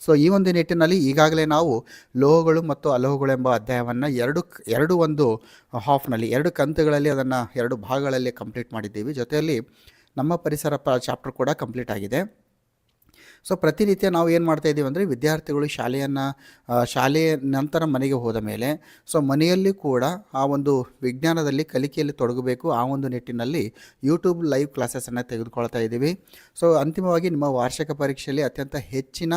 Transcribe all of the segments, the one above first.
So ಈ ಒಂದು ನಿಟ್ಟಿನಲ್ಲಿ ಈಗಾಗಲೇ ನಾವು ಲೋಹಗಳು ಮತ್ತು ಅಲೋಹಗಳು ಎಂಬ ಅಧ್ಯಾಯವನ್ನು ಎರಡು ಒಂದು ಹಾಫ್ನಲ್ಲಿ 2 ಕಂತುಗಳಲ್ಲಿ ಅದನ್ನು 2 ಭಾಗಗಳಲ್ಲಿ ಕಂಪ್ಲೀಟ್ ಮಾಡಿದ್ದೀವಿ. ಜೊತೆಯಲ್ಲಿ ನಮ್ಮ ಪರಿಸರ ಚಾಪ್ಟರ್ ಕೂಡ ಕಂಪ್ಲೀಟ್ ಆಗಿದೆ. ಸೊ ಪ್ರತಿನಿತ್ಯ ನಾವು ಏನು ಮಾಡ್ತಾಯಿದ್ದೀವಿ ಅಂದರೆ ವಿದ್ಯಾರ್ಥಿಗಳು ಶಾಲೆಯ ನಂತರ ಮನೆಗೆ ಹೋದ ಮೇಲೆ ಸೊ ಮನೆಯಲ್ಲಿ ಕೂಡ ಆ ಒಂದು ವಿಜ್ಞಾನದಲ್ಲಿ ಕಲಿಕೆಯಲ್ಲಿ ತೊಡಗಬೇಕು. ಆ ಒಂದು ನಿಟ್ಟಿನಲ್ಲಿ ಯೂಟ್ಯೂಬ್ ಲೈವ್ ಕ್ಲಾಸಸನ್ನು ತೆಗೆದುಕೊಳ್ತಾ ಇದ್ದೀವಿ. ಸೊ ಅಂತಿಮವಾಗಿ ನಿಮ್ಮ ವಾರ್ಷಿಕ ಪರೀಕ್ಷೆಯಲ್ಲಿ ಅತ್ಯಂತ ಹೆಚ್ಚಿನ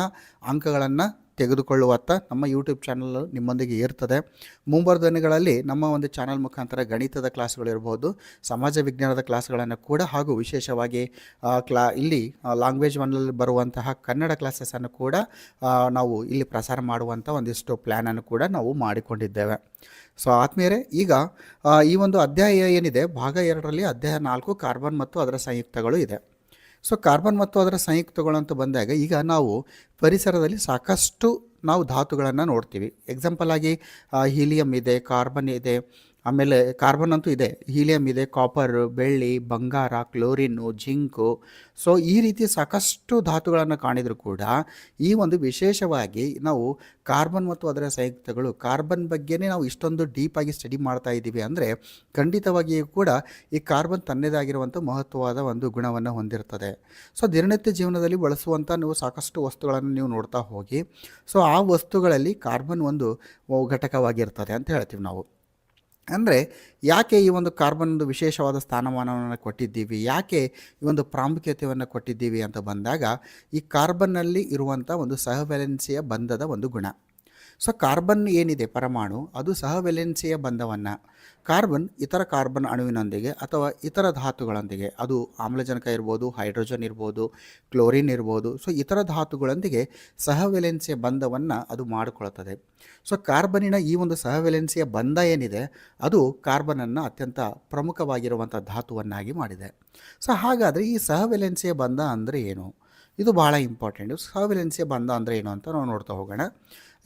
ಅಂಕಗಳನ್ನು ತೆಗೆದುಕೊಳ್ಳುವತ್ತ ನಮ್ಮ ಯೂಟ್ಯೂಬ್ ಚಾನಲ್ ನಿಮ್ಮೊಂದಿಗೆ ಇರ್ತದೆ. ಮುಂಬರುವ ದಿನಗಳಲ್ಲಿ ನಮ್ಮ ಒಂದು ಚಾನಲ್ ಮುಖಾಂತರ ಗಣಿತದ ಕ್ಲಾಸ್ಗಳಿರ್ಬೋದು, ಸಮಾಜ ವಿಜ್ಞಾನದ ಕ್ಲಾಸ್ಗಳನ್ನು ಕೂಡ ಹಾಗೂ ವಿಶೇಷವಾಗಿ ಇಲ್ಲಿ ಲ್ಯಾಂಗ್ವೇಜ್ ಒನ್ನಲ್ಲಿ ಬರುವಂತಹ ಕನ್ನಡ ಕ್ಲಾಸಸನ್ನು ಕೂಡ ನಾವು ಇಲ್ಲಿ ಪ್ರಸಾರ ಮಾಡುವಂಥ ಒಂದಿಷ್ಟು ಪ್ಲ್ಯಾನನ್ನು ಕೂಡ ನಾವು ಮಾಡಿಕೊಂಡಿದ್ದೇವೆ. ಸೊ ಆದ್ಮೇಲೆ ಈಗ ಈ ಒಂದು ಅಧ್ಯಾಯ ಏನಿದೆ ಭಾಗ 2ರಲ್ಲಿ ಅಧ್ಯಾಯ 4 ಕಾರ್ಬನ್ ಮತ್ತು ಅದರ ಸಂಯುಕ್ತಗಳು ಇದೆ. ಸೊ ಕಾರ್ಬನ್ ಮತ್ತು ಅದರ ಸಂಯುಕ್ತಗಳು ಅಂತ ಬಂದಾಗ ಈಗ ನಾವು ಪರಿಸರದಲ್ಲಿ ಸಾಕಷ್ಟು ನಾವು ಧಾತುಗಳನ್ನು ನೋಡ್ತೀವಿ. ಎಕ್ಸಾಂಪಲ್ ಆಗಿ ಹೀಲಿಯಂ ಇದೆ, ಕಾರ್ಬನ್ ಇದೆ, ಆಮೇಲೆ ಕಾರ್ಬನ್ ಅಂತೂ ಇದೆ, ಹೀಲಿಯಂ ಇದೆ, ಕಾಪರ್, ಬೆಳ್ಳಿ, ಬಂಗಾರ, ಕ್ಲೋರಿನ್ನು, ಜಿಂಕು. ಸೊ ಈ ರೀತಿ ಸಾಕಷ್ಟು ಧಾತುಗಳನ್ನು ಕಾಣಿದರೂ ಕೂಡ ಈ ಒಂದು ವಿಶೇಷವಾಗಿ ನಾವು ಕಾರ್ಬನ್ ಮತ್ತು ಅದರ ಸಂಯುಕ್ತಗಳು, ಕಾರ್ಬನ್ ಬಗ್ಗೆನೇ ನಾವು ಇಷ್ಟೊಂದು ಡೀಪಾಗಿ ಸ್ಟಡಿ ಮಾಡ್ತಾ ಇದ್ದೀವಿ ಅಂದರೆ ಖಂಡಿತವಾಗಿಯೂ ಕೂಡ ಈ ಕಾರ್ಬನ್ ತನ್ನದಾಗಿರುವಂಥ ಮಹತ್ವವಾದ ಒಂದು ಗುಣವನ್ನು ಹೊಂದಿರ್ತದೆ. ಸೊ ದಿನನಿತ್ಯ ಜೀವನದಲ್ಲಿ ಬಳಸುವಂಥ ನೀವು ಸಾಕಷ್ಟು ವಸ್ತುಗಳನ್ನು ನೀವು ನೋಡ್ತಾ ಹೋಗಿ, ಸೊ ಆ ವಸ್ತುಗಳಲ್ಲಿ ಕಾರ್ಬನ್ ಒಂದು ಘಟಕವಾಗಿರ್ತದೆ ಅಂತ ಹೇಳ್ತೀವಿ ನಾವು. ಅಂದರೆ ಯಾಕೆ ಈ ಒಂದು ಕಾರ್ಬನ್ ಒಂದು ವಿಶೇಷವಾದ ಸ್ಥಾನಮಾನವನ್ನು ಕೊಟ್ಟಿದ್ದೀವಿ, ಯಾಕೆ ಈ ಒಂದು ಪ್ರಾಮುಖ್ಯತೆಯನ್ನು ಕೊಟ್ಟಿದ್ದೀವಿ ಅಂತ ಬಂದಾಗ ಈ ಕಾರ್ಬನ್ನಲ್ಲಿ ಇರುವಂಥ ಒಂದು ಸಹವೆಲೆನ್ಸಿಯ ಬಂಧದ ಒಂದು ಗುಣ. ಸೊ ಕಾರ್ಬನ್ ಏನಿದೆ ಪರಮಾಣು, ಅದು ಸಹವೆಲೆನ್ಸಿಯ ಬಂಧವನ್ನು ಕಾರ್ಬನ್ ಇತರ ಕಾರ್ಬನ್ ಅಣುವಿನೊಂದಿಗೆ ಅಥವಾ ಇತರ ಧಾತುಗಳೊಂದಿಗೆ, ಅದು ಆಮ್ಲಜನಕ ಇರ್ಬೋದು, ಹೈಡ್ರೋಜನ್ ಇರ್ಬೋದು, ಕ್ಲೋರಿನ್ ಇರ್ಬೋದು, ಸೊ ಇತರ ಧಾತುಗಳೊಂದಿಗೆ ಸಹವೆಲೆನ್ಸಿಯ ಬಂಧವನ್ನು ಅದು ಮಾಡಿಕೊಳ್ತದೆ. ಸೊ ಕಾರ್ಬನ್ನಿನ ಈ ಒಂದು ಸಹವೆಲೆನ್ಸಿಯ ಬಂಧ ಏನಿದೆ ಅದು ಕಾರ್ಬನನ್ನು ಅತ್ಯಂತ ಪ್ರಮುಖವಾಗಿರುವಂಥ ಧಾತುವನ್ನಾಗಿ ಮಾಡಿದೆ. ಸೊ ಹಾಗಾದರೆ ಈ ಸಹವೆಲೆನ್ಸಿಯ ಬಂಧ ಅಂದರೆ ಏನು? ಇದು ಭಾಳ ಇಂಪಾರ್ಟೆಂಟು. ಸಹವೆಲೆನ್ಸಿಯ ಬಂಧ ಅಂದರೆ ಏನು ಅಂತ ನಾವು ನೋಡ್ತಾ ಹೋಗೋಣ.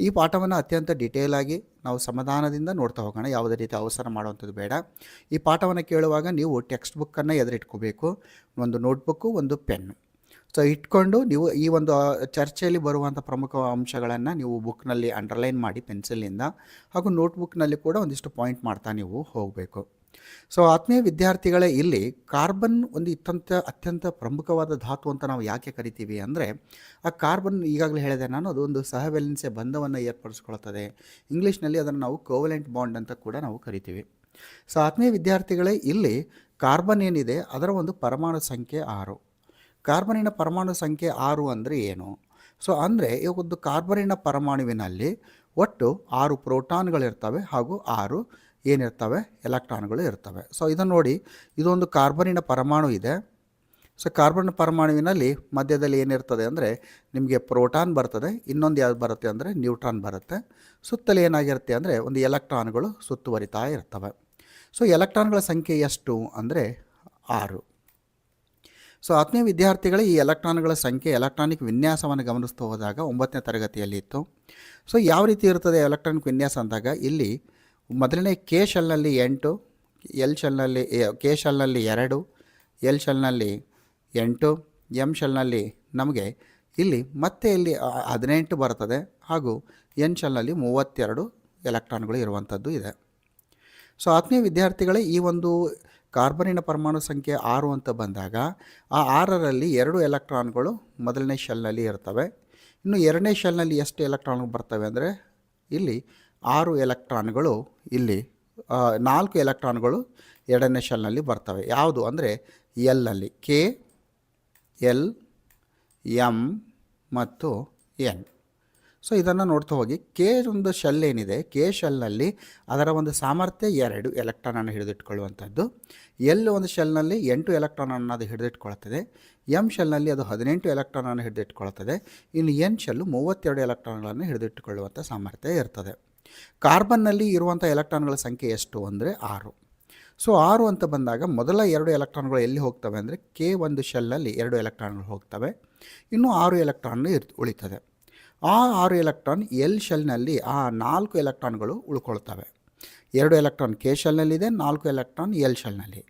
ಈ ಪಾಠವನ್ನು ಅತ್ಯಂತ ಡಿಟೇಲಾಗಿ ನಾವು ಸಮಾಧಾನದಿಂದ ನೋಡ್ತಾ ಹೋಗೋಣ. ಯಾವುದೇ ರೀತಿ ಅವಸರ ಮಾಡುವಂಥದ್ದು ಬೇಡ. ಈ ಪಾಠವನ್ನು ಕೇಳುವಾಗ ನೀವು ಟೆಕ್ಸ್ಟ್ ಬುಕ್ಕನ್ನು ಎದುರಿಟ್ಕೋಬೇಕು, ಒಂದು ನೋಟ್ಬುಕ್ಕು, ಒಂದು ಪೆನ್ನು. ಸೊ ಇಟ್ಕೊಂಡು ನೀವು ಈ ಒಂದು ಚರ್ಚೆಯಲ್ಲಿ ಬರುವಂಥ ಪ್ರಮುಖ ಅಂಶಗಳನ್ನು ನೀವು ಬುಕ್ನಲ್ಲಿ ಅಂಡರ್ಲೈನ್ ಮಾಡಿ ಪೆನ್ಸಿಲಿಂದ, ಹಾಗೂ ನೋಟ್ಬುಕ್ನಲ್ಲಿ ಕೂಡ ಒಂದಿಷ್ಟು ಪಾಯಿಂಟ್ ಮಾಡ್ತಾ ನೀವು ಹೋಗಬೇಕು. ಸೊ ಆತ್ಮೀಯ ವಿದ್ಯಾರ್ಥಿಗಳೇ, ಇಲ್ಲಿ ಕಾರ್ಬನ್ ಒಂದು ಅತ್ಯಂತ ಪ್ರಮುಖವಾದ ಧಾತು ಅಂತ ನಾವು ಯಾಕೆ ಕರಿತೀವಿ ಅಂದರೆ ಆ ಕಾರ್ಬನ್ ಈಗಾಗಲೇ ಹೇಳಿದೆ ನಾನು, ಅದು ಒಂದು ಸಹವೆಲೆನ್ಸಿಯ ಬಂಧವನ್ನು ಏರ್ಪಡಿಸ್ಕೊಳ್ತದೆ. ಇಂಗ್ಲೀಷ್ನಲ್ಲಿ ಅದನ್ನು ನಾವು ಕೋವಲೆಂಟ್ ಬಾಂಡ್ ಅಂತ ಕೂಡ ನಾವು ಕರಿತೀವಿ. ಸೊ ಆತ್ಮೀಯ ವಿದ್ಯಾರ್ಥಿಗಳೇ, ಇಲ್ಲಿ ಕಾರ್ಬನ್ ಏನಿದೆ ಅದರ ಒಂದು ಪರಮಾಣು ಸಂಖ್ಯೆ 6. ಕಾರ್ಬನಿನ ಪರಮಾಣು ಸಂಖ್ಯೆ 6 ಅಂದರೆ ಏನು? ಸೊ ಅಂದರೆ ಈ ಒಂದು ಕಾರ್ಬನಿನ ಪರಮಾಣುವಿನಲ್ಲಿ ಒಟ್ಟು 6 ಪ್ರೋಟಾನ್ಗಳಿರ್ತವೆ ಹಾಗೂ 6 ಏನಿರ್ತವೆ ಎಲೆಕ್ಟ್ರಾನ್ಗಳು ಇರ್ತವೆ. ಸೊ ಇದನ್ನು ನೋಡಿ, ಇದೊಂದು ಕಾರ್ಬನಿನ ಪರಮಾಣು ಇದೆ. ಸೊ ಕಾರ್ಬನ್ ಪರಮಾಣುವಿನಲ್ಲಿ ಮಧ್ಯದಲ್ಲಿ ಏನಿರ್ತದೆ ಅಂದರೆ ನಿಮಗೆ ಪ್ರೋಟಾನ್ ಬರ್ತದೆ, ಇನ್ನೊಂದು ಯಾವ್ದು ಬರುತ್ತೆ ಅಂದರೆ ನ್ಯೂಟ್ರಾನ್ ಬರುತ್ತೆ. ಸುತ್ತಲೇ ಏನಾಗಿರುತ್ತೆ ಅಂದರೆ ಒಂದು ಎಲೆಕ್ಟ್ರಾನ್ಗಳು ಸುತ್ತುವರಿತಾ ಇರ್ತವೆ. ಸೊ ಎಲೆಕ್ಟ್ರಾನ್ಗಳ ಸಂಖ್ಯೆ ಎಷ್ಟು ಅಂದರೆ 6. ಸೊ ಆತ್ಮೀಯ ವಿದ್ಯಾರ್ಥಿಗಳೇ, ಈ ಎಲೆಕ್ಟ್ರಾನ್ಗಳ ಸಂಖ್ಯೆ, ಎಲೆಕ್ಟ್ರಾನಿಕ್ ವಿನ್ಯಾಸವನ್ನು ಗಮನಿಸ್ತಾ ಹೋದಾಗ 9ನೇ ತರಗತಿಯಲ್ಲಿ ಇತ್ತು. ಸೊ ಯಾವ ರೀತಿ ಇರ್ತದೆ ಎಲೆಕ್ಟ್ರಾನಿಕ್ ವಿನ್ಯಾಸ ಅಂದಾಗ ಇಲ್ಲಿ ಮೊದಲನೇ ಕೆ ಶೆಲ್ನಲ್ಲಿ 8, ಎಲ್ ಶೆಲ್ನಲ್ಲಿ ಕೆ ಶೆಲ್ನಲ್ಲಿ 2, ಎಲ್ ಶೆಲ್ನಲ್ಲಿ 8, ಎಮ್ ಶೆಲ್ನಲ್ಲಿ ನಮಗೆ ಇಲ್ಲಿ ಮತ್ತೆ ಇಲ್ಲಿ 18 ಬರ್ತದೆ, ಹಾಗೂ ಎನ್ ಶೆಲ್ನಲ್ಲಿ 32 ಎಲೆಕ್ಟ್ರಾನ್ಗಳು ಇರುವಂಥದ್ದು ಇದೆ. ಸೊ ಆತ್ಮೀಯ ವಿದ್ಯಾರ್ಥಿಗಳೇ, ಈ ಒಂದು ಕಾರ್ಬನಿನ ಪರಮಾಣು ಸಂಖ್ಯೆ 6 ಅಂತ ಬಂದಾಗ ಆ 6ರಲ್ಲಿ 2 ಎಲೆಕ್ಟ್ರಾನ್ಗಳು ಮೊದಲನೇ ಶೆಲ್ನಲ್ಲಿ ಇರ್ತವೆ. ಇನ್ನು ಎರಡನೇ ಶೆಲ್ನಲ್ಲಿ ಎಷ್ಟು ಎಲೆಕ್ಟ್ರಾನ್ಗಳು ಬರ್ತವೆ ಅಂದರೆ ಇಲ್ಲಿ 6 ಎಲೆಕ್ಟ್ರಾನ್ಗಳು, ಇಲ್ಲಿ 4 ಎಲೆಕ್ಟ್ರಾನ್ಗಳು ಎರಡನೇ ಶೆಲ್ನಲ್ಲಿ ಬರ್ತವೆ. ಯಾವುದು ಅಂದರೆ ಎಲ್ಲಲ್ಲಿ ಕೆ, ಎಲ್, ಎಮ್ ಮತ್ತು ಎನ್. ಸೊ ಇದನ್ನು ನೋಡ್ತಾ ಹೋಗಿ, ಕೆ ಒಂದು ಶೆಲ್ ಏನಿದೆ, ಕೆ ಶೆಲ್ನಲ್ಲಿ ಅದರ ಒಂದು ಸಾಮರ್ಥ್ಯ 2 ಎಲೆಕ್ಟ್ರಾನನ್ನು ಹಿಡಿದಿಟ್ಕೊಳ್ಳುವಂಥದ್ದು. ಎಲ್ ಒಂದು ಶೆಲ್ನಲ್ಲಿ 8 ಎಲೆಕ್ಟ್ರಾನನ್ನು ಅದು ಹಿಡಿದಿಟ್ಕೊಳ್ತದೆ. ಎಮ್ ಶೆಲ್ನಲ್ಲಿ ಅದು 18 ಎಲೆಕ್ಟ್ರಾನನ್ನು ಹಿಡಿದಿಟ್ಕೊಳ್ತದೆ. ಇನ್ನು ಎನ್ ಶೆಲ್ಲು 32 ಎಲೆಕ್ಟ್ರಾನ್ಗಳನ್ನು ಹಿಡಿದಿಟ್ಟುಕೊಳ್ಳುವಂಥ ಸಾಮರ್ಥ್ಯ ಇರ್ತದೆ. ಕಾರ್ಬನ್ನಲ್ಲಿ ಇರುವಂಥ ಎಲೆಕ್ಟ್ರಾನ್ಗಳ ಸಂಖ್ಯೆ ಎಷ್ಟು ಅಂದರೆ 6. ಸೊ 6 ಅಂತ ಬಂದಾಗ ಮೊದಲ 2 ಎಲೆಕ್ಟ್ರಾನ್ಗಳು ಎಲ್ಲಿ ಹೋಗ್ತವೆ ಅಂದರೆ ಕೆ ಒಂದು ಶೆಲ್ನಲ್ಲಿ 2 ಎಲೆಕ್ಟ್ರಾನ್ಗಳು ಹೋಗ್ತವೆ, ಇನ್ನು 6 ಎಲೆಕ್ಟ್ರಾನ್ ಉಳಿತದೆ. ಆ 6 ಎಲೆಕ್ಟ್ರಾನ್ ಎಲ್ ಶೆಲ್ನಲ್ಲಿ ಆ 4 ಎಲೆಕ್ಟ್ರಾನ್ಗಳು ಉಳ್ಕೊಳ್ತವೆ. 2 ಎಲೆಕ್ಟ್ರಾನ್ ಕೆ ಶೆಲ್ನಲ್ಲಿದೆ, 4 ಎಲೆಕ್ಟ್ರಾನ್ ಎಲ್ ಶೆಲ್ನಲ್ಲಿ.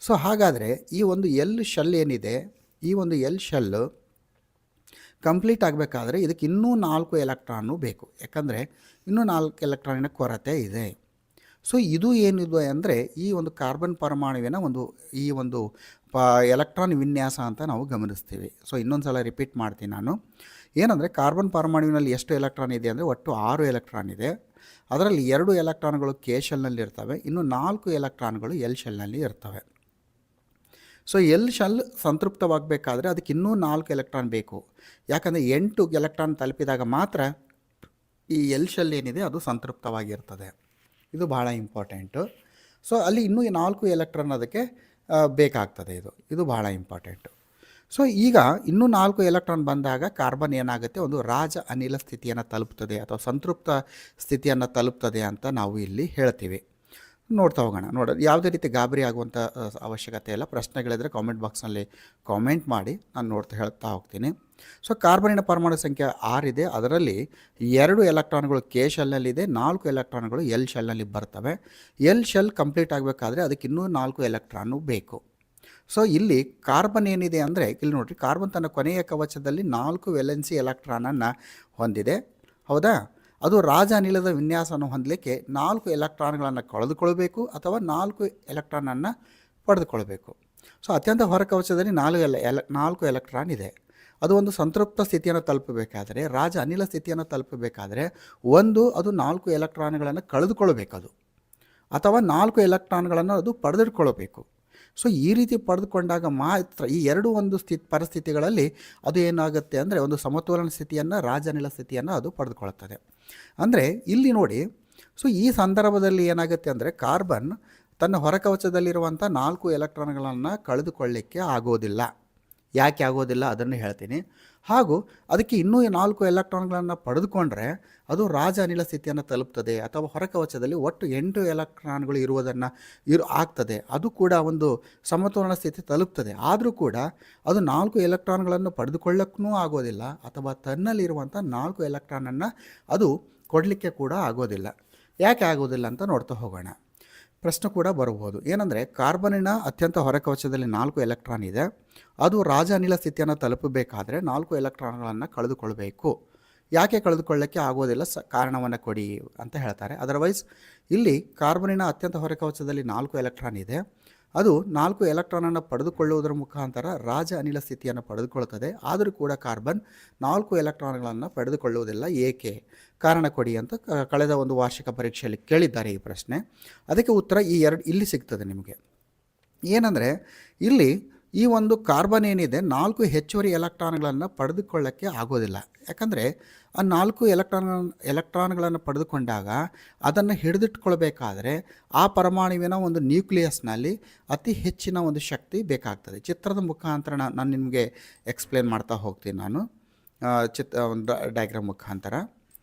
ಸೊ ಹಾಗಾದರೆ ಈ ಒಂದು ಎಲ್ ಶೆಲ್ ಏನಿದೆ, ಈ ಒಂದು ಎಲ್ ಶೆಲ್ಲು ಕಂಪ್ಲೀಟ್ ಆಗಬೇಕಾದ್ರೆ ಇದಕ್ಕೆ ಇನ್ನೂ 4 ಎಲೆಕ್ಟ್ರಾನು ಬೇಕು. ಯಾಕಂದರೆ ಇನ್ನೂ 4 ಎಲೆಕ್ಟ್ರಾನಿನ ಕೊರತೆ ಇದೆ. ಸೊ ಇದು ಏನಿದೆ ಅಂದರೆ ಈ ಒಂದು ಕಾರ್ಬನ್ ಪರಮಾಣುವಿನ ಈ ಒಂದು ಎಲೆಕ್ಟ್ರಾನ್ ವಿನ್ಯಾಸ ಅಂತ ನಾವು ಗಮನಿಸ್ತೀವಿ. ಸೊ ಇನ್ನೊಂದು ಸಲ ರಿಪೀಟ್ ಮಾಡ್ತೀನಿ ನಾನು. ಏನಂದರೆ ಕಾರ್ಬನ್ ಪರಮಾಣುವಿನಲ್ಲಿ ಎಷ್ಟು ಎಲೆಕ್ಟ್ರಾನ್ ಇದೆ ಅಂದರೆ ಒಟ್ಟು 6 ಎಲೆಕ್ಟ್ರಾನ್ ಇದೆ. ಅದರಲ್ಲಿ 2 ಎಲೆಕ್ಟ್ರಾನ್ಗಳು ಕೆ ಶೆಲ್ನಲ್ಲಿ ಇರ್ತವೆ, ಇನ್ನು 4 ಎಲೆಕ್ಟ್ರಾನ್ಗಳು ಎಲ್ ಶೆಲ್ನಲ್ಲಿ ಇರ್ತವೆ. ಸೊ ಎಲ್ ಶೆಲ್ ಸಂತೃಪ್ತವಾಗಬೇಕಾದ್ರೆ ಅದಕ್ಕೆ ಇನ್ನೂ 4 ಎಲೆಕ್ಟ್ರಾನ್ ಬೇಕು. ಯಾಕಂದರೆ 8 ಎಲೆಕ್ಟ್ರಾನ್ ತಲುಪಿದಾಗ ಮಾತ್ರ ಈ ಎಲ್ ಶೆಲ್ ಏನಿದೆ ಅದು ಸಂತೃಪ್ತವಾಗಿರ್ತದೆ. ಇದು ಭಾಳ ಇಂಪಾರ್ಟೆಂಟು. ಸೊ ಅಲ್ಲಿ ಇನ್ನೂ 4 ಎಲೆಕ್ಟ್ರಾನ್ ಅದಕ್ಕೆ ಬೇಕಾಗ್ತದೆ. ಇದು ಭಾಳ ಇಂಪಾರ್ಟೆಂಟು. ಸೊ ಈಗ ಇನ್ನೂ 4 ಎಲೆಕ್ಟ್ರಾನ್ ಬಂದಾಗ ಕಾರ್ಬನ್ ಏನಾಗುತ್ತೆ, ಒಂದು ರಾಜ ಅನಿಲ ಸ್ಥಿತಿಯನ್ನು ತಲುಪ್ತದೆ ಅಥವಾ ಸಂತೃಪ್ತ ಸ್ಥಿತಿಯನ್ನು ತಲುಪ್ತದೆ ಅಂತ ನಾವು ಇಲ್ಲಿ ಹೇಳ್ತೀವಿ. ನೋಡ್ತಾ ಹೋಗೋಣ. ಯಾವುದೇ ರೀತಿ ಗಾಬರಿ ಆಗುವಂಥ ಅವಶ್ಯಕತೆ ಇಲ್ಲ. ಪ್ರಶ್ನೆಗಳಿದ್ರೆ ಕಾಮೆಂಟ್ ಬಾಕ್ಸ್ನಲ್ಲಿ ಕಾಮೆಂಟ್ ಮಾಡಿ, ನಾನು ಹೇಳ್ತಾ ಹೋಗ್ತೀನಿ. ಸೊ ಕಾರ್ಬನಿನ ಪರಮಾಣು ಸಂಖ್ಯೆ 6 ಇದೆ. ಅದರಲ್ಲಿ 2 ಎಲೆಕ್ಟ್ರಾನ್ಗಳು ಕೆ ಶೆಲ್ನಲ್ಲಿದೆ, 4 ಎಲೆಕ್ಟ್ರಾನ್ಗಳು ಎಲ್ ಶೆಲ್ನಲ್ಲಿ ಬರ್ತವೆ. ಎಲ್ ಶೆಲ್ ಕಂಪ್ಲೀಟ್ ಆಗಬೇಕಾದ್ರೆ ಅದಕ್ಕೆ ಇನ್ನೂ 4 ಎಲೆಕ್ಟ್ರಾನು ಬೇಕು. ಸೊ ಇಲ್ಲಿ ಕಾರ್ಬನ್ ಏನಿದೆ ಅಂದರೆ ಇಲ್ಲಿ ನೋಡಿರಿ, ಕಾರ್ಬನ್ ತನ್ನ ಕೊನೆಯ ಕವಚದಲ್ಲಿ 4 ವೇಲೆನ್ಸಿ ಎಲೆಕ್ಟ್ರಾನನ್ನು ಹೊಂದಿದೆ. ಹೌದಾ? ಅದು ರಾಜ ಅನಿಲದ ವಿನ್ಯಾಸವನ್ನು ಹೊಂದಲಿಕ್ಕೆ 4 ಎಲೆಕ್ಟ್ರಾನ್ಗಳನ್ನು ಕಳೆದುಕೊಳ್ಬೇಕು ಅಥವಾ 4 ಎಲೆಕ್ಟ್ರಾನನ್ನು ಪಡೆದುಕೊಳ್ಬೇಕು. ಸೊ ಅತ್ಯಂತ ಹೊರ ಕವಚದಲ್ಲಿ 4 ಎಲೆಕ್ಟ್ರಾನ್ ಇದೆ. ಅದು ಒಂದು ಸಂತೃಪ್ತ ಸ್ಥಿತಿಯನ್ನು ತಲುಪಬೇಕಾದರೆ, ರಾಜ ಅನಿಲ ಸ್ಥಿತಿಯನ್ನು ತಲುಪಬೇಕಾದರೆ ಅದು 4 ಎಲೆಕ್ಟ್ರಾನ್ಗಳನ್ನು ಕಳೆದುಕೊಳ್ಳಬೇಕದು ಅಥವಾ 4 ಎಲೆಕ್ಟ್ರಾನ್ಗಳನ್ನು ಅದು ಪಡೆದುಕೊಳ್ಳಬೇಕು. ಸೊ ಈ ರೀತಿ ಪಡೆದುಕೊಂಡಾಗ ಮಾತ್ರ ಈ ಒಂದು ಪರಿಸ್ಥಿತಿಗಳಲ್ಲಿ ಅದು ಏನಾಗುತ್ತೆ ಅಂದರೆ ಒಂದು ಸಮತೋಲನ ಸ್ಥಿತಿಯನ್ನು, ರಾಜ ಅನಿಲ ಸ್ಥಿತಿಯನ್ನು ಅದು ಪಡೆದುಕೊಳ್ಳುತ್ತದೆ. ಅಂದರೆ ಇಲ್ಲಿ ನೋಡಿ, ಸೊ ಈ ಸಂದರ್ಭದಲ್ಲಿ ಏನಾಗುತ್ತೆ ಅಂದರೆ ಕಾರ್ಬನ್ ತನ್ನ ಹೊರಕವಚದಲ್ಲಿರುವಂಥ 4 ಎಲೆಕ್ಟ್ರಾನ್ಗಳನ್ನು ಕಳೆದುಕೊಳ್ಳಿಕ್ಕೆ ಆಗೋದಿಲ್ಲ. ಯಾಕೆ ಆಗೋದಿಲ್ಲ ಅದನ್ನು ಹೇಳ್ತೀನಿ. ಹಾಗೂ ಅದಕ್ಕೆ ಇನ್ನೂ 4 ಎಲೆಕ್ಟ್ರಾನ್ಗಳನ್ನು ಪಡೆದುಕೊಂಡ್ರೆ ಅದು ರಾಜ ಅನಿಲ ಸ್ಥಿತಿಯನ್ನು ತಲುಪ್ತದೆ ಅಥವಾ ಹೊರಕವಚದಲ್ಲಿ ಒಟ್ಟು 8 ಎಲೆಕ್ಟ್ರಾನ್ಗಳು ಆಗ್ತದೆ. ಅದು ಕೂಡ ಒಂದು ಸಮತೋಲನ ಸ್ಥಿತಿ ತಲುಪ್ತದೆ. ಆದರೂ ಕೂಡ ಅದು 4 ಎಲೆಕ್ಟ್ರಾನ್ಗಳನ್ನು ಪಡೆದುಕೊಳ್ಳಕ್ಕೂ ಆಗೋದಿಲ್ಲ ಅಥವಾ ತನ್ನಲ್ಲಿರುವಂಥ 4 ಎಲೆಕ್ಟ್ರಾನನ್ನು ಅದು ಕೊಡಲಿಕ್ಕೆ ಕೂಡ ಆಗೋದಿಲ್ಲ. ಯಾಕೆ ಆಗೋದಿಲ್ಲ ಅಂತ ನೋಡ್ತಾ ಹೋಗೋಣ. ಪ್ರಶ್ನೆ ಕೂಡ ಬರಬಹುದು. ಏನಂದರೆ ಕಾರ್ಬನಿನ ಅತ್ಯಂತ ಹೊರಕವಚದಲ್ಲಿ 4 ಎಲೆಕ್ಟ್ರಾನ್ ಇದೆ. ಅದು ರಾಜ ಅನಿಲ ಸ್ಥಿತಿಯನ್ನು ತಲುಪಬೇಕಾದ್ರೆ 4 ಎಲೆಕ್ಟ್ರಾನ್ಗಳನ್ನು ಕಳೆದುಕೊಳ್ಬೇಕು. ಯಾಕೆ ಕಳೆದುಕೊಳ್ಳಕ್ಕೆ ಆಗೋದಿಲ್ಲ, ಕಾರಣವನ್ನು ಕೊಡಿ ಅಂತ ಹೇಳ್ತಾರೆ. ಅದರ್ವೈಸ್ ಇಲ್ಲಿ ಕಾರ್ಬನಿನ ಅತ್ಯಂತ ಹೊರಕವಚದಲ್ಲಿ 4 ಎಲೆಕ್ಟ್ರಾನ್ ಇದೆ. ಅದು 4 ಎಲೆಕ್ಟ್ರಾನನ್ನು ಪಡೆದುಕೊಳ್ಳುವುದರ ಮುಖಾಂತರ ರಾಜ ಅನಿಲ ಸ್ಥಿತಿಯನ್ನು ಪಡೆದುಕೊಳ್ಳುತ್ತದೆ. ಆದರೂ ಕೂಡ ಕಾರ್ಬನ್ 4 ಎಲೆಕ್ಟ್ರಾನ್ಗಳನ್ನು ಪಡೆದುಕೊಳ್ಳುವುದಿಲ್ಲ. ಏಕೆ? ಕಾರಣ ಕೊಡಿ ಅಂತ ಕಳೆದ ಒಂದು ವಾರ್ಷಿಕ ಪರೀಕ್ಷೆಯಲ್ಲಿ ಕೇಳಿದ್ದಾರೆ ಈ ಪ್ರಶ್ನೆ. ಅದಕ್ಕೆ ಉತ್ತರ ಇಲ್ಲಿ ಸಿಗ್ತದೆ ನಿಮಗೆ. ಏನಂದರೆ ಇಲ್ಲಿ ಈ ಒಂದು ಕಾರ್ಬನ್ ಏನಿದೆ 4 ಹೆಚ್ಚುವರಿ ಎಲೆಕ್ಟ್ರಾನ್ಗಳನ್ನು ಪಡೆದುಕೊಳ್ಳಕ್ಕೆ ಆಗೋದಿಲ್ಲ. ಯಾಕಂದರೆ ಆ 4 ಎಲೆಕ್ಟ್ರಾನ್ಗಳನ್ನು ಪಡೆದುಕೊಂಡಾಗ ಅದನ್ನು ಹಿಡಿದಿಟ್ಕೊಳ್ಬೇಕಾದ್ರೆ ಆ ಪರಮಾಣುವಿನ ಒಂದು ನ್ಯೂಕ್ಲಿಯಸ್ನಲ್ಲಿ ಅತಿ ಹೆಚ್ಚಿನ ಒಂದು ಶಕ್ತಿ ಬೇಕಾಗ್ತದೆ. ಚಿತ್ರದ ಮುಖಾಂತರ ನಾನು ನಿಮಗೆ ಎಕ್ಸ್ಪ್ಲೇನ್ ಮಾಡ್ತಾ ಹೋಗ್ತೀನಿ. ನಾನು ಒಂದು ಡಯಾಗ್ರಾಮ್ ಮುಖಾಂತರ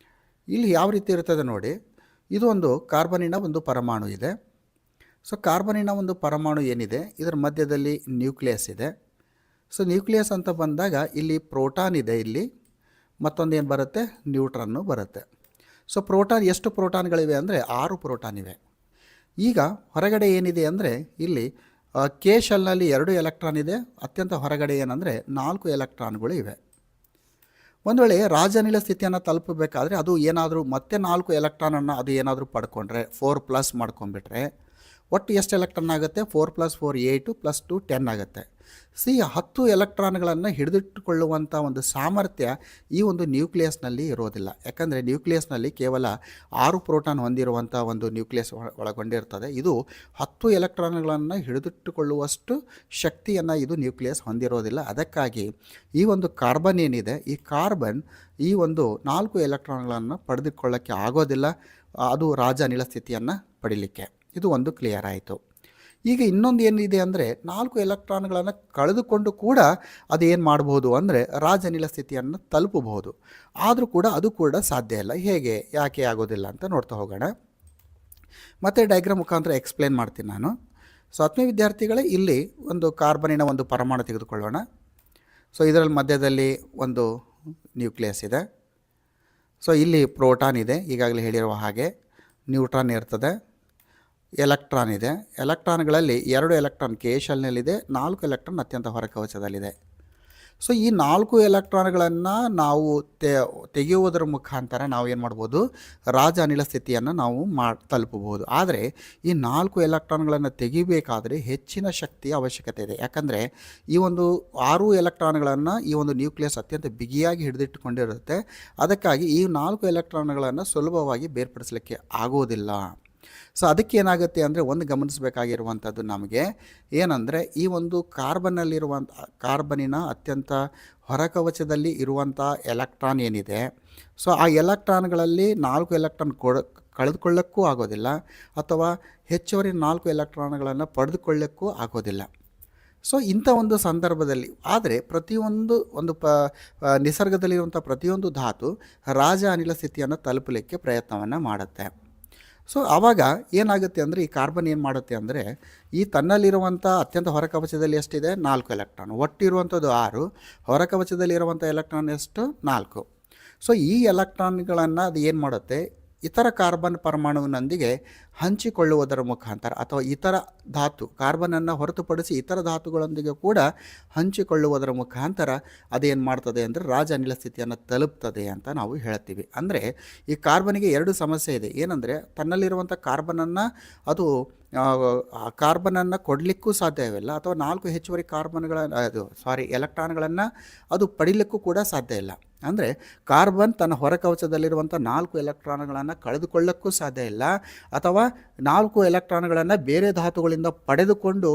ಇಲ್ಲಿ ಯಾವ ರೀತಿ ಇರ್ತದೆ ನೋಡಿ. ಇದು ಒಂದು ಕಾರ್ಬನಿನ ಒಂದು ಪರಮಾಣು ಇದೆ. ಸೊ ಕಾರ್ಬನಿನ ಒಂದು ಪರಮಾಣು ಏನಿದೆ ಇದರ ಮಧ್ಯದಲ್ಲಿ ನ್ಯೂಕ್ಲಿಯಸ್ ಇದೆ. ಸೊ ನ್ಯೂಕ್ಲಿಯಸ್ ಅಂತ ಬಂದಾಗ ಇಲ್ಲಿ ಪ್ರೋಟಾನ್ ಇದೆ, ಇಲ್ಲಿ ಮತ್ತೊಂದು ಏನು ಬರುತ್ತೆ, ನ್ಯೂಟ್ರನ್ನು ಬರುತ್ತೆ. ಸೊ ಎಷ್ಟು ಪ್ರೋಟಾನ್ಗಳಿವೆ ಅಂದರೆ 6 ಪ್ರೋಟಾನ್ ಇವೆ. ಈಗ ಹೊರಗಡೆ ಏನಿದೆ ಅಂದರೆ ಇಲ್ಲಿ ಕೆ ಶೆಲ್ನಲ್ಲಿ 2 ಎಲೆಕ್ಟ್ರಾನ್ ಇದೆ. ಅತ್ಯಂತ ಹೊರಗಡೆ ಏನಂದರೆ 4 ಎಲೆಕ್ಟ್ರಾನ್ಗಳು ಇವೆ. ಒಂದು ವೇಳೆ ರಾಜ ಅನಿಲ ಸ್ಥಿತಿಯನ್ನು ತಲುಪಬೇಕಾದ್ರೆ ಅದು ಏನಾದರೂ ಮತ್ತೆ 4 ಎಲೆಕ್ಟ್ರಾನನ್ನು ಅದು ಏನಾದರೂ ಪಡ್ಕೊಂಡ್ರೆ 4+ ಮಾಡ್ಕೊಂಡ್ಬಿಟ್ರೆ ಒಟ್ಟು ಎಷ್ಟು ಎಲೆಕ್ಟ್ರಾನ್ ಆಗುತ್ತೆ, 4 + 4 8 + 2 10 ಆಗುತ್ತೆ. 10 ಎಲೆಕ್ಟ್ರಾನ್ಗಳನ್ನು ಹಿಡಿದಿಟ್ಟುಕೊಳ್ಳುವಂಥ ಒಂದು ಸಾಮರ್ಥ್ಯ ಈ ಒಂದು ನ್ಯೂಕ್ಲಿಯಸ್ನಲ್ಲಿ ಇರೋದಿಲ್ಲ. ಯಾಕಂದರೆ ನ್ಯೂಕ್ಲಿಯಸ್ನಲ್ಲಿ ಕೇವಲ 6 ಪ್ರೋಟಾನ್ ಹೊಂದಿರುವಂಥ ಒಂದು ನ್ಯೂಕ್ಲಿಯಸ್ ಒಳಗೊಂಡಿರ್ತದೆ. ಇದು 10 ಎಲೆಕ್ಟ್ರಾನ್ಗಳನ್ನು ಹಿಡಿದಿಟ್ಟುಕೊಳ್ಳುವಷ್ಟು ಶಕ್ತಿಯನ್ನು ಇದು ನ್ಯೂಕ್ಲಿಯಸ್ ಹೊಂದಿರೋದಿಲ್ಲ. ಅದಕ್ಕಾಗಿ ಈ ಒಂದು ಕಾರ್ಬನ್ ಏನಿದೆ, ಈ ಕಾರ್ಬನ್ ಈ ಒಂದು 4 ಎಲೆಕ್ಟ್ರಾನ್ಗಳನ್ನು ಪಡೆದುಕೊಳ್ಳೋಕ್ಕೆ ಆಗೋದಿಲ್ಲ, ಅದು ರಾಜ ಅನಿಲ ಸ್ಥಿತಿಯನ್ನು ಪಡೀಲಿಕ್ಕೆ. ಇದು ಒಂದು ಕ್ಲಿಯರ್ ಆಯಿತು. ಈಗ ಇನ್ನೊಂದು ಏನಿದೆ ಅಂದರೆ 4 ಎಲೆಕ್ಟ್ರಾನ್ಗಳನ್ನು ಕಳೆದುಕೊಂಡು ಕೂಡ ಅದು ಏನು ಮಾಡ್ಬೋದು ಅಂದರೆ ರಾಜ ಅನಿಲ ಸ್ಥಿತಿಯನ್ನು ತಲುಪಬಹುದು. ಆದರೂ ಕೂಡ ಅದು ಕೂಡ ಸಾಧ್ಯ ಇಲ್ಲ. ಹೇಗೆ, ಯಾಕೆ ಆಗೋದಿಲ್ಲ ಅಂತ ನೋಡ್ತಾ ಹೋಗೋಣ. ಮತ್ತು ಡಯಾಗ್ರಾಮ್ ಮುಖಾಂತರ ಎಕ್ಸ್ಪ್ಲೇನ್ ಮಾಡ್ತೀನಿ ನಾನು. ಸೊ ಆತ್ಮೀಯ ವಿದ್ಯಾರ್ಥಿಗಳೇ, ಇಲ್ಲಿ ಒಂದು ಕಾರ್ಬನಿನ ಒಂದು ಪರಮಾಣು ತೆಗೆದುಕೊಳ್ಳೋಣ. ಸೊ ಇದರಲ್ಲಿ ಮಧ್ಯದಲ್ಲಿ ಒಂದು ನ್ಯೂಕ್ಲಿಯಸ್ ಇದೆ. ಸೊ ಇಲ್ಲಿ ಪ್ರೋಟಾನ್ ಇದೆ, ಈಗಾಗಲೇ ಹೇಳಿರುವ ಹಾಗೆ. ನ್ಯೂಟ್ರಾನ್ ಇರ್ತದೆ, ಎಲೆಕ್ಟ್ರಾನ್ ಇದೆ. ಎಲೆಕ್ಟ್ರಾನ್ಗಳಲ್ಲಿ 2 ಎಲೆಕ್ಟ್ರಾನ್ ಕೆ ಶೆಲ್ನಲ್ಲಿದೆ, 4 ಎಲೆಕ್ಟ್ರಾನ್ ಅತ್ಯಂತ ಹೊರಕವಚದಲ್ಲಿದೆ. ಸೊ ಈ 4 ಎಲೆಕ್ಟ್ರಾನ್ಗಳನ್ನು ನಾವು ತೆಗೆಯುವುದರ ಮುಖಾಂತರ ನಾವು ಏನು ಮಾಡ್ಬೋದು, ರಾಜ ಅನಿಲ ಸ್ಥಿತಿಯನ್ನು ನಾವು ತಲುಪಬಹುದು. ಆದರೆ ಈ 4 ಎಲೆಕ್ಟ್ರಾನ್ಗಳನ್ನು ತೆಗಿಬೇಕಾದರೆ ಹೆಚ್ಚಿನ ಶಕ್ತಿಯ ಅವಶ್ಯಕತೆ ಇದೆ. ಯಾಕಂದರೆ ಈ ಒಂದು 6 ಎಲೆಕ್ಟ್ರಾನ್ಗಳನ್ನು ಈ ಒಂದು ನ್ಯೂಕ್ಲಿಯಸ್ ಅತ್ಯಂತ ಬಿಗಿಯಾಗಿ ಹಿಡಿದಿಟ್ಟುಕೊಂಡಿರುತ್ತೆ. ಅದಕ್ಕಾಗಿ ಈ 4 ಎಲೆಕ್ಟ್ರಾನ್ಗಳನ್ನು ಸುಲಭವಾಗಿ ಬೇರ್ಪಡಿಸಲಿಕ್ಕೆ ಆಗೋದಿಲ್ಲ. ಸೊ ಅದಕ್ಕೆ ಏನಾಗುತ್ತೆ ಅಂದರೆ ಒಂದು ಗಮನಿಸಬೇಕಾಗಿರುವಂಥದ್ದು ನಮಗೆ ಏನಂದರೆ, ಈ ಒಂದು ಕಾರ್ಬನಿನ ಅತ್ಯಂತ ಹೊರಕವಚದಲ್ಲಿ ಇರುವಂಥ ಎಲೆಕ್ಟ್ರಾನ್ ಏನಿದೆ, ಸೊ ಆ ಎಲೆಕ್ಟ್ರಾನ್ಗಳಲ್ಲಿ 4 ಎಲೆಕ್ಟ್ರಾನ್ ಕಳೆದುಕೊಳ್ಳಕ್ಕೂ ಆಗೋದಿಲ್ಲ, ಅಥವಾ ಹೆಚ್ಚುವರಿ 4 ಎಲೆಕ್ಟ್ರಾನ್ಗಳನ್ನು ಪಡೆದುಕೊಳ್ಳಕ್ಕೂ ಆಗೋದಿಲ್ಲ. ಸೊ ಇಂಥ ಒಂದು ಸಂದರ್ಭದಲ್ಲಿ ಆದರೆ ಪ್ರತಿಯೊಂದು ನಿಸರ್ಗದಲ್ಲಿರುವಂಥ ಪ್ರತಿಯೊಂದು ಧಾತು ರಾಜ ಅನಿಲ ಸ್ಥಿತಿಯನ್ನು ತಲುಪಲಿಕ್ಕೆ ಪ್ರಯತ್ನವನ್ನು ಮಾಡುತ್ತೆ. ಸೊ ಆವಾಗ ಏನಾಗುತ್ತೆ ಅಂದರೆ, ಈ ಕಾರ್ಬನ್ ಏನು ಮಾಡುತ್ತೆ ಅಂದರೆ, ಈ ತನ್ನಲ್ಲಿರುವಂಥ ಅತ್ಯಂತ ಹೊರಕವಚದಲ್ಲಿ ಎಷ್ಟಿದೆ, 4 ಎಲೆಕ್ಟ್ರಾನ್, ಒಟ್ಟಿರುವಂಥದ್ದು 6, ಹೊರಕವಚದಲ್ಲಿರುವಂಥ ಎಲೆಕ್ಟ್ರಾನ್ ಎಷ್ಟು, 4. ಸೊ ಈ ಎಲೆಕ್ಟ್ರಾನ್ಗಳನ್ನು ಅದು ಏನು ಮಾಡುತ್ತೆ, ಇತರ ಕಾರ್ಬನ್ ಪರಮಾಣುವಿನೊಂದಿಗೆ ಹಂಚಿಕೊಳ್ಳುವುದರ ಮುಖಾಂತರ, ಅಥವಾ ಇತರ ಕಾರ್ಬನನ್ನು ಹೊರತುಪಡಿಸಿ ಇತರ ಧಾತುಗಳೊಂದಿಗೆ ಕೂಡ ಹಂಚಿಕೊಳ್ಳುವುದರ ಮುಖಾಂತರ ಅದೇನು ಮಾಡ್ತದೆ ಅಂದರೆ ರಾಜ ಅನಿಲ ಸ್ಥಿತಿಯನ್ನು ತಲುಪ್ತದೆ ಅಂತ ನಾವು ಹೇಳ್ತೀವಿ. ಅಂದರೆ ಈ ಕಾರ್ಬನಿಗೆ 2 ಸಮಸ್ಯೆ ಇದೆ. ಏನಂದರೆ, ತನ್ನಲ್ಲಿರುವಂಥ ಕಾರ್ಬನನ್ನು ಕೊಡಲಿಕ್ಕೂ ಸಾಧ್ಯವಿಲ್ಲ, ಅಥವಾ 4 ಹೆಚ್ಚುವರಿ ಎಲೆಕ್ಟ್ರಾನ್ಗಳನ್ನು ಅದು ಪಡಿಲಿಕ್ಕೂ ಕೂಡ ಸಾಧ್ಯ ಇಲ್ಲ. ಅಂದರೆ ಕಾರ್ಬನ್ ತನ್ನ ಹೊರಕವಚದಲ್ಲಿರುವಂಥ 4 ಎಲೆಕ್ಟ್ರಾನ್ಗಳನ್ನು ಕಳೆದುಕೊಳ್ಳಕ್ಕೂ ಸಾಧ್ಯ ಇಲ್ಲ, ಅಥವಾ 4 ಎಲೆಕ್ಟ್ರಾನ್ಗಳನ್ನು ಬೇರೆ ಧಾತುಗಳಿಂದ ಪಡೆದುಕೊಂಡು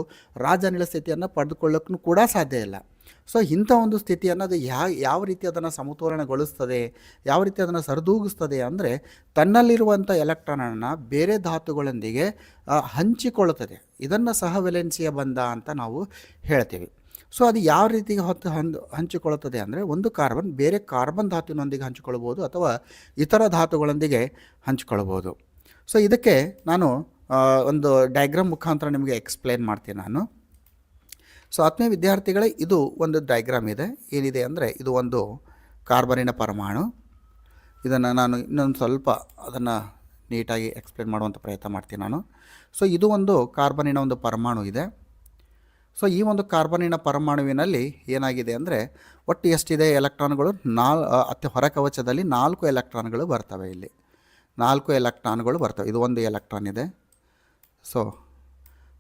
ರಾಜ ಅನಿಲ ಸ್ಥಿತಿಯನ್ನು ಪಡೆದುಕೊಳ್ಳಕ್ಕೂ ಕೂಡ ಸಾಧ್ಯ ಇಲ್ಲ. ಸೊ ಇಂಥ ಒಂದು ಸ್ಥಿತಿಯನ್ನು ಅದು ಯಾವ ರೀತಿ ಅದನ್ನು ಸಮತೋಲನಗೊಳಿಸ್ತದೆ, ಯಾವ ರೀತಿ ಅದನ್ನು ಸರಿದೂಗಿಸ್ತದೆ ಅಂದರೆ, ತನ್ನಲ್ಲಿರುವಂಥ ಎಲೆಕ್ಟ್ರಾನನ್ನು ಬೇರೆ ಧಾತುಗಳೊಂದಿಗೆ ಹಂಚಿಕೊಳ್ಳುತ್ತದೆ. ಇದನ್ನು ಸಹವೆಲೆನ್ಸಿಯ ಬಂಧ ಅಂತ ನಾವು ಹೇಳ್ತೀವಿ. ಸೊ ಅದು ಯಾವ ರೀತಿ ಹಂಚಿಕೊಳ್ಳುತ್ತದೆ ಅಂದರೆ, ಒಂದು ಕಾರ್ಬನ್ ಬೇರೆ ಕಾರ್ಬನ್ ಧಾತುವಿನೊಂದಿಗೆ ಹಂಚಿಕೊಳ್ಬೋದು, ಅಥವಾ ಇತರ ಧಾತುಗಳೊಂದಿಗೆ ಹಂಚಿಕೊಳ್ಬೋದು. ಸೊ ಇದಕ್ಕೆ ನಾನು ಒಂದು ಡಯಾಗ್ರಾಮ್ ಮುಖಾಂತರ ನಿಮಗೆ ಎಕ್ಸ್ಪ್ಲೇನ್ ಮಾಡ್ತೀನಿ ನಾನು. ಸೊ ಆತ್ಮೀಯ ವಿದ್ಯಾರ್ಥಿಗಳೇ, ಇದು ಒಂದು ಡಯಾಗ್ರಾಮ್ ಇದೆ. ಏನಿದೆ ಅಂದರೆ, ಇದು ಒಂದು ಕಾರ್ಬನಿನ ಪರಮಾಣು. ಇದನ್ನು ನಾನು ಇನ್ನೊಂದು ಸ್ವಲ್ಪ ಅದನ್ನು ನೀಟಾಗಿ ಎಕ್ಸ್ಪ್ಲೇನ್ ಮಾಡುವಂಥ ಪ್ರಯತ್ನ ಮಾಡ್ತೀನಿ ನಾನು. ಸೊ ಇದು ಒಂದು ಕಾರ್ಬನಿನ ಒಂದು ಪರಮಾಣು ಇದೆ. ಸೊ ಈ ಒಂದು ಕಾರ್ಬನಿನ ಪರಮಾಣುವಿನಲ್ಲಿ ಏನಾಗಿದೆ ಅಂದರೆ, ಒಟ್ಟು ಎಷ್ಟಿದೆ ಎಲೆಕ್ಟ್ರಾನ್ಗಳು, ಹೊರಕವಚದಲ್ಲಿ 4 ಎಲೆಕ್ಟ್ರಾನ್ಗಳು ಬರ್ತವೆ. ಇಲ್ಲಿ 4 ಎಲೆಕ್ಟ್ರಾನ್ಗಳು ಬರ್ತವೆ. ಇದು ಒಂದು ಎಲೆಕ್ಟ್ರಾನ್ ಇದೆ. ಸೊ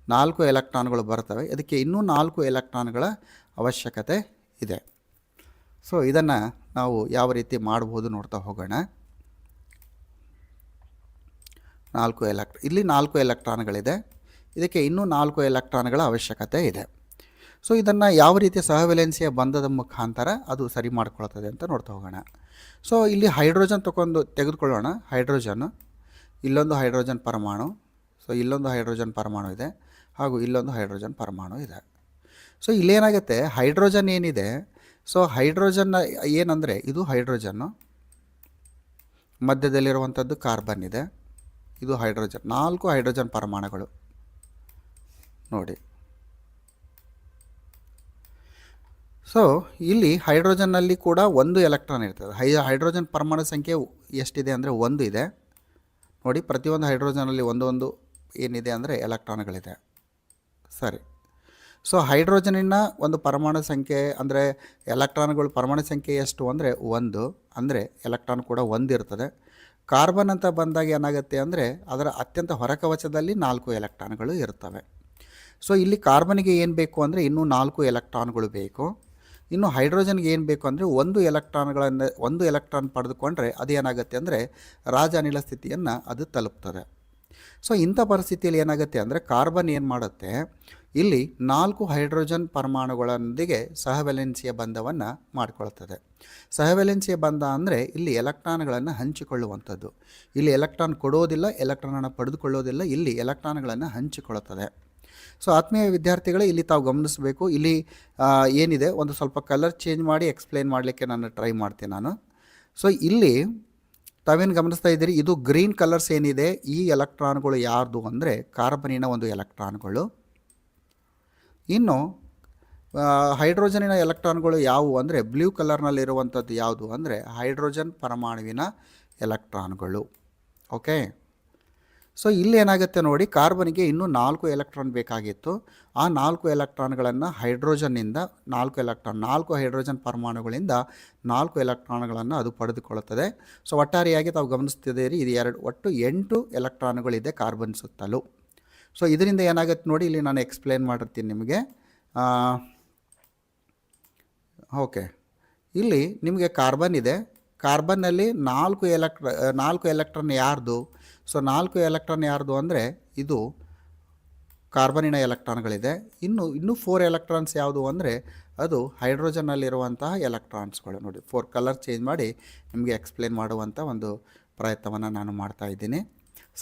4 ಎಲೆಕ್ಟ್ರಾನ್ಗಳು ಬರ್ತವೆ. ಇದಕ್ಕೆ ಇನ್ನೂ 4 ಎಲೆಕ್ಟ್ರಾನ್ಗಳ ಅವಶ್ಯಕತೆ ಇದೆ. ಸೊ ಇದನ್ನು ನಾವು ಯಾವ ರೀತಿ ಮಾಡ್ಬೋದು ನೋಡ್ತಾ ಹೋಗೋಣ. ಇಲ್ಲಿ 4 ಎಲೆಕ್ಟ್ರಾನ್ಗಳಿದೆ. ಇದಕ್ಕೆ ಇನ್ನೂ 4 ಎಲೆಕ್ಟ್ರಾನ್ಗಳ ಅವಶ್ಯಕತೆ ಇದೆ. ಸೊ ಇದನ್ನು ಯಾವ ರೀತಿ ಸಹವೆಲೆನ್ಸಿಯ ಬಂಧದ ಮುಖಾಂತರ ಅದು ಸರಿ ಮಾಡ್ಕೊಳ್ತದೆ ಅಂತ ನೋಡ್ತಾ ಹೋಗೋಣ. ಸೊ ಇಲ್ಲಿ ಹೈಡ್ರೋಜನ್ ತೆಗೆದುಕೊಳ್ಳೋಣ. ಇಲ್ಲೊಂದು ಹೈಡ್ರೋಜನ್ ಪರಮಾಣು. ಸೊ ಇಲ್ಲೊಂದು ಹೈಡ್ರೋಜನ್ ಪರಮಾಣು ಇದೆ, ಹಾಗೂ ಇಲ್ಲೊಂದು ಹೈಡ್ರೋಜನ್ ಪರಮಾಣು ಇದೆ. ಸೊ ಇಲ್ಲೇನಾಗುತ್ತೆ, ಹೈಡ್ರೋಜನ್ ಏನಿದೆ, ಸೊ ಹೈಡ್ರೋಜನ್ನ ಏನಂದರೆ, ಇದು ಹೈಡ್ರೋಜನ್ನು, ಮಧ್ಯದಲ್ಲಿರುವಂಥದ್ದು ಕಾರ್ಬನ್ ಇದೆ, ಇದು ಹೈಡ್ರೋಜನ್. 4 ಹೈಡ್ರೋಜನ್ ಪರಮಾಣುಗಳು ನೋಡಿ. ಸೊ ಇಲ್ಲಿ ಹೈಡ್ರೋಜನ್ನಲ್ಲಿ ಕೂಡ 1 ಎಲೆಕ್ಟ್ರಾನ್ ಇರ್ತದೆ. ಹೈಡ್ರೋಜನ್ ಪರಮಾಣು ಸಂಖ್ಯೆ ಎಷ್ಟಿದೆ ಅಂದರೆ 1 ಇದೆ ನೋಡಿ. ಪ್ರತಿಯೊಂದು ಹೈಡ್ರೋಜನಲ್ಲಿ ಒಂದೊಂದು ಏನಿದೆ ಅಂದರೆ ಎಲೆಕ್ಟ್ರಾನ್ಗಳಿದೆ. ಸರಿ. ಸೊ ಹೈಡ್ರೋಜನಿನ ಒಂದು ಪರಮಾಣು ಸಂಖ್ಯೆ ಅಂದರೆ ಪರಮಾಣು ಸಂಖ್ಯೆ ಎಷ್ಟು ಅಂದರೆ 1, ಅಂದರೆ ಎಲೆಕ್ಟ್ರಾನ್ ಕೂಡ 1 ಇರ್ತದೆ. ಕಾರ್ಬನ್ ಅಂತ ಬಂದಾಗ ಏನಾಗುತ್ತೆ ಅಂದರೆ, ಅದರ ಅತ್ಯಂತ ಹೊರಕವಚದಲ್ಲಿ 4 ಎಲೆಕ್ಟ್ರಾನ್ಗಳು ಇರ್ತವೆ. ಸೊ ಇಲ್ಲಿ ಕಾರ್ಬನ್ಗೆ ಏನು ಬೇಕು ಅಂದರೆ ಇನ್ನೂ 4 ಎಲೆಕ್ಟ್ರಾನ್ಗಳು ಬೇಕು. ಇನ್ನು ಹೈಡ್ರೋಜನ್ಗೆ ಏನು ಬೇಕು ಅಂದರೆ 1 ಎಲೆಕ್ಟ್ರಾನ್ ಪಡೆದುಕೊಂಡ್ರೆ ಅದೇನಾಗುತ್ತೆ ಅಂದರೆ ರಾಜ ಅನಿಲ ಸ್ಥಿತಿಯನ್ನು ಅದು ತಲುಪ್ತದೆ. ಸೊ ಇಂಥ ಪರಿಸ್ಥಿತಿಯಲ್ಲಿ ಏನಾಗುತ್ತೆ ಅಂದರೆ, ಕಾರ್ಬನ್ ಏನು ಮಾಡುತ್ತೆ, ಇಲ್ಲಿ 4 ಹೈಡ್ರೋಜನ್ ಪರಮಾಣುಗಳೊಂದಿಗೆ ಸಹವೆಲೆನ್ಸಿಯ ಬಂಧವನ್ನು ಮಾಡಿಕೊಳ್ತದೆ. ಸಹವೆಲೆನ್ಸಿಯ ಬಂಧ ಅಂದರೆ ಇಲ್ಲಿ ಎಲೆಕ್ಟ್ರಾನ್ಗಳನ್ನು ಹಂಚಿಕೊಳ್ಳುವಂಥದ್ದು. ಇಲ್ಲಿ ಎಲೆಕ್ಟ್ರಾನ್ ಕೊಡೋದಿಲ್ಲ, ಎಲೆಕ್ಟ್ರಾನನ್ನು ಪಡೆದುಕೊಳ್ಳೋದಿಲ್ಲ, ಇಲ್ಲಿ ಎಲೆಕ್ಟ್ರಾನ್ಗಳನ್ನು ಹಂಚಿಕೊಳ್ಳುತ್ತದೆ. ಸೊ ಆತ್ಮೀಯ ವಿದ್ಯಾರ್ಥಿಗಳೇ, ಇಲ್ಲಿ ತಾವು ಗಮನಿಸಬೇಕು. ಇಲ್ಲಿ ಏನಿದೆ, ಒಂದು ಸ್ವಲ್ಪ ಕಲರ್ ಚೇಂಜ್ ಮಾಡಿ ಎಕ್ಸ್ಪ್ಲೇನ್ ಮಾಡಲಿಕ್ಕೆ ನಾನು ಟ್ರೈ ಮಾಡ್ತೀನಿ ನಾನು. ಸೊ ಇಲ್ಲಿ ತಾವೇನು ಗಮನಿಸ್ತಾ ಇದ್ದೀರಿ, ಇದು ಗ್ರೀನ್ ಕಲರ್ಸ್ ಏನಿದೆ, ಈ ಎಲೆಕ್ಟ್ರಾನ್ಗಳು ಯಾರ್ದು ಅಂದರೆ ಕಾರ್ಬನಿನ ಒಂದು ಎಲೆಕ್ಟ್ರಾನ್ಗಳು. ಇನ್ನು ಹೈಡ್ರೋಜನಿನ ಎಲೆಕ್ಟ್ರಾನ್ಗಳು ಯಾವುವು ಅಂದರೆ ಬ್ಲೂ ಕಲರ್ನಲ್ಲಿರುವಂಥದ್ದು ಯಾವುದು ಅಂದರೆ ಹೈಡ್ರೋಜನ್ ಪರಮಾಣುವಿನ ಎಲೆಕ್ಟ್ರಾನ್ಗಳು. ಓಕೆ. ಸೊ ಇಲ್ಲಿ ಏನಾಗುತ್ತೆ ನೋಡಿ, ಕಾರ್ಬನ್ಗೆ ಇನ್ನೂ 4 ಎಲೆಕ್ಟ್ರಾನ್ ಬೇಕಾಗಿತ್ತು. ಆ 4 ಎಲೆಕ್ಟ್ರಾನ್ಗಳನ್ನು ಹೈಡ್ರೋಜನ್ನಿಂದ 4 ಹೈಡ್ರೋಜನ್ ಪರಮಾಣುಗಳಿಂದ 4 ಎಲೆಕ್ಟ್ರಾನ್ಗಳನ್ನು ಅದು ಪಡೆದುಕೊಳ್ಳುತ್ತದೆ. ಸೊ ಒಟ್ಟಾರೆಯಾಗಿ ತಾವು ಗಮನಿಸ್ತಿದ್ದೀರಿ, ಇದು ಒಟ್ಟು 8 ಎಲೆಕ್ಟ್ರಾನ್ಗಳಿದೆ ಕಾರ್ಬನ್ ಸುತ್ತಲೂ. ಸೊ ಇದರಿಂದ ಏನಾಗುತ್ತೆ ನೋಡಿ, ಇಲ್ಲಿ ನಾನು ಎಕ್ಸ್ಪ್ಲೇನ್ ಮಾಡಿರ್ತೀನಿ ನಿಮಗೆ. ಓಕೆ, ಇಲ್ಲಿ ನಿಮಗೆ ಕಾರ್ಬನ್ ಇದೆ. ಕಾರ್ಬನ್ನಲ್ಲಿ 4 ಎಲೆಕ್ಟ್ರಾನ್ ಯಾರ್ದು? ಸೊ 4 ಎಲೆಕ್ಟ್ರಾನ್ ಯಾರ್ದು ಅಂದರೆ ಇದು ಕಾರ್ಬನ್ನಿನ ಎಲೆಕ್ಟ್ರಾನ್ಗಳಿದೆ. ಇನ್ನೂ 4 ಎಲೆಕ್ಟ್ರಾನ್ಸ್ ಯಾವುದು ಅಂದರೆ ಅದು ಹೈಡ್ರೋಜನ್ನಲ್ಲಿರುವಂತಹ ಎಲೆಕ್ಟ್ರಾನ್ಸ್ಗಳು. ನೋಡಿ, 4 ಕಲರ್ ಚೇಂಜ್ ಮಾಡಿ ನಿಮಗೆ ಎಕ್ಸ್ಪ್ಲೇನ್ ಮಾಡುವಂಥ ಒಂದು ಪ್ರಯತ್ನವನ್ನು ನಾನು ಮಾಡ್ತಾ ಇದ್ದೀನಿ.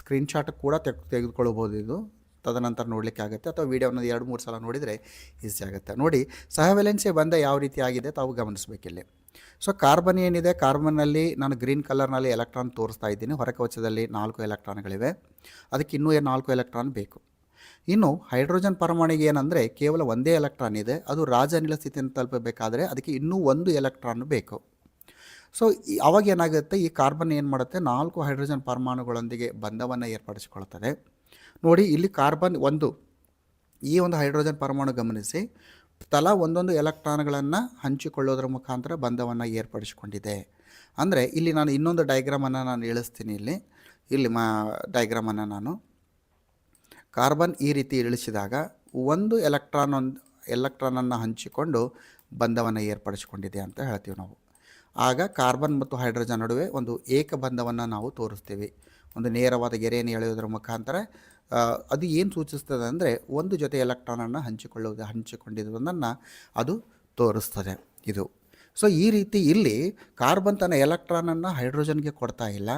ಸ್ಕ್ರೀನ್ಶಾಟ್ ಕೂಡ ತೆಗೆದುಕೊಳ್ಬೋದು, ಇದು ತದನಂತರ ನೋಡಲಿಕ್ಕೆ ಆಗುತ್ತೆ, ಅಥವಾ ವೀಡಿಯೋನ 2-3 ಸಲ ನೋಡಿದರೆ ಈಸಿ ಆಗುತ್ತೆ. ನೋಡಿ, ಸಹವೆಲೆನ್ಸಿ ಬಂಧ ಯಾವ ರೀತಿ ಆಗಿದೆ ತಾವು ಗಮನಿಸಬೇಕಿಲ್ಲಿ. ಸೊ ಕಾರ್ಬನ್ ಏನಿದೆ, ಕಾರ್ಬನ್ನಲ್ಲಿ ನಾನು ಗ್ರೀನ್ ಕಲರ್ನಲ್ಲಿ ಎಲೆಕ್ಟ್ರಾನ್ ತೋರಿಸ್ತಾ ಇದ್ದೀನಿ. ಹೊರಕವಚದಲ್ಲಿ 4 ಎಲೆಕ್ಟ್ರಾನ್ಗಳಿವೆ, ಅದಕ್ಕೆ ಇನ್ನೂ 4 ಎಲೆಕ್ಟ್ರಾನ್ ಬೇಕು. ಇನ್ನು ಹೈಡ್ರೋಜನ್ ಪರಮಾಣುವಿಗೆ ಏನಂದರೆ ಕೇವಲ ಒಂದೇ ಎಲೆಕ್ಟ್ರಾನ್ ಇದೆ, ಅದು ರಾಜನಿಲ ಸ್ಥಿತಿಯನ್ನು ತಲುಪಬೇಕಾದರೆ ಅದಕ್ಕೆ ಇನ್ನೂ 1 ಎಲೆಕ್ಟ್ರಾನ್ ಬೇಕು. ಸೊ ಅವಾಗ ಏನಾಗುತ್ತೆ, ಈ ಕಾರ್ಬನ್ ಏನು ಮಾಡುತ್ತೆ, 4 ಹೈಡ್ರೋಜನ್ ಪರಮಾಣುಗಳೊಂದಿಗೆ ಬಂಧವನ್ನು ಏರ್ಪಡಿಸಿಕೊಳ್ಳುತ್ತದೆ. ನೋಡಿ, ಇಲ್ಲಿ ಕಾರ್ಬನ್ ಈ ಒಂದು ಹೈಡ್ರೋಜನ್ ಪರಮಾಣು ಗಮನಿಸಿ, ತಲಾ ಒಂದೊಂದು ಎಲೆಕ್ಟ್ರಾನ್ಗಳನ್ನು ಹಂಚಿಕೊಳ್ಳೋದ್ರ ಮುಖಾಂತರ ಬಂಧವನ್ನು ಏರ್ಪಡಿಸಿಕೊಂಡಿದೆ. ಅಂದರೆ ಇಲ್ಲಿ ನಾನು ಇನ್ನೊಂದು ಡೈಗ್ರಾಮನ್ನು ನಾನು ಇಳಿಸ್ತೀನಿ. ಇಲ್ಲಿ ಡೈಗ್ರಾಮನ್ನು ನಾನು ಕಾರ್ಬನ್ ಈ ರೀತಿ ಇಳಿಸಿದಾಗ ಒಂದು ಎಲೆಕ್ಟ್ರಾನನ್ನು ಹಂಚಿಕೊಂಡು ಬಂಧವನ್ನು ಏರ್ಪಡಿಸಿಕೊಂಡಿದೆ ಅಂತ ಹೇಳ್ತೀವಿ ನಾವು. ಆಗ ಕಾರ್ಬನ್ ಮತ್ತು ಹೈಡ್ರೋಜನ್ ನಡುವೆ ಒಂದು ಏಕ ಬಂಧವನ್ನು ನಾವು ತೋರಿಸ್ತೀವಿ. ಒಂದು ನೇರವಾದ ಗೆರೆಯನ್ನು ಎಳೆಯೋದ್ರ ಮುಖಾಂತರ ಅದು ಏನು ಸೂಚಿಸ್ತದೆ ಅಂದರೆ ಒಂದು ಜೊತೆ ಎಲೆಕ್ಟ್ರಾನನ್ನು ಹಂಚಿಕೊಂಡಿರುವುದನ್ನು ಅದು ತೋರಿಸ್ತದೆ ಇದು. ಸೊ ಈ ರೀತಿ ಇಲ್ಲಿ ಕಾರ್ಬನ್ ತನ್ನ ಎಲೆಕ್ಟ್ರಾನನ್ನು ಹೈಡ್ರೋಜನ್ಗೆ ಕೊಡ್ತಾ ಇಲ್ಲ,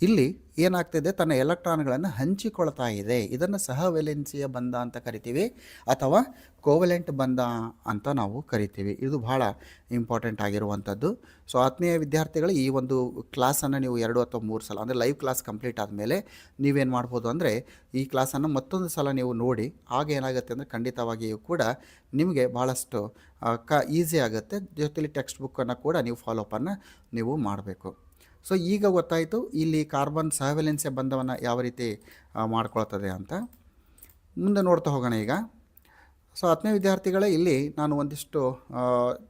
ಇಲ್ಲಿ ಏನಾಗ್ತಿದೆ, ತನ್ನ ಎಲೆಕ್ಟ್ರಾನ್ಗಳನ್ನು ಹಂಚಿಕೊಳ್ತಾ ಇದೆ. ಇದನ್ನು ಸಹವೆಲೆನ್ಸಿಯ ಬಂಧ ಅಂತ ಕರಿತೀವಿ, ಅಥವಾ ಕೋವಲೆಂಟ್ ಬಂಧ ಅಂತ ನಾವು ಕರಿತೀವಿ. ಇದು ಬಹಳ ಇಂಪಾರ್ಟೆಂಟ್ ಆಗಿರುವಂಥದ್ದು. ಸೊ ಆತ್ಮೀಯ ವಿದ್ಯಾರ್ಥಿಗಳು, ಈ ಒಂದು ಕ್ಲಾಸನ್ನು ನೀವು 2 ಅಥವಾ 3 ಸಲ ಅಂದರೆ ಲೈವ್ ಕ್ಲಾಸ್ ಕಂಪ್ಲೀಟ್ ಆದಮೇಲೆ ನೀವೇನು ಮಾಡ್ಬೋದು ಅಂದರೆ ಈ ಕ್ಲಾಸನ್ನು ಮತ್ತೊಂದು ಸಲ ನೀವು ನೋಡಿ, ಆಗ ಏನಾಗುತ್ತೆ ಅಂದರೆ ಖಂಡಿತವಾಗಿಯೂ ಕೂಡ ನಿಮಗೆ ಭಾಳಷ್ಟು ಈಸಿ ಆಗುತ್ತೆ. ಜೊತೆಲಿ ಟೆಕ್ಸ್ಟ್ ಬುಕ್ಕನ್ನು ಕೂಡ ನೀವು ಫಾಲೋಅಪನ್ನು ನೀವು ಮಾಡಬೇಕು. ಸೊ ಈಗ ಗೊತ್ತಾಯಿತು ಇಲ್ಲಿ ಕಾರ್ಬನ್ ಸಹವೆಲೆನ್ಸಿಯ ಬಂಧವನ್ನು ಯಾವ ರೀತಿ ಮಾಡ್ಕೊಳ್ತದೆ ಅಂತ. ಮುಂದೆ ನೋಡ್ತಾ ಹೋಗೋಣ ಈಗ. ಸೊ ಆತ್ಮೀಯ ವಿದ್ಯಾರ್ಥಿಗಳೇ, ಇಲ್ಲಿ ನಾನು ಒಂದಿಷ್ಟು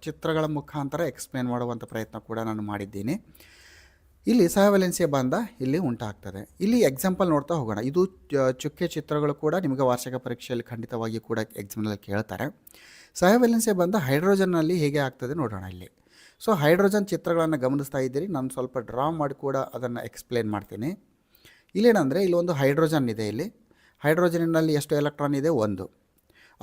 ಚಿತ್ರಗಳ ಮುಖಾಂತರ ಎಕ್ಸ್ಪ್ಲೇನ್ ಮಾಡುವಂಥ ಪ್ರಯತ್ನ ಕೂಡ ನಾನು ಮಾಡಿದ್ದೀನಿ. ಇಲ್ಲಿ ಸಹವೆಲೆನ್ಸಿಯ ಬಂಧ ಇಲ್ಲಿ ಉಂಟಾಗ್ತದೆ. ಇಲ್ಲಿ ಎಕ್ಸಾಂಪಲ್ ನೋಡ್ತಾ ಹೋಗೋಣ. ಇದು ಚುಕ್ಕೆ ಚಿತ್ರಗಳು ಕೂಡ ನಿಮಗೆ ವಾರ್ಷಿಕ ಪರೀಕ್ಷೆಯಲ್ಲಿ ಖಂಡಿತವಾಗಿ ಕೂಡ ಎಕ್ಸಾಮ್ನಲ್ಲಿ ಕೇಳ್ತಾರೆ. ಸಹವೆಲೆನ್ಸಿಯ ಬಂಧ ಹೈಡ್ರೋಜನ್ನಲ್ಲಿ ಹೇಗೆ ಆಗ್ತದೆ ನೋಡೋಣ ಇಲ್ಲಿ. ಸೊ ಹೈಡ್ರೋಜನ್ ಚಿತ್ರಗಳನ್ನು ಗಮನಿಸ್ತಾ ಇದ್ದೀರಿ, ನಾನು ಸ್ವಲ್ಪ ಡ್ರಾ ಮಾಡಿ ಕೂಡ ಅದನ್ನು ಎಕ್ಸ್ಪ್ಲೇನ್ ಮಾಡ್ತೀನಿ. ಇಲ್ಲೇನಂದರೆ ಇಲ್ಲೊಂದು ಹೈಡ್ರೋಜನ್ ಇದೆ. ಇಲ್ಲಿ ಹೈಡ್ರೋಜನ್ನಲ್ಲಿ ಎಷ್ಟು ಎಲೆಕ್ಟ್ರಾನ್ ಇದೆ? 1.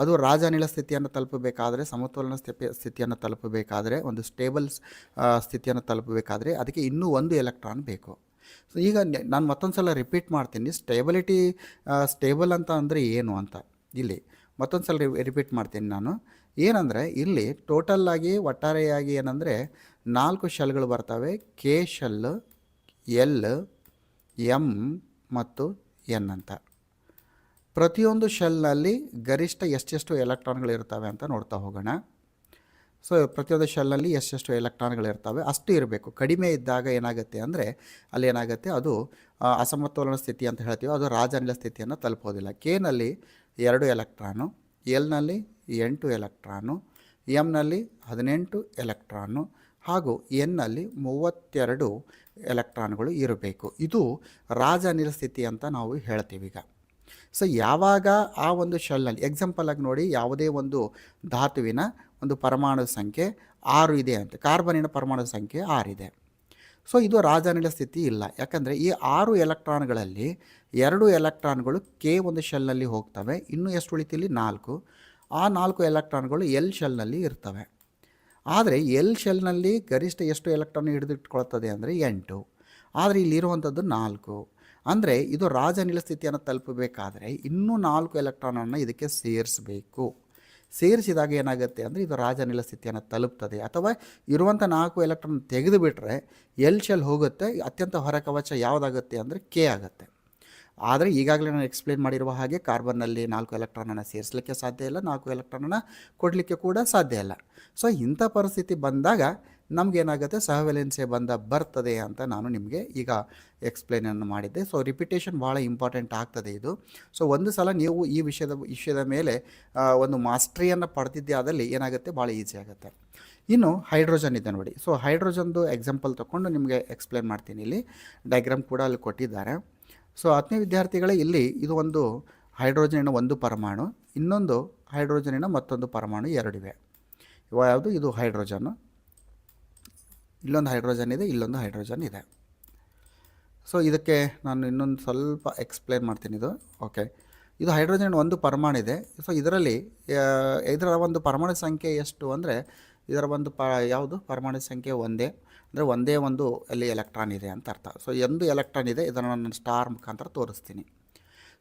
ಅದು ರಾಜನಿಲ ಸ್ಥಿತಿಯನ್ನು ತಲುಪಬೇಕಾದರೆ, ಸಮತೋಲನ ಸ್ಥಿತಿಯನ್ನು ತಲುಪಬೇಕಾದರೆ, ಒಂದು ಸ್ಟೇಬಲ್ ಸ್ಥಿತಿಯನ್ನು ತಲುಪಬೇಕಾದರೆ ಅದಕ್ಕೆ ಇನ್ನೂ 1 ಎಲೆಕ್ಟ್ರಾನ್ ಬೇಕು. ಸೊ ಈಗ ನಾನು ಮತ್ತೊಂದು ಸಲ ರಿಪೀಟ್ ಮಾಡ್ತೀನಿ, ಸ್ಟೇಬಲ್ ಅಂತ ಅಂದರೆ ಏನು ಅಂತ. ಇಲ್ಲಿ ಮತ್ತೊಂದು ಸಲ ರಿಪೀಟ್ ಮಾಡ್ತೀನಿ ನಾನು. ಏನಂದರೆ ಇಲ್ಲಿ ಟೋಟಲ್ಲಾಗಿ ಒಟ್ಟಾರೆಯಾಗಿ ಏನಂದರೆ 4 ಶೆಲ್ಗಳು ಬರ್ತವೆ. ಕೆ ಶೆಲ್, ಎಲ್, ಎಮ್ ಮತ್ತು ಎನ್ ಅಂತ. ಪ್ರತಿಯೊಂದು ಶೆಲ್ನಲ್ಲಿ ಗರಿಷ್ಠ ಎಷ್ಟೆಷ್ಟು ಎಲೆಕ್ಟ್ರಾನ್ಗಳಿರ್ತವೆ ಅಂತ ನೋಡ್ತಾ ಹೋಗೋಣ. ಸೊ ಪ್ರತಿಯೊಂದು ಶೆಲ್ನಲ್ಲಿ ಎಷ್ಟೆಷ್ಟು ಎಲೆಕ್ಟ್ರಾನ್ಗಳಿರ್ತವೆ ಅಷ್ಟು ಇರಬೇಕು. ಕಡಿಮೆ ಇದ್ದಾಗ ಏನಾಗುತ್ತೆ ಅಂದರೆ ಅಲ್ಲಿ ಏನಾಗುತ್ತೆ, ಅದು ಅಸಮತೋಲನ ಸ್ಥಿತಿ ಅಂತ ಹೇಳ್ತೀವಿ, ಅದು ರಾಜನಿಲ ಸ್ಥಿತಿಯನ್ನು ತಲುಪೋದಿಲ್ಲ. ಕೆನಲ್ಲಿ 2 ಎಲೆಕ್ಟ್ರಾನು, ಎಲ್ನಲ್ಲಿ 8 ಎಲೆಕ್ಟ್ರಾನು, ಎಮ್ನಲ್ಲಿ 18 ಎಲೆಕ್ಟ್ರಾನು ಹಾಗೂ ಎನ್ನಲ್ಲಿ 32 ಎಲೆಕ್ಟ್ರಾನ್ಗಳು ಇರಬೇಕು. ಇದು ರಾಜನಿಲ ಸ್ಥಿತಿ ಅಂತ ನಾವು ಹೇಳ್ತೀವಿ ಈಗ. ಸೊ ಯಾವಾಗ ಆ ಒಂದು ಶೆಲ್ನಲ್ಲಿ ಎಕ್ಸಾಂಪಲಾಗಿ ನೋಡಿ, ಯಾವುದೇ ಒಂದು ಧಾತುವಿನ ಒಂದು ಪರಮಾಣು ಸಂಖ್ಯೆ 6 ಇದೆ ಅಂತ, ಕಾರ್ಬನಿನ ಪರಮಾಣು ಸಂಖ್ಯೆ 6 ಇದೆ. ಸೊ ಇದು ರಾಜನಿಲ ಸ್ಥಿತಿ ಇಲ್ಲ. ಯಾಕಂದರೆ ಈ 6 ಎಲೆಕ್ಟ್ರಾನ್ಗಳಲ್ಲಿ 2 ಎಲೆಕ್ಟ್ರಾನ್ಗಳು ಕೆ ಒಂದು ಶೆಲ್ನಲ್ಲಿ ಹೋಗ್ತವೆ, ಇನ್ನೂ ಎಷ್ಟು ಉಳಿತಿಲ್ಲಿ 4. ಆ 4 ಎಲೆಕ್ಟ್ರಾನ್ಗಳು ಎಲ್ ಶೆಲ್ನಲ್ಲಿ ಇರ್ತವೆ. ಆದರೆ ಎಲ್ ಶೆಲ್ನಲ್ಲಿ ಗರಿಷ್ಠ ಎಷ್ಟು ಎಲೆಕ್ಟ್ರಾನ್ ಹಿಡಿದಿಟ್ಕೊಳ್ತದೆ ಅಂದರೆ 8. ಆದರೆ ಇಲ್ಲಿರುವಂಥದ್ದು 4. ಅಂದರೆ ಇದು ರಾಜನಿಲ ಸ್ಥಿತಿಯನ್ನು ತಲುಪಬೇಕಾದರೆ ಇನ್ನೂ 4 ಎಲೆಕ್ಟ್ರಾನನ್ನು ಇದಕ್ಕೆ ಸೇರಿಸಬೇಕು. ಸೇರಿಸಿದಾಗ ಏನಾಗುತ್ತೆ ಅಂದರೆ ಇದು ರಾಜನಿಲ ಸ್ಥಿತಿಯನ್ನು ತಲುಪ್ತದೆ. ಅಥವಾ ಇರುವಂಥ 4 ಎಲೆಕ್ಟ್ರಾನ್ ತೆಗೆದುಬಿಟ್ರೆ ಎಲ್ ಶೆಲ್ ಹೋಗುತ್ತೆ, ಅತ್ಯಂತ ಹೊರಕವಚ ಯಾವುದಾಗುತ್ತೆ ಅಂದರೆ ಕೆ ಆಗುತ್ತೆ. ಆದರೆ ಈಗಾಗಲೇ ನಾನು ಎಕ್ಸ್ಪ್ಲೇನ್ ಮಾಡಿರುವ ಹಾಗೆ ಕಾರ್ಬನ್ನಲ್ಲಿ 4 ಎಲೆಕ್ಟ್ರಾನನ್ನು ಸೇರಿಸಲಿಕ್ಕೆ ಸಾಧ್ಯ ಇಲ್ಲ, 4 ಎಲೆಕ್ಟ್ರಾನನ್ನು ಕೊಡಲಿಕ್ಕೆ ಕೂಡ ಸಾಧ್ಯ ಇಲ್ಲ. ಸೊ ಇಂಥ ಪರಿಸ್ಥಿತಿ ಬಂದಾಗ ನಮಗೇನಾಗುತ್ತೆ ಸಹವೆಲೆನ್ಸಿಯ ಬಂಧ ಬರ್ತದೆ ಅಂತ ನಾನು ನಿಮಗೆ ಈಗ ಎಕ್ಸ್ಪ್ಲೇನನ್ನು ಮಾಡಿದ್ದೆ. ಸೊ ರಿಪಿಟೇಷನ್ ಭಾಳ ಇಂಪಾರ್ಟೆಂಟ್ ಆಗ್ತದೆ ಇದು. ಸೊ ಒಂದು ಸಲ ನೀವು ಈ ವಿಷಯದ ಮೇಲೆ ಒಂದು ಮಾಸ್ಟ್ರಿಯನ್ನು ಪಡೆದಿದ್ದೆ ಆದಲ್ಲಿ ಏನಾಗುತ್ತೆ, ಭಾಳ ಈಸಿ ಆಗುತ್ತೆ. ಇನ್ನು ಹೈಡ್ರೋಜನ್ ಇದೆ ನೋಡಿ. ಸೊ ಹೈಡ್ರೋಜನ್ದು ಎಕ್ಸಾಂಪಲ್ ತೊಗೊಂಡು ನಿಮಗೆ ಎಕ್ಸ್ಪ್ಲೇನ್ ಮಾಡ್ತೀನಿ. ಇಲ್ಲಿ ಡಯಾಗ್ರಾಮ್ ಕೂಡ ಅಲ್ಲಿ ಕೊಟ್ಟಿದ್ದಾರೆ. ಸೊ 10ನೇ ವಿದ್ಯಾರ್ಥಿಗಳೇ, ಇಲ್ಲಿ ಇದು ಒಂದು ಹೈಡ್ರೋಜನಿನ ಒಂದು ಪರಮಾಣು, ಇನ್ನೊಂದು ಹೈಡ್ರೋಜನಿನ ಮತ್ತೊಂದು ಪರಮಾಣು ಎರಡಿವೆ. ಯಾವುದು, ಇದು ಹೈಡ್ರೋಜನ್ನು, ಇಲ್ಲೊಂದು ಹೈಡ್ರೋಜನ್ ಇದೆ, ಇಲ್ಲೊಂದು ಹೈಡ್ರೋಜನ್ ಇದೆ. ಸೊ ಇದಕ್ಕೆ ನಾನು ಇನ್ನೊಂದು ಸ್ವಲ್ಪ ಎಕ್ಸ್ಪ್ಲೇನ್ ಮಾಡ್ತೀನಿ. ಇದು ಓಕೆ, ಇದು ಹೈಡ್ರೋಜನ್ ಒಂದು ಪರಮಾಣು ಇದೆ. ಸೊ ಇದರಲ್ಲಿ ಇದರ ಒಂದು ಪರಮಾಣು ಸಂಖ್ಯೆ ಎಷ್ಟು ಅಂದರೆ, ಇದರ ಒಂದು ಯಾವುದು ಪರಮಾಣು ಸಂಖ್ಯೆ ಒಂದೇ, ಅಂದರೆ ಒಂದೇ ಒಂದು ಅಲ್ಲಿ ಎಲೆಕ್ಟ್ರಾನ್ ಇದೆ ಅಂತ ಅರ್ಥ. ಸೊ ಒಂದು ಎಲೆಕ್ಟ್ರಾನ್ ಇದೆ, ಇದನ್ನು ನಾನು ಸ್ಟಾರ್ ಮುಖಾಂತರ ತೋರಿಸ್ತೀನಿ.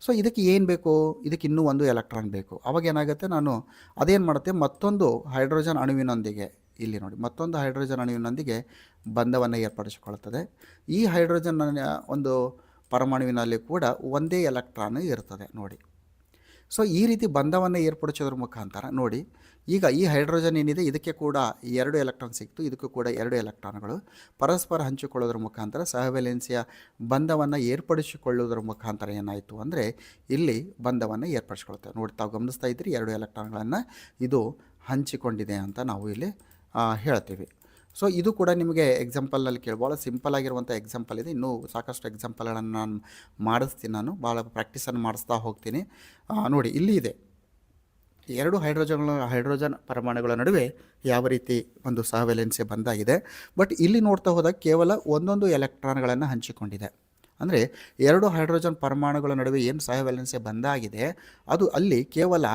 ಸೊ ಇದಕ್ಕೆ ಏನು ಬೇಕು, ಇದಕ್ಕೆ ಇನ್ನೂ ಒಂದು ಎಲೆಕ್ಟ್ರಾನ್ ಬೇಕು. ಅವಾಗ ಏನಾಗುತ್ತೆ, ನಾನು ಅದೇನು ಮಾಡುತ್ತೆ, ಮತ್ತೊಂದು ಹೈಡ್ರೋಜನ್ ಅಣುವಿನೊಂದಿಗೆ, ಇಲ್ಲಿ ನೋಡಿ, ಮತ್ತೊಂದು ಹೈಡ್ರೋಜನ್ ಅಣುವಿನೊಂದಿಗೆ ಬಂಧವನ್ನು ಏರ್ಪಡಿಸಿಕೊಳ್ಳುತ್ತದೆ. ಈ ಹೈಡ್ರೋಜನ್ ಒಂದು ಪರಮಾಣುವಿನಲ್ಲಿ ಕೂಡ ಒಂದೇ ಎಲೆಕ್ಟ್ರಾನ್ ಇರ್ತದೆ ನೋಡಿ. ಸೊ ಈ ರೀತಿ ಬಂಧವನ್ನು ಏರ್ಪಡಿಸೋದ್ರ ಮುಖಾಂತರ ನೋಡಿ, ಈಗ ಈ ಹೈಡ್ರೋಜನ್ ಏನಿದೆ ಇದಕ್ಕೆ ಕೂಡ 2 ಎಲೆಕ್ಟ್ರಾನ್ ಸಿಕ್ತು, ಇದಕ್ಕೂ ಕೂಡ 2 ಎಲೆಕ್ಟ್ರಾನ್ಗಳು ಪರಸ್ಪರ ಹಂಚಿಕೊಳ್ಳೋದ್ರ ಮುಖಾಂತರ ಸಹವೆಲೆನ್ಸಿಯ ಬಂಧವನ್ನು ಏರ್ಪಡಿಸಿಕೊಳ್ಳೋದ್ರ ಮುಖಾಂತರ ಏನಾಯಿತು ಅಂದರೆ ಇಲ್ಲಿ ಬಂಧವನ್ನು ಏರ್ಪಡಿಸ್ಕೊಳ್ತೇವೆ ನೋಡಿ. ತಾವು ಗಮನಿಸ್ತಾ ಇದ್ರಿ, 2 ಎಲೆಕ್ಟ್ರಾನ್ಗಳನ್ನು ಇದು ಹಂಚಿಕೊಂಡಿದೆ ಅಂತ ನಾವು ಇಲ್ಲಿ ಹೇಳ್ತೀವಿ. ಸೊ ಇದು ಕೂಡ ನಿಮಗೆ ಎಕ್ಸಾಂಪಲ್ನಲ್ಲಿ ಭಾಳ ಸಿಂಪಲ್ ಆಗಿರುವಂಥ ಎಕ್ಸಾಂಪಲ್ ಇದೆ. ಇನ್ನೂ ಸಾಕಷ್ಟು ಎಕ್ಸಾಂಪಲ್ಗಳನ್ನು ನಾನು ಮಾಡಿಸ್ತೀನಿ, ನಾನು ಭಾಳ ಪ್ರಾಕ್ಟೀಸನ್ನು ಮಾಡಿಸ್ತಾ ಹೋಗ್ತೀನಿ. ನೋಡಿ, ಇಲ್ಲಿ ಇದೆ 2 ಹೈಡ್ರೋಜನ್ ಪರಮಾಣುಗಳ ನಡುವೆ ಯಾವ ರೀತಿ ಒಂದು ಸಹವೆಲೆನ್ಸಿ ಬಂಧ ಇದೆ. ಬಟ್ ಇಲ್ಲಿ ನೋಡ್ತಾ ಹೋದಾಗ ಕೇವಲ ಒಂದೊಂದು ಎಲೆಕ್ಟ್ರಾನ್ಗಳನ್ನು ಹಂಚಿಕೊಂಡಿದೆ. ಅಂದರೆ 2 ಹೈಡ್ರೋಜನ್ ಪರಮಾಣುಗಳ ನಡುವೆ ಏನು ಸಹವೆಲೆನ್ಸಿ ಬಂಧ ಆಗಿದೆ, ಅದು ಅಲ್ಲಿ ಕೇವಲ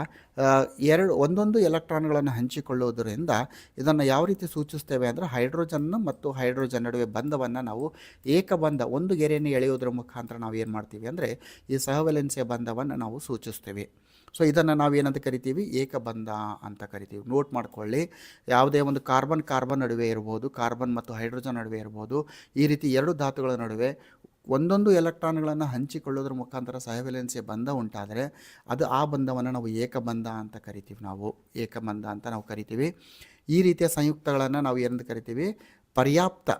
ಒಂದೊಂದು ಎಲೆಕ್ಟ್ರಾನ್ಗಳನ್ನು ಹಂಚಿಕೊಳ್ಳುವುದರಿಂದ ಇದನ್ನು ಯಾವ ರೀತಿ ಸೂಚಿಸ್ತೇವೆ ಅಂದರೆ, ಹೈಡ್ರೋಜನ್ ಮತ್ತು ಹೈಡ್ರೋಜನ್ ನಡುವೆ ಬಂಧವನ್ನು ನಾವು ಏಕಬಂಧ, ಒಂದು ಗೆರೆಯನ್ನು ಎಳೆಯುವುದರ ಮುಖಾಂತರ ನಾವು ಏನು ಮಾಡ್ತೀವಿ ಅಂದರೆ ಈ ಸಹವೆಲೆನ್ಸಿಯ ಬಂಧವನ್ನು ನಾವು ಸೂಚಿಸ್ತೀವಿ. ಸೊ ಇದನ್ನು ನಾವೇನಂತ ಕರಿತೀವಿ, ಏಕಬಂಧ ಅಂತ ಕರಿತೀವಿ. ನೋಟ್ ಮಾಡ್ಕೊಳ್ಳಿ, ಯಾವುದೇ ಒಂದು ಕಾರ್ಬನ್ ನಡುವೆ ಇರ್ಬೋದು, ಕಾರ್ಬನ್ ಮತ್ತು ಹೈಡ್ರೋಜನ್ ನಡುವೆ ಇರ್ಬೋದು, ಈ ರೀತಿ 2 ಧಾತುಗಳ ನಡುವೆ ಒಂದೊಂದು ಎಲೆಕ್ಟ್ರಾನ್ಗಳನ್ನು ಹಂಚಿಕೊಳ್ಳೋದ್ರ ಮುಖಾಂತರ ಸಹವೆಲೆನ್ಸಿಯ ಬಂಧ ಉಂಟಾದರೆ ಅದು ಆ ಬಂಧವನ್ನು ನಾವು ಏಕಬಂಧ ಅಂತ ಕರಿತೀವಿ. ಏಕಬಂಧ ಅಂತ ನಾವು ಕರಿತೀವಿ. ಈ ರೀತಿಯ ಸಂಯುಕ್ತಗಳನ್ನು ನಾವು ಏನಂತ ಕರಿತೀವಿ, ಪರ್ಯಾಪ್ತ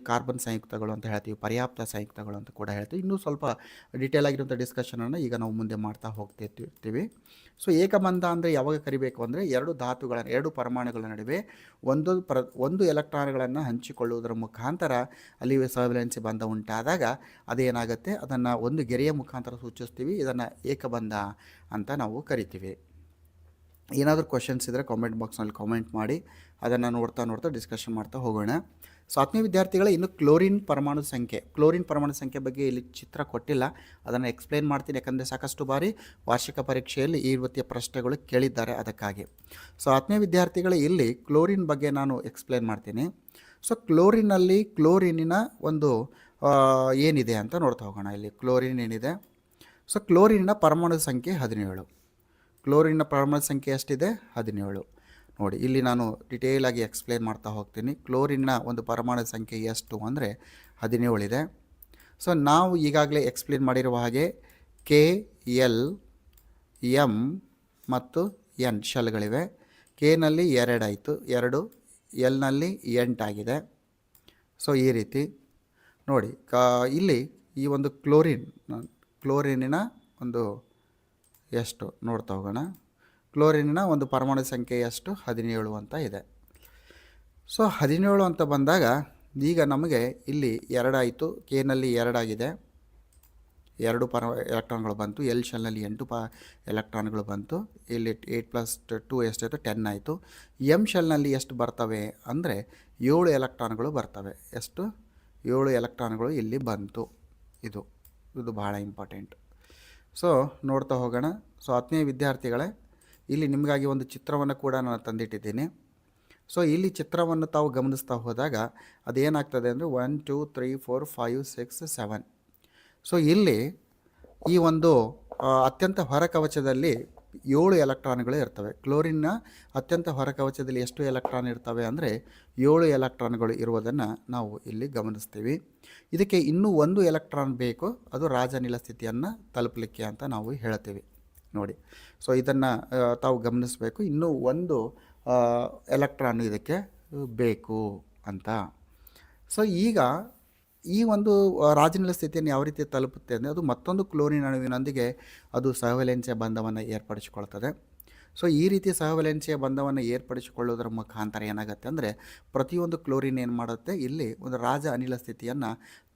ಕಾರ್ಬನ್ ಸಂಯುಕ್ತಗಳು ಅಂತ ಹೇಳ್ತೀವಿ, ಪರ್ಯಾಪ್ತ ಸಂಯುಕ್ತಗಳು ಅಂತ ಕೂಡ ಹೇಳ್ತೀವಿ. ಇನ್ನೂ ಸ್ವಲ್ಪ ಡೀಟೇಲ್ ಆಗಿರುವಂಥ ಡಿಸ್ಕಷನನ್ನು ಈಗ ನಾವು ಮುಂದೆ ಮಾಡ್ತಾ ಹೋಗ್ತಿರ್ತೀವಿ. ಸೊ ಏಕಬಂಧ ಅಂದರೆ ಯಾವಾಗ ಕರಿಬೇಕು ಅಂದರೆ, 2 ಪರಮಾಣುಗಳ ನಡುವೆ ಒಂದು ಎಲೆಕ್ಟ್ರಾನ್ಗಳನ್ನು ಹಂಚಿಕೊಳ್ಳುವುದರ ಮುಖಾಂತರ ಅಲ್ಲಿ ಸಹವೆಲೆನ್ಸಿ ಬಂಧ ಉಂಟಾದಾಗ ಅದೇನಾಗುತ್ತೆ, ಅದನ್ನು ಒಂದು ಗೆರೆಯ ಮುಖಾಂತರ ಸೂಚಿಸ್ತೀವಿ. ಇದನ್ನು ಏಕಬಂಧ ಅಂತ ನಾವು ಕರಿತೀವಿ. ಏನಾದರೂ ಕ್ವಶನ್ಸ್ ಇದ್ದರೆ ಕಾಮೆಂಟ್ ಬಾಕ್ಸ್ನಲ್ಲಿ ಕಾಮೆಂಟ್ ಮಾಡಿ, ಅದನ್ನು ನೋಡ್ತಾ ಡಿಸ್ಕಷನ್ ಮಾಡ್ತಾ ಹೋಗೋಣ. ಸೊ 10ನೇ ವಿದ್ಯಾರ್ಥಿಗಳ, ಇನ್ನು ಕ್ಲೋರಿನ್ ಪರಮಾಣು ಸಂಖ್ಯೆ ಬಗ್ಗೆ ಇಲ್ಲಿ ಚಿತ್ರ ಕೊಟ್ಟಿಲ್ಲ, ಅದನ್ನು ಎಕ್ಸ್ಪ್ಲೇನ್ ಮಾಡ್ತೀನಿ. ಯಾಕಂದರೆ ಸಾಕಷ್ಟು ಬಾರಿ ವಾರ್ಷಿಕ ಪರೀಕ್ಷೆಯಲ್ಲಿ ಈ ರೀತಿಯ ಪ್ರಶ್ನೆಗಳು ಕೇಳಿದ್ದಾರೆ, ಅದಕ್ಕಾಗಿ. ಸೊ 10ನೇ ವಿದ್ಯಾರ್ಥಿಗಳ, ಇಲ್ಲಿ ಕ್ಲೋರಿನ್ ಬಗ್ಗೆ ನಾನು ಎಕ್ಸ್ಪ್ಲೇನ್ ಮಾಡ್ತೀನಿ. ಸೊ ಕ್ಲೋರಿನಿನ ಒಂದು ಏನಿದೆ ಅಂತ ನೋಡ್ತಾ ಹೋಗೋಣ. ಇಲ್ಲಿ ಕ್ಲೋರಿನ್ ಏನಿದೆ, ಸೊ ಕ್ಲೋರಿನಿನ ಪರಮಾಣು ಸಂಖ್ಯೆ 17. ಕ್ಲೋರಿನ್ನ ಪರಮಾಣು ಸಂಖ್ಯೆ ಎಷ್ಟಿದೆ, 17 ನೋಡಿ. ಇಲ್ಲಿ ನಾನು ಡಿಟೇಲಾಗಿ ಎಕ್ಸ್ಪ್ಲೇನ್ ಮಾಡ್ತಾ ಹೋಗ್ತೀನಿ. ಕ್ಲೋರಿನ್ನ ಒಂದು ಪರಮಾಣು ಸಂಖ್ಯೆ ಎಷ್ಟು ಅಂದರೆ 17 ಇದೆ. ಸೊ ನಾವು ಈಗಾಗಲೇ ಎಕ್ಸ್ಪ್ಲೇನ್ ಮಾಡಿರುವ ಹಾಗೆ K, L, M ಮತ್ತು N ಶೆಲ್ಗಳಿವೆ. Kನಲ್ಲಿ 2 ಆಯಿತು, 2, Lನಲ್ಲಿ 8 ಆಗಿದೆ. ಸೊ ಈ ರೀತಿ ನೋಡಿ, ಇಲ್ಲಿ ಈ ಒಂದು ಕ್ಲೋರಿನಿನ ಒಂದು ಎಷ್ಟು ನೋಡ್ತಾ ಹೋಗೋಣ. ಕ್ಲೋರಿನಿನ ಒಂದು ಪರಮಾಣು ಸಂಖ್ಯೆ ಎಷ್ಟು, 17 ಅಂತ ಇದೆ. ಸೊ 17 ಅಂತ ಬಂದಾಗ ಈಗ ನಮಗೆ ಇಲ್ಲಿ 2 ಆಯಿತು, Kನಲ್ಲಿ 2 ಆಗಿದೆ, 2 ಎಲೆಕ್ಟ್ರಾನ್ಗಳು ಬಂತು. L ಶೆಲ್ನಲ್ಲಿ 8 ಎಲೆಕ್ಟ್ರಾನ್ಗಳು ಬಂತು. ಇಲ್ಲಿ 8 + 2 ಎಷ್ಟಾಯಿತು, 10 ಆಯಿತು. M ಶೆಲ್ನಲ್ಲಿ ಎಷ್ಟು ಬರ್ತವೆ ಅಂದರೆ 7 ಎಲೆಕ್ಟ್ರಾನ್ಗಳು ಬರ್ತವೆ. ಎಷ್ಟು, 7 ಎಲೆಕ್ಟ್ರಾನ್ಗಳು ಇಲ್ಲಿ ಬಂತು. ಇದು ಭಾಳ ಇಂಪಾರ್ಟೆಂಟ್. ಸೊ ನೋಡ್ತಾ ಹೋಗೋಣ. ಸೊ 10ನೇ ವಿದ್ಯಾರ್ಥಿಗಳೇ, ಇಲ್ಲಿ ನಿಮಗಾಗಿ ಒಂದು ಚಿತ್ರವನ್ನು ಕೂಡ ನಾನು ತಂದಿಟ್ಟಿದ್ದೀನಿ. ಸೊ ಇಲ್ಲಿ ಚಿತ್ರವನ್ನು ತಾವು ಗಮನಿಸ್ತಾ ಹೋದಾಗ ಅದೇನಾಗ್ತದೆ ಅಂದರೆ 1 2 3 4 5 6 7. ಸೊ ಇಲ್ಲಿ ಈ ಒಂದು ಅತ್ಯಂತ ಹೊರಕವಚದಲ್ಲಿ 7 ಎಲೆಕ್ಟ್ರಾನ್ಗಳು ಇರ್ತವೆ. ಕ್ಲೋರಿನ್ನ ಅತ್ಯಂತ ಹೊರಕವಚದಲ್ಲಿ ಎಷ್ಟು ಎಲೆಕ್ಟ್ರಾನ್ ಇರ್ತವೆ ಅಂದರೆ 7 ಎಲೆಕ್ಟ್ರಾನ್ಗಳು ಇರುವುದನ್ನು ನಾವು ಇಲ್ಲಿ ಗಮನಿಸ್ತೀವಿ. ಇದಕ್ಕೆ ಇನ್ನೂ 1 ಎಲೆಕ್ಟ್ರಾನ್ ಬೇಕು, ಅದು ರಾಜನಿಲ ಸ್ಥಿತಿಯನ್ನು ತಲುಪಲಿಕ್ಕೆ ಅಂತ ನಾವು ಹೇಳ್ತೀವಿ ನೋಡಿ. ಸೊ ಇದನ್ನು ತಾವು ಗಮನಿಸಬೇಕು. ಇನ್ನೂ 1 ಎಲೆಕ್ಟ್ರಾನ್ ಇದಕ್ಕೆ ಬೇಕು ಅಂತ. ಸೊ ಈಗ ಈ ಒಂದು ರಾಜನಿಲ ಸ್ಥಿತಿಯನ್ನು ಯಾವ ರೀತಿ ತಲುಪುತ್ತೆ ಅಂದರೆ ಅದು ಮತ್ತೊಂದು ಕ್ಲೋರಿನ್ ಅಣುವಿನೊಂದಿಗೆ ಅದು ಸಹವಲೆನ್ಸಿಯ ಬಂಧವನ್ನು ಏರ್ಪಡಿಸಿಕೊಳ್ತದೆ. ಸೊ ಈ ರೀತಿ ಸಹವಲೆನ್ಸಿಯ ಬಂಧವನ್ನು ಏರ್ಪಡಿಸಿಕೊಳ್ಳೋದ್ರ ಮುಖಾಂತರ ಏನಾಗುತ್ತೆ ಅಂದರೆ ಪ್ರತಿಯೊಂದು ಕ್ಲೋರಿನ್ ಏನು ಮಾಡುತ್ತೆ, ಇಲ್ಲಿ ಒಂದು ರಾಜ ಅನಿಲ ಸ್ಥಿತಿಯನ್ನು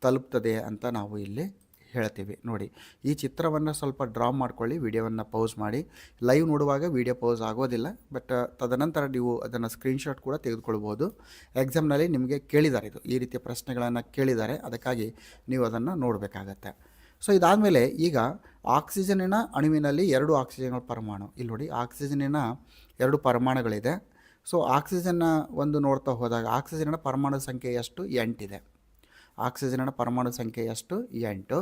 ತಲುಪ್ತದೆ ಅಂತ ನಾವು ಇಲ್ಲಿ ಹೇಳ್ತೀವಿ. ನೋಡಿ, ಈ ಚಿತ್ರವನ್ನು ಸ್ವಲ್ಪ ಡ್ರಾ ಮಾಡ್ಕೊಳ್ಳಿ, ವಿಡಿಯೋವನ್ನು ಪೌಸ್ ಮಾಡಿ. ಲೈವ್ ನೋಡುವಾಗ ವಿಡಿಯೋ ಪೌಸ್ ಆಗೋದಿಲ್ಲ, ಬಟ್ ತದನಂತರ ನೀವು ಅದನ್ನು ಸ್ಕ್ರೀನ್ಶಾಟ್ ಕೂಡ ತೆಗೆದುಕೊಳ್ಬೋದು. ಎಕ್ಸಾಮ್ನಲ್ಲಿ ನಿಮಗೆ ಕೇಳಿದ್ದಾರೆ, ಇದು ಈ ರೀತಿಯ ಪ್ರಶ್ನೆಗಳನ್ನು ಕೇಳಿದ್ದಾರೆ, ಅದಕ್ಕಾಗಿ ನೀವು ಅದನ್ನು ನೋಡಬೇಕಾಗತ್ತೆ. ಸೊ ಇದಾದಮೇಲೆ ಈಗ ಆಕ್ಸಿಜನಿನ ಅಣುವಿನಲ್ಲಿ 2 ಆಕ್ಸಿಜನ್ಗಳ ಪರಮಾಣು, ಇಲ್ಲಿ ನೋಡಿ ಆಕ್ಸಿಜನಿನ 2 ಪರಮಾಣುಗಳಿದೆ. ಸೊ ಆಕ್ಸಿಜನ್ನ ಒಂದು ನೋಡ್ತಾ ಹೋದಾಗ ಆಕ್ಸಿಜನ್ನ ಪರಮಾಣು ಸಂಖ್ಯೆ ಎಷ್ಟು? 8 ಇದೆ. ಆಕ್ಸಿಜನ್ನ ಪರಮಾಣು ಸಂಖ್ಯೆ ಎಷ್ಟು? 8.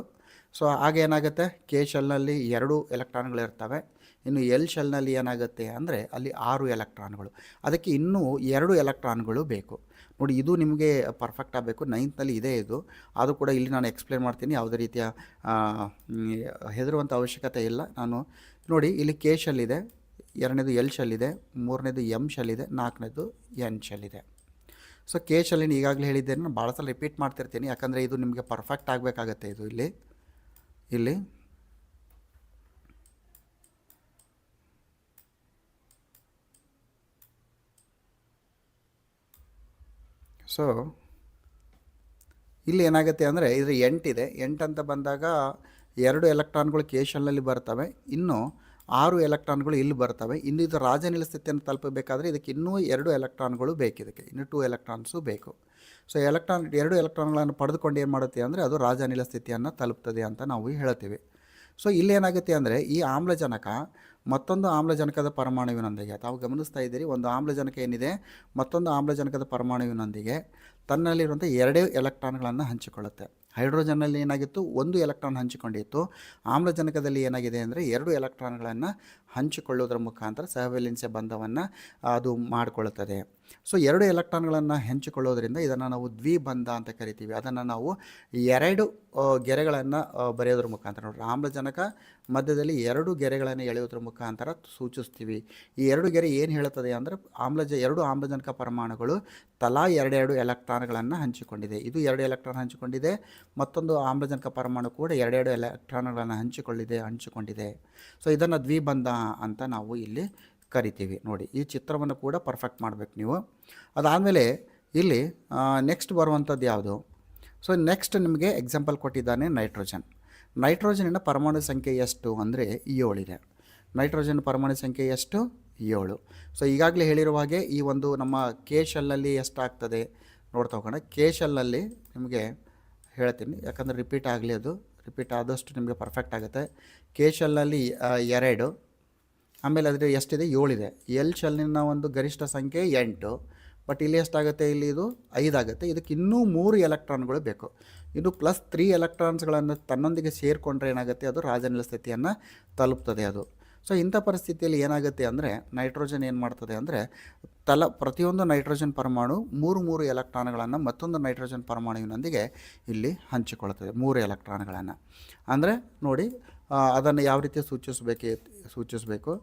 ಸೊ ಹಾಗೆ ಏನಾಗುತ್ತೆ, ಕೆ ಶೆಲ್ನಲ್ಲಿ 2 ಎಲೆಕ್ಟ್ರಾನ್ಗಳಿರ್ತವೆ. ಇನ್ನು ಎಲ್ ಶೆಲ್ನಲ್ಲಿ ಏನಾಗುತ್ತೆ ಅಂದರೆ ಅಲ್ಲಿ 6 ಎಲೆಕ್ಟ್ರಾನ್ಗಳು. ಅದಕ್ಕೆ ಇನ್ನೂ 2 ಎಲೆಕ್ಟ್ರಾನ್ಗಳು ಬೇಕು. ನೋಡಿ, ಇದು ನಿಮಗೆ ಪರ್ಫೆಕ್ಟ್ ಆಗಬೇಕು. 9ನಲ್ಲಿ ಇದೆ ಇದು, ಅದು ಕೂಡ ಇಲ್ಲಿ ನಾನು ಎಕ್ಸ್ಪ್ಲೇನ್ ಮಾಡ್ತೀನಿ. ಯಾವುದೇ ರೀತಿಯ ಹೆದರುವಂಥ ಅವಶ್ಯಕತೆ ಇಲ್ಲ. ನಾನು ನೋಡಿ, ಇಲ್ಲಿ ಕೆ ಶೆಲ್ ಇದೆ, 2ನೇದು ಎಲ್ ಶೆಲ್ ಇದೆ, 3ನೇದು ಎಮ್ ಶೆಲ್ ಇದೆ, 4ನೇದು ಎನ್ ಶೆಲ್ ಇದೆ. ಸೊ ಕೆ ಶೆಲ್ಲಿನ ಈಗಾಗಲೇ ಹೇಳಿದ್ದೇನೆ, ನಾನು ಭಾಳ ಸಲ ರಿಪೀಟ್ ಮಾಡ್ತಿರ್ತೀನಿ, ಯಾಕಂದರೆ ಇದು ನಿಮಗೆ ಪರ್ಫೆಕ್ಟ್ ಆಗಬೇಕಾಗತ್ತೆ. ಇದು ಇಲ್ಲಿ ಸೊ ಇಲ್ಲಿ ಏನಾಗುತ್ತೆ ಅಂದರೆ ಇದು 8 ಇದೆ. 8 ಅಂತ ಬಂದಾಗ 2 ಎಲೆಕ್ಟ್ರಾನ್ಗಳು ಕೆ ಶೆಲ್ನಲ್ಲಿ ಬರ್ತವೆ, ಇನ್ನು 6 ಎಲೆಕ್ಟ್ರಾನ್ಗಳು ಇಲ್ಲಿ ಬರ್ತವೆ. ಇನ್ನು ಇದು ರಾಜನಿಲ ಸ್ಥಿತಿಯನ್ನು ತಲುಪಬೇಕಾದ್ರೆ ಇದಕ್ಕೆ ಇನ್ನೂ 2 ಎಲೆಕ್ಟ್ರಾನ್ಗಳು ಬೇಕು, ಇದಕ್ಕೆ ಇನ್ನೂ 2 ಎಲೆಕ್ಟ್ರಾನ್ಸು ಬೇಕು. ಸೊ 2 ಎಲೆಕ್ಟ್ರಾನ್ಗಳನ್ನು ಪಡೆದುಕೊಂಡು ಏನು ಮಾಡುತ್ತೆ ಅಂದರೆ ಅದು ರಾಜನಿಲ ಸ್ಥಿತಿಯನ್ನು ತಲುಪ್ತದೆ ಅಂತ ನಾವು ಹೇಳ್ತೀವಿ. ಸೊ ಇಲ್ಲೇನಾಗುತ್ತೆ ಅಂದರೆ ಈ ಆಮ್ಲಜನಕ ಮತ್ತೊಂದು ಆಮ್ಲಜನಕದ ಪರಮಾಣುವಿನೊಂದಿಗೆ, ತಾವು ಗಮನಿಸ್ತಾ ಇದ್ದೀರಿ, ಒಂದು ಆಮ್ಲಜನಕ ಏನಿದೆ ಮತ್ತೊಂದು ಆಮ್ಲಜನಕದ ಪರಮಾಣುವಿನೊಂದಿಗೆ ತನ್ನಲ್ಲಿರುವಂಥ 2 ಎಲೆಕ್ಟ್ರಾನ್ಗಳನ್ನು ಹಂಚಿಕೊಳ್ಳುತ್ತೆ. ಹೈಡ್ರೋಜನ್ನಲ್ಲಿ ಏನಾಗಿತ್ತು, 1 ಎಲೆಕ್ಟ್ರಾನ್ ಹಂಚಿಕೊಂಡಿತ್ತು. ಆಮ್ಲಜನಕದಲ್ಲಿ ಏನಾಗಿದೆ ಅಂದರೆ 2 ಎಲೆಕ್ಟ್ರಾನ್ಗಳನ್ನು ಹಂಚಿಕೊಳ್ಳೋದ್ರ ಮುಖಾಂತರ ಸಹವಲೆನ್ಸಿಯ ಬಂಧವನ್ನು ಅದು ಮಾಡಿಕೊಳ್ಳುತ್ತದೆ. ಸೊ 2 ಎಲೆಕ್ಟ್ರಾನ್ಗಳನ್ನು ಹಂಚಿಕೊಳ್ಳೋದ್ರಿಂದ ಇದನ್ನು ನಾವು ದ್ವಿಬಂಧ ಅಂತ ಕರಿತೀವಿ. ಅದನ್ನು ನಾವು 2 ಗೆರೆಗಳನ್ನು ಬರೆಯೋದ್ರ ಮುಖಾಂತರ, ನೋಡಿರಿ, ಆಮ್ಲಜನಕ ಮಧ್ಯದಲ್ಲಿ 2 ಗೆರೆಗಳನ್ನು ಎಳೆಯೋದ್ರ ಮುಖಾಂತರ ಸೂಚಿಸ್ತೀವಿ. ಈ 2 ಗೆರೆ ಏನು ಹೇಳುತ್ತದೆ ಅಂದರೆ 2 ಆಮ್ಲಜನಕ ಪರಮಾಣುಗಳು ತಲಾ 2 ಎಲೆಕ್ಟ್ರಾನ್ಗಳನ್ನು ಹಂಚಿಕೊಂಡಿದೆ. ಇದು 2 ಎಲೆಕ್ಟ್ರಾನ್ ಹಂಚಿಕೊಂಡಿದೆ, ಮತ್ತೊಂದು ಆಮ್ಲಜನಕ ಪರಮಾಣು ಕೂಡ 2 ಎಲೆಕ್ಟ್ರಾನ್ಗಳನ್ನು ಹಂಚಿಕೊಂಡಿದೆ. ಸೊ ಇದನ್ನು ದ್ವಿಬಂಧ ಅಂತ ನಾವು ಇಲ್ಲಿ ಕರಿತೀವಿ. ನೋಡಿ, ಈ ಚಿತ್ರವನ್ನು ಕೂಡ ಪರ್ಫೆಕ್ಟ್ ಮಾಡಬೇಕು ನೀವು. ಅದಾದಮೇಲೆ ಇಲ್ಲಿ ನೆಕ್ಸ್ಟ್ ಬರುವಂಥದ್ದು ಯಾವುದು? ಸೊ ನೆಕ್ಸ್ಟ್ ನಿಮಗೆ ಎಕ್ಸಾಂಪಲ್ ಕೊಟ್ಟಿದ್ದಾನೆ ನೈಟ್ರೋಜನಿನ ಪರಮಾಣು ಸಂಖ್ಯೆ ಎಷ್ಟು ಅಂದರೆ 7 ಇದೆ. ನೈಟ್ರೋಜನ್ ಪರಮಾಣು ಸಂಖ್ಯೆ ಎಷ್ಟು? 7. ಸೊ ಈಗಾಗಲೇ ಹೇಳಿರುವ ಹಾಗೆ ಈ ಒಂದು ನಮ್ಮ ಕೆ ಶೆಲ್ನಲ್ಲಿ ಎಷ್ಟಾಗ್ತದೆ ನೋಡ್ತಾ ಹೋಗೋಣ. ಕೆ ಶೆಲ್ನಲ್ಲಿ ನಿಮಗೆ ಹೇಳ್ತೀನಿ, ಯಾಕಂದರೆ ರಿಪೀಟ್ ಆದಷ್ಟು ನಿಮಗೆ ಪರ್ಫೆಕ್ಟ್ ಆಗುತ್ತೆ. ಕೆ ಶೆಲ್ನಲ್ಲಿ 2, ಆಮೇಲೆ ಅದರ ಎಷ್ಟಿದೆ? 7 ಇದೆ. ಎಲ್ ಶೆಲ್ನಿನ ಒಂದು ಗರಿಷ್ಠ ಸಂಖ್ಯೆ 8, ಬಟ್ ಇಲ್ಲಿ ಎಷ್ಟಾಗುತ್ತೆ? ಇಲ್ಲಿ ಇದು 5 ಆಗುತ್ತೆ. ಇದಕ್ಕೆ ಇನ್ನೂ 3 ಎಲೆಕ್ಟ್ರಾನ್ಗಳು ಬೇಕು. ಇದು ಪ್ಲಸ್ 3 ಎಲೆಕ್ಟ್ರಾನ್ಸ್ಗಳನ್ನು ತನ್ನೊಂದಿಗೆ ಸೇರಿಕೊಂಡ್ರೆ ಏನಾಗುತ್ತೆ, ಅದು ರಾಜನಿಲ ಸ್ಥಿತಿಯನ್ನು ತಲುಪ್ತದೆ ಅದು. ಸೊ ಇಂಥ ಪರಿಸ್ಥಿತಿಯಲ್ಲಿ ಏನಾಗುತ್ತೆ ಅಂದರೆ ನೈಟ್ರೋಜನ್ ಏನು ಮಾಡ್ತದೆ ಅಂದರೆ ಪ್ರತಿಯೊಂದು ನೈಟ್ರೋಜನ್ ಪರಮಾಣು 3 ಎಲೆಕ್ಟ್ರಾನ್ಗಳನ್ನು ಮತ್ತೊಂದು ನೈಟ್ರೋಜನ್ ಪರಮಾಣುವಿನೊಂದಿಗೆ ಇಲ್ಲಿ ಹಂಚಿಕೊಳ್ಳುತ್ತದೆ, 3 ಎಲೆಕ್ಟ್ರಾನ್ಗಳನ್ನು. ಅಂದರೆ ನೋಡಿ, ಅದನ್ನು ಯಾವ ರೀತಿ ಸೂಚಿಸಬೇಕು.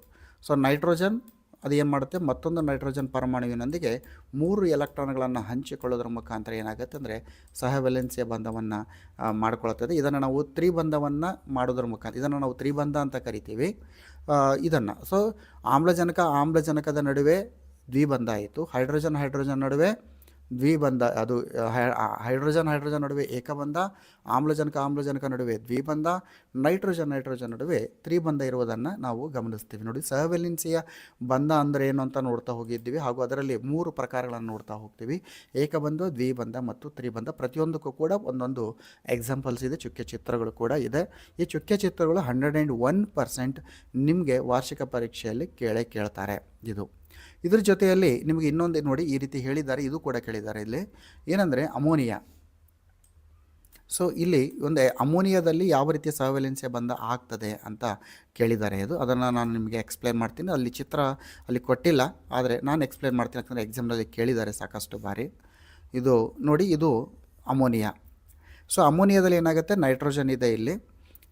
ಸೊ ನೈಟ್ರೋಜನ್ ಅದು ಏನು ಮಾಡುತ್ತೆ, ಮತ್ತೊಂದು ನೈಟ್ರೋಜನ್ ಪರಮಾಣುವಿನೊಂದಿಗೆ 3 ಎಲೆಕ್ಟ್ರಾನ್ಗಳನ್ನು ಹಂಚಿಕೊಳ್ಳೋದ್ರ ಮುಖಾಂತರ ಏನಾಗುತ್ತೆ ಅಂದರೆ ಸಹವಲೆನ್ಸಿಯ ಬಂಧವನ್ನು ಮಾಡಿಕೊಳ್ಳುತ್ತದೆ. ಇದನ್ನು ನಾವು ತ್ರಿಬಂಧವನ್ನು ಮಾಡೋದ್ರ ಮುಖಾಂತರ, ಇದನ್ನು ನಾವು ತ್ರಿಬಂಧ ಅಂತ ಕರಿತೀವಿ ಇದನ್ನು. ಸೊ ಆಮ್ಲಜನಕದ ನಡುವೆ ದ್ವಿಬಂಧ ಆಯಿತು, ಹೈಡ್ರೋಜನ್ ನಡುವೆ ದ್ವಿಬಂಧ, ಅದು ಹೈಡ್ರೋಜನ್ ನಡುವೆ ಏಕಬಂಧ, ಆಮ್ಲಜನಕ ನಡುವೆ ದ್ವಿಬಂಧ, ನೈಟ್ರೋಜನ್ ನಡುವೆ ತ್ರಿಬಂಧ ಇರುವುದನ್ನು ನಾವು ಗಮನಿಸ್ತೀವಿ. ನೋಡಿ, ಸಹವಲೆನ್ಸಿಯ ಬಂಧ ಅಂದರೆ ಏನು ಅಂತ ನೋಡ್ತಾ ಹೋಗಿದ್ದೀವಿ, ಹಾಗೂ ಅದರಲ್ಲಿ 3 ಪ್ರಕಾರಗಳನ್ನು ನೋಡ್ತಾ ಹೋಗ್ತೀವಿ: ಏಕಬಂಧ, ದ್ವಿಬಂಧ ಮತ್ತು ತ್ರಿಬಂಧ. ಪ್ರತಿಯೊಂದಕ್ಕೂ ಕೂಡ ಒಂದೊಂದು ಎಕ್ಸಾಂಪಲ್ಸ್ ಇದೆ, ಚುಕ್ಕೆ ಚಿತ್ರಗಳು ಕೂಡ ಇದೆ. ಈ ಚುಕ್ಕೆ ಚಿತ್ರಗಳು 101% ನಿಮಗೆ ವಾರ್ಷಿಕ ಪರೀಕ್ಷೆಯಲ್ಲಿ ಕೇಳ್ತಾರೆ. ಇದ್ರ ಜೊತೆಯಲ್ಲಿ ನಿಮಗೆ ಇನ್ನೊಂದು ನೋಡಿ, ಈ ರೀತಿ ಹೇಳಿದ್ದಾರೆ, ಇದು ಕೂಡ ಕೇಳಿದ್ದಾರೆ ಇಲ್ಲಿ, ಏನಂದರೆ ಅಮೋನಿಯಾ. ಸೊ ಇಲ್ಲಿ ಒಂದು ಅಮೋನಿಯಾದಲ್ಲಿ ಯಾವ ರೀತಿಯ ಸಹವಲೆನ್ಸಿಯ ಬಂಧ ಆಗ್ತದೆ ಅಂತ ಕೇಳಿದ್ದಾರೆ. ಅದನ್ನು ನಾನು ನಿಮಗೆ ಎಕ್ಸ್ಪ್ಲೇನ್ ಮಾಡ್ತೀನಿ. ಅಲ್ಲಿ ಚಿತ್ರ ಅಲ್ಲಿ ಕೊಟ್ಟಿಲ್ಲ, ಆದರೆ ನಾನು ಎಕ್ಸ್ಪ್ಲೇನ್ ಮಾಡ್ತೀನಿ, ಯಾಕಂದರೆ ಎಕ್ಸಾಮ್ನಲ್ಲಿ ಕೇಳಿದ್ದಾರೆ ಸಾಕಷ್ಟು ಬಾರಿ. ಇದು ನೋಡಿ, ಇದು ಅಮೋನಿಯಾ. ಸೊ ಅಮೋನಿಯಾದಲ್ಲಿ ಏನಾಗುತ್ತೆ, ನೈಟ್ರೋಜನ್ ಇದೆ ಇಲ್ಲಿ.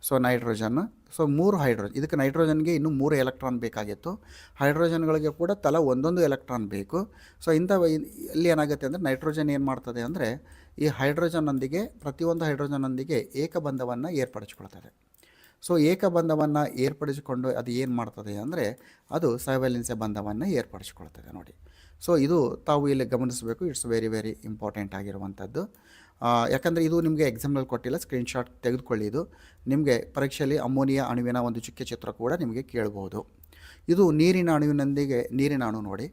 So nitrogen, so 3 hydrogen. ಇದಕ್ಕೆ ನೈಟ್ರೋಜನ್ಗೆ ಇನ್ನೂ 3 ಎಲೆಕ್ಟ್ರಾನ್ ಬೇಕಾಗಿತ್ತು. ಹೈಡ್ರೋಜನ್ಗಳಿಗೆ ಕೂಡ ತಲಾ ಒಂದೊಂದು ಎಲೆಕ್ಟ್ರಾನ್ ಬೇಕು. ಸೊ ಇಲ್ಲಿ ಏನಾಗುತ್ತೆ ಅಂದರೆ ನೈಟ್ರೋಜನ್ ಏನು ಮಾಡ್ತದೆ ಅಂದರೆ ಈ ಹೈಡ್ರೋಜನ್ನೊಂದಿಗೆ ಪ್ರತಿಯೊಂದು ಹೈಡ್ರೋಜನ್ನೊಂದಿಗೆ ಏಕಬಂಧವನ್ನು ಏರ್ಪಡಿಸ್ಕೊಳ್ತದೆ. ಸೊ ಏಕಬಂಧವನ್ನು ಏರ್ಪಡಿಸಿಕೊಂಡು ಅದು ಏನು ಮಾಡ್ತದೆ ಅಂದರೆ ಅದು ಸಹವ್ಯಾಲೆನ್ಸಿ ಬಂಧವನ್ನು ಏರ್ಪಡಿಸ್ಕೊಳ್ತದೆ ನೋಡಿ. ಸೊ ಇದು ತಾವು ಇಲ್ಲಿ ಗಮನಿಸಬೇಕು. ಇಟ್ಸ್ ವೆರಿ ವೆರಿ ಇಂಪಾರ್ಟೆಂಟ್ ಆಗಿರುವಂಥದ್ದು. ಯಾಕಂದರೆ ಇದು ನಿಮಗೆ ಎಕ್ಸಾಮ್ನಲ್ಲಿ ಕೊಟ್ಟಿಲ್ಲ, ಸ್ಕ್ರೀನ್ಶಾಟ್ ತೆಗೆದುಕೊಳ್ಳಿ. ಇದು ನಿಮಗೆ ಪರೀಕ್ಷೆಯಲ್ಲಿ ಅಮೋನಿಯಾ ಅಣುವಿನ ಒಂದು ಚುಕ್ಕೆ ಚಿತ್ರ ಕೂಡ ನಿಮಗೆ ಕೇಳ್ಬೋದು. ಇದು ನೀರಿನ ಅಣುವಿನೊಂದಿಗೆ ನೀರಿನ ಅಣು ನೋಡಿ,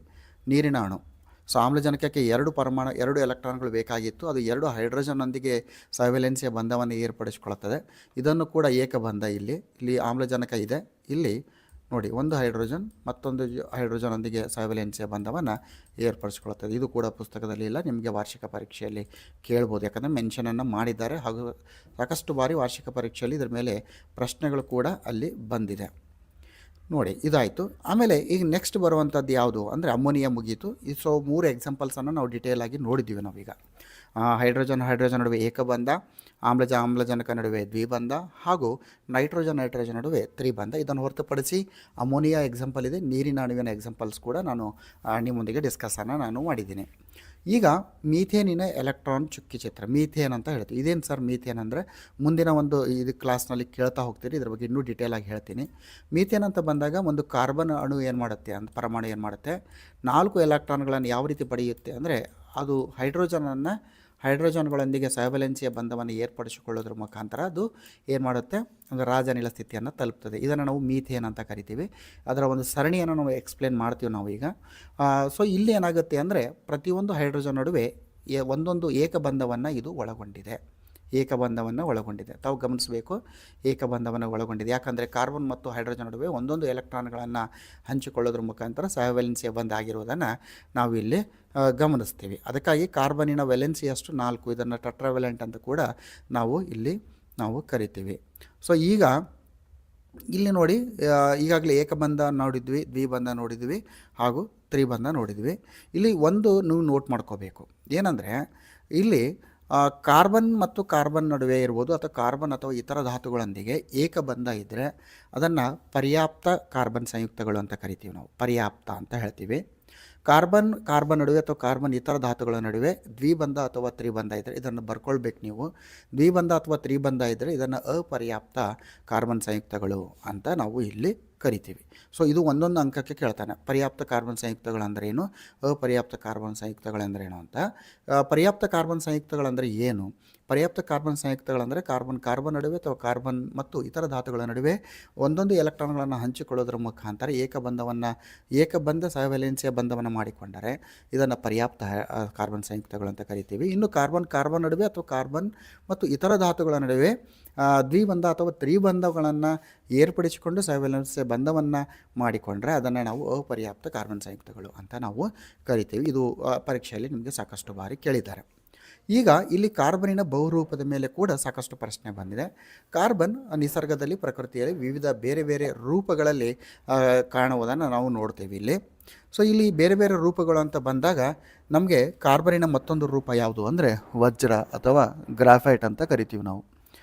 ನೀರಿನ ಅಣು. ಸೊ ಆಮ್ಲಜನಕಕ್ಕೆ 2 ಎಲೆಕ್ಟ್ರಾನ್ಗಳು ಬೇಕಾಗಿತ್ತು. ಅದು 2 ಹೈಡ್ರೋಜನ್ನೊಂದಿಗೆ ಸಹವ್ಯಾಲೆನ್ಸಿಯ ಬಂಧವನ್ನು ಏರ್ಪಡಿಸಿಕೊಳ್ಳುತ್ತದೆ. ಇದನ್ನು ಕೂಡ ಏಕಬಂಧ. ಇಲ್ಲಿ ಆಮ್ಲಜನಕ ಇದೆ, ಇಲ್ಲಿ ನೋಡಿ ಒಂದು ಹೈಡ್ರೋಜನ್ ಮತ್ತೊಂದು ಹೈಡ್ರೋಜನ್ನೊಂದಿಗೆ ಸಹವ್ಯಾಲೆನ್ಸಿಯ ಬಂಧವನ್ನು ಏರ್ಪಡಿಸ್ಕೊಳ್ತದೆ. ಇದು ಕೂಡ ಪುಸ್ತಕದಲ್ಲಿ ಇಲ್ಲ, ನಿಮಗೆ ವಾರ್ಷಿಕ ಪರೀಕ್ಷೆಯಲ್ಲಿ ಕೇಳ್ಬೋದು. ಯಾಕಂದರೆ ಮೆನ್ಷನನ್ನು ಮಾಡಿದ್ದಾರೆ, ಹಾಗೂ ಸಾಕಷ್ಟು ಬಾರಿ ವಾರ್ಷಿಕ ಪರೀಕ್ಷೆಯಲ್ಲಿ ಇದರ ಮೇಲೆ ಪ್ರಶ್ನೆಗಳು ಕೂಡ ಅಲ್ಲಿ ಬಂದಿದೆ ನೋಡಿ. ಇದಾಯಿತು. ಆಮೇಲೆ ಈಗ ನೆಕ್ಸ್ಟ್ ಬರುವಂಥದ್ದು ಯಾವುದು ಅಂದರೆ ಅಮೋನಿಯಾ ಮುಗೀತು. ಸೊ 3 ಎಕ್ಸಾಂಪಲ್ಸನ್ನು ನಾವು ಡಿಟೇಲ್ ಆಗಿ ನೋಡಿದ್ದೀವಿ ನಾವೀಗ. ಹೈಡ್ರೋಜನ್ ನಡುವೆ ಏಕಬಂಧ, ಆಮ್ಲಜನಕ ನಡುವೆ ದ್ವಿಬಂಧ, ಹಾಗೂ ನೈಟ್ರೋಜನ್ ನಡುವೆ ತ್ರಿಬಂಧ. ಇದನ್ನು ಹೊರತುಪಡಿಸಿ ಅಮೋನಿಯಾ ಎಕ್ಸಾಂಪಲ್ ಇದೆ, ನೀರಿನ ಅಣುವಿನ ಎಕ್ಸಾಂಪಲ್ಸ್ ಕೂಡ ನಿಮ್ಮೊಂದಿಗೆ ಡಿಸ್ಕಸನ್ನು ನಾನು ಮಾಡಿದ್ದೀನಿ. ಈಗ ಮೀಥೇನಿನ ಎಲೆಕ್ಟ್ರಾನ್ ಚುಕ್ಕಿ ಚಿತ್ರ, ಮೀಥೇನ್ ಅಂತ ಹೇಳ್ತೀವಿ. ಇದೇನು ಸರ್ ಮೀಥೇನ್ ಅಂದರೆ ಮುಂದಿನ ಒಂದು ಇದು ಕ್ಲಾಸ್ನಲ್ಲಿ ಕೇಳ್ತಾ ಹೋಗ್ತೀರಿ, ಇದ್ರ ಬಗ್ಗೆ ಇನ್ನೂ ಡಿಟೇಲಾಗಿ ಹೇಳ್ತೀನಿ. ಮೀಥೇನ್ ಅಂತ ಬಂದಾಗ ಒಂದು ಕಾರ್ಬನ್ ಅಣು ಏನು ಮಾಡುತ್ತೆ ಅಂತ ಪರಮಾಣು ಏನು ಮಾಡುತ್ತೆ, 4 ಎಲೆಕ್ಟ್ರಾನ್ಗಳನ್ನು ಯಾವ ರೀತಿ ಪಡೆಯುತ್ತೆ ಅಂದರೆ ಅದು ಹೈಡ್ರೋಜನ್ಗಳೊಂದಿಗೆ ಸಹವ್ಯಾಲೆನ್ಸಿಯ ಬಂಧವನ್ನು ಏರ್ಪಡಿಸಿಕೊಳ್ಳೋದ್ರ ಮುಖಾಂತರ ಅದು ಏನು ಮಾಡುತ್ತೆ, ಒಂದು ರಾಜನಿಲ ಸ್ಥಿತಿಯನ್ನು ತಲುಪ್ತದೆ. ಇದನ್ನು ನಾವು ಮೀಥೇನ್ ಅಂತ ಕರಿತೀವಿ. ಅದರ ಒಂದು ಸರಣಿಯನ್ನು ನಾವು ಎಕ್ಸ್ಪ್ಲೇನ್ ಮಾಡ್ತೀವಿ ನಾವು ಈಗ. ಸೊ ಇಲ್ಲಿ ಏನಾಗುತ್ತೆ ಅಂದರೆ ಪ್ರತಿಯೊಂದು ಹೈಡ್ರೋಜನ್ ನಡುವೆ ಒಂದೊಂದು ಏಕಬಂಧವನ್ನು ಇದು ಒಳಗೊಂಡಿದೆ. ತಾವು ಗಮನಿಸಬೇಕು, ಏಕಬಂಧವನ್ನು ಒಳಗೊಂಡಿದೆ. ಯಾಕಂದರೆ ಕಾರ್ಬನ್ ಮತ್ತು ಹೈಡ್ರೋಜನ್ ನಡುವೆ ಒಂದೊಂದು ಎಲೆಕ್ಟ್ರಾನ್ಗಳನ್ನು ಹಂಚಿಕೊಳ್ಳೋದ್ರ ಮುಖಾಂತರ ಸಹವ್ಯಾಲೆನ್ಸಿಯ ಬಂಧ ಆಗಿರುವುದನ್ನು ನಾವು ಇಲ್ಲಿ ಗಮನಿಸ್ತೀವಿ. ಅದಕ್ಕಾಗಿ ಕಾರ್ಬನಿನ ವೆಲೆನ್ಸಿಯಷ್ಟು 4, ಇದನ್ನು ಟೆಟ್ರಾವೆಲೆಂಟ್ ಅಂತ ಕೂಡ ನಾವು ಕರಿತೀವಿ. ಸೊ ಈಗ ಇಲ್ಲಿ ನೋಡಿ, ಈಗಾಗಲೇ ಏಕಬಂಧ ನೋಡಿದ್ವಿ, ದ್ವಿಬಂಧ ನೋಡಿದ್ವಿ, ಹಾಗೂ ತ್ರಿಬಂಧ ನೋಡಿದ್ವಿ. ಇಲ್ಲಿ ಒಂದು ನೀವು ನೋಟ್ ಮಾಡ್ಕೋಬೇಕು, ಏನಂದರೆ ಇಲ್ಲಿ ಕಾರ್ಬನ್ ಮತ್ತು ಕಾರ್ಬನ್ ನಡುವೆ ಇರ್ಬೋದು, ಅಥವಾ ಕಾರ್ಬನ್ ಅಥವಾ ಇತರ ಧಾತುಗಳೊಂದಿಗೆ ಏಕಬಂಧ ಇದ್ದರೆ ಅದನ್ನು ಪರ್ಯಾಪ್ತ ಕಾರ್ಬನ್ ಸಂಯುಕ್ತಗಳು ಅಂತ ಕರಿತೀವಿ ನಾವು, ಪರ್ಯಾಪ್ತ ಅಂತ ಹೇಳ್ತೀವಿ. ಕಾರ್ಬನ್ ನಡುವೆ ಅಥವಾ ಕಾರ್ಬನ್ ಇತರ ಧಾತುಗಳ ನಡುವೆ ದ್ವಿಬಂಧ ಅಥವಾ ತ್ರಿಬಂಧ ಇದ್ದರೆ ಇದನ್ನು ಬರ್ಕೊಳ್ಬೇಕು ನೀವು. ದ್ವಿಬಂಧ ಅಥವಾ ತ್ರಿಬಂಧ ಇದ್ದರೆ ಇದನ್ನು ಅಪರ್ಯಾಪ್ತ ಕಾರ್ಬನ್ ಸಂಯುಕ್ತಗಳು ಅಂತ ನಾವು ಇಲ್ಲಿ ಕರಿತೀವಿ. ಸೊ ಇದು ಒಂದೊಂದು ಅಂಕಕ್ಕೆ ಕೇಳ್ತಾನೆ, ಪರ್ಯಾಪ್ತ ಕಾರ್ಬನ್ ಸಂಯುಕ್ತಗಳಂದ್ರೆ ಏನು, ಅಪರ್ಯಾಪ್ತ ಕಾರ್ಬನ್ ಸಂಯುಕ್ತಗಳಂದ್ರೇನು ಅಂತ. ಪರ್ಯಾಪ್ತ ಕಾರ್ಬನ್ ಸಂಯುಕ್ತಗಳಂದರೆ ಏನು? ಪರ್ಯಾಪ್ತ ಕಾರ್ಬನ್ ಸಂಯುಕ್ತಗಳಂದರೆ ಕಾರ್ಬನ್ ನಡುವೆ ಅಥವಾ ಕಾರ್ಬನ್ ಮತ್ತು ಇತರ ಧಾತುಗಳ ನಡುವೆ ಒಂದೊಂದು ಎಲೆಕ್ಟ್ರಾನ್ಗಳನ್ನು ಹಂಚಿಕೊಳ್ಳೋದ್ರ ಮುಖಾಂತರ ಏಕಬಂಧ ಸಹವ್ಯಾಲೆನ್ಸಿಯ ಬಂಧವನ್ನು ಮಾಡಿಕೊಂಡರೆ ಇದನ್ನು ಪರ್ಯಾಪ್ತ ಕಾರ್ಬನ್ ಸಂಯುಕ್ತಗಳು ಅಂತ ಕರಿತೀವಿ. ಇನ್ನು ಕಾರ್ಬನ್ ನಡುವೆ ಅಥವಾ ಕಾರ್ಬನ್ ಮತ್ತು ಇತರ ಧಾತುಗಳ ನಡುವೆ ದ್ವಿಬಂಧ ಅಥವಾ ತ್ರಿಬಂಧಗಳನ್ನು ಏರ್ಪಡಿಸಿಕೊಂಡು ಸಹವ್ಯಾಲೆನ್ಸಿಯ ಬಂಧವನ್ನು ಮಾಡಿಕೊಂಡ್ರೆ ಅದನ್ನು ನಾವು ಅಪರ್ಯಾಪ್ತ ಕಾರ್ಬನ್ ಸಂಯುಕ್ತಗಳು ಅಂತ ನಾವು ಕರಿತೀವಿ. ಇದು ಪರೀಕ್ಷೆಯಲ್ಲಿ ನಿಮಗೆ ಸಾಕಷ್ಟು ಬಾರಿ ಕೇಳಿದ್ದಾರೆ. ಈಗ ಇಲ್ಲಿ ಕಾರ್ಬನಿನ ಬಹುರೂಪದ ಮೇಲೆ ಕೂಡ ಸಾಕಷ್ಟು ಪ್ರಶ್ನೆ ಬಂದಿದೆ. ಕಾರ್ಬನ್ ನಿಸರ್ಗದಲ್ಲಿ, ಪ್ರಕೃತಿಯಲ್ಲಿ ವಿವಿಧ ಬೇರೆ ಬೇರೆ ರೂಪಗಳಲ್ಲಿ ಕಾಣುವುದನ್ನು ನಾವು ನೋಡ್ತೇವೆ ಇಲ್ಲಿ. ಸೊ ಇಲ್ಲಿ ಬೇರೆ ಬೇರೆ ರೂಪಗಳು ಅಂತ ಬಂದಾಗ ನಮಗೆ ಕಾರ್ಬನಿನ ಮತ್ತೊಂದು ರೂಪ ಯಾವುದು ಅಂದರೆ ವಜ್ರ ಅಥವಾ ಗ್ರಾಫೈಟ್ ಅಂತ ಕರಿತೀವಿ ನಾವು.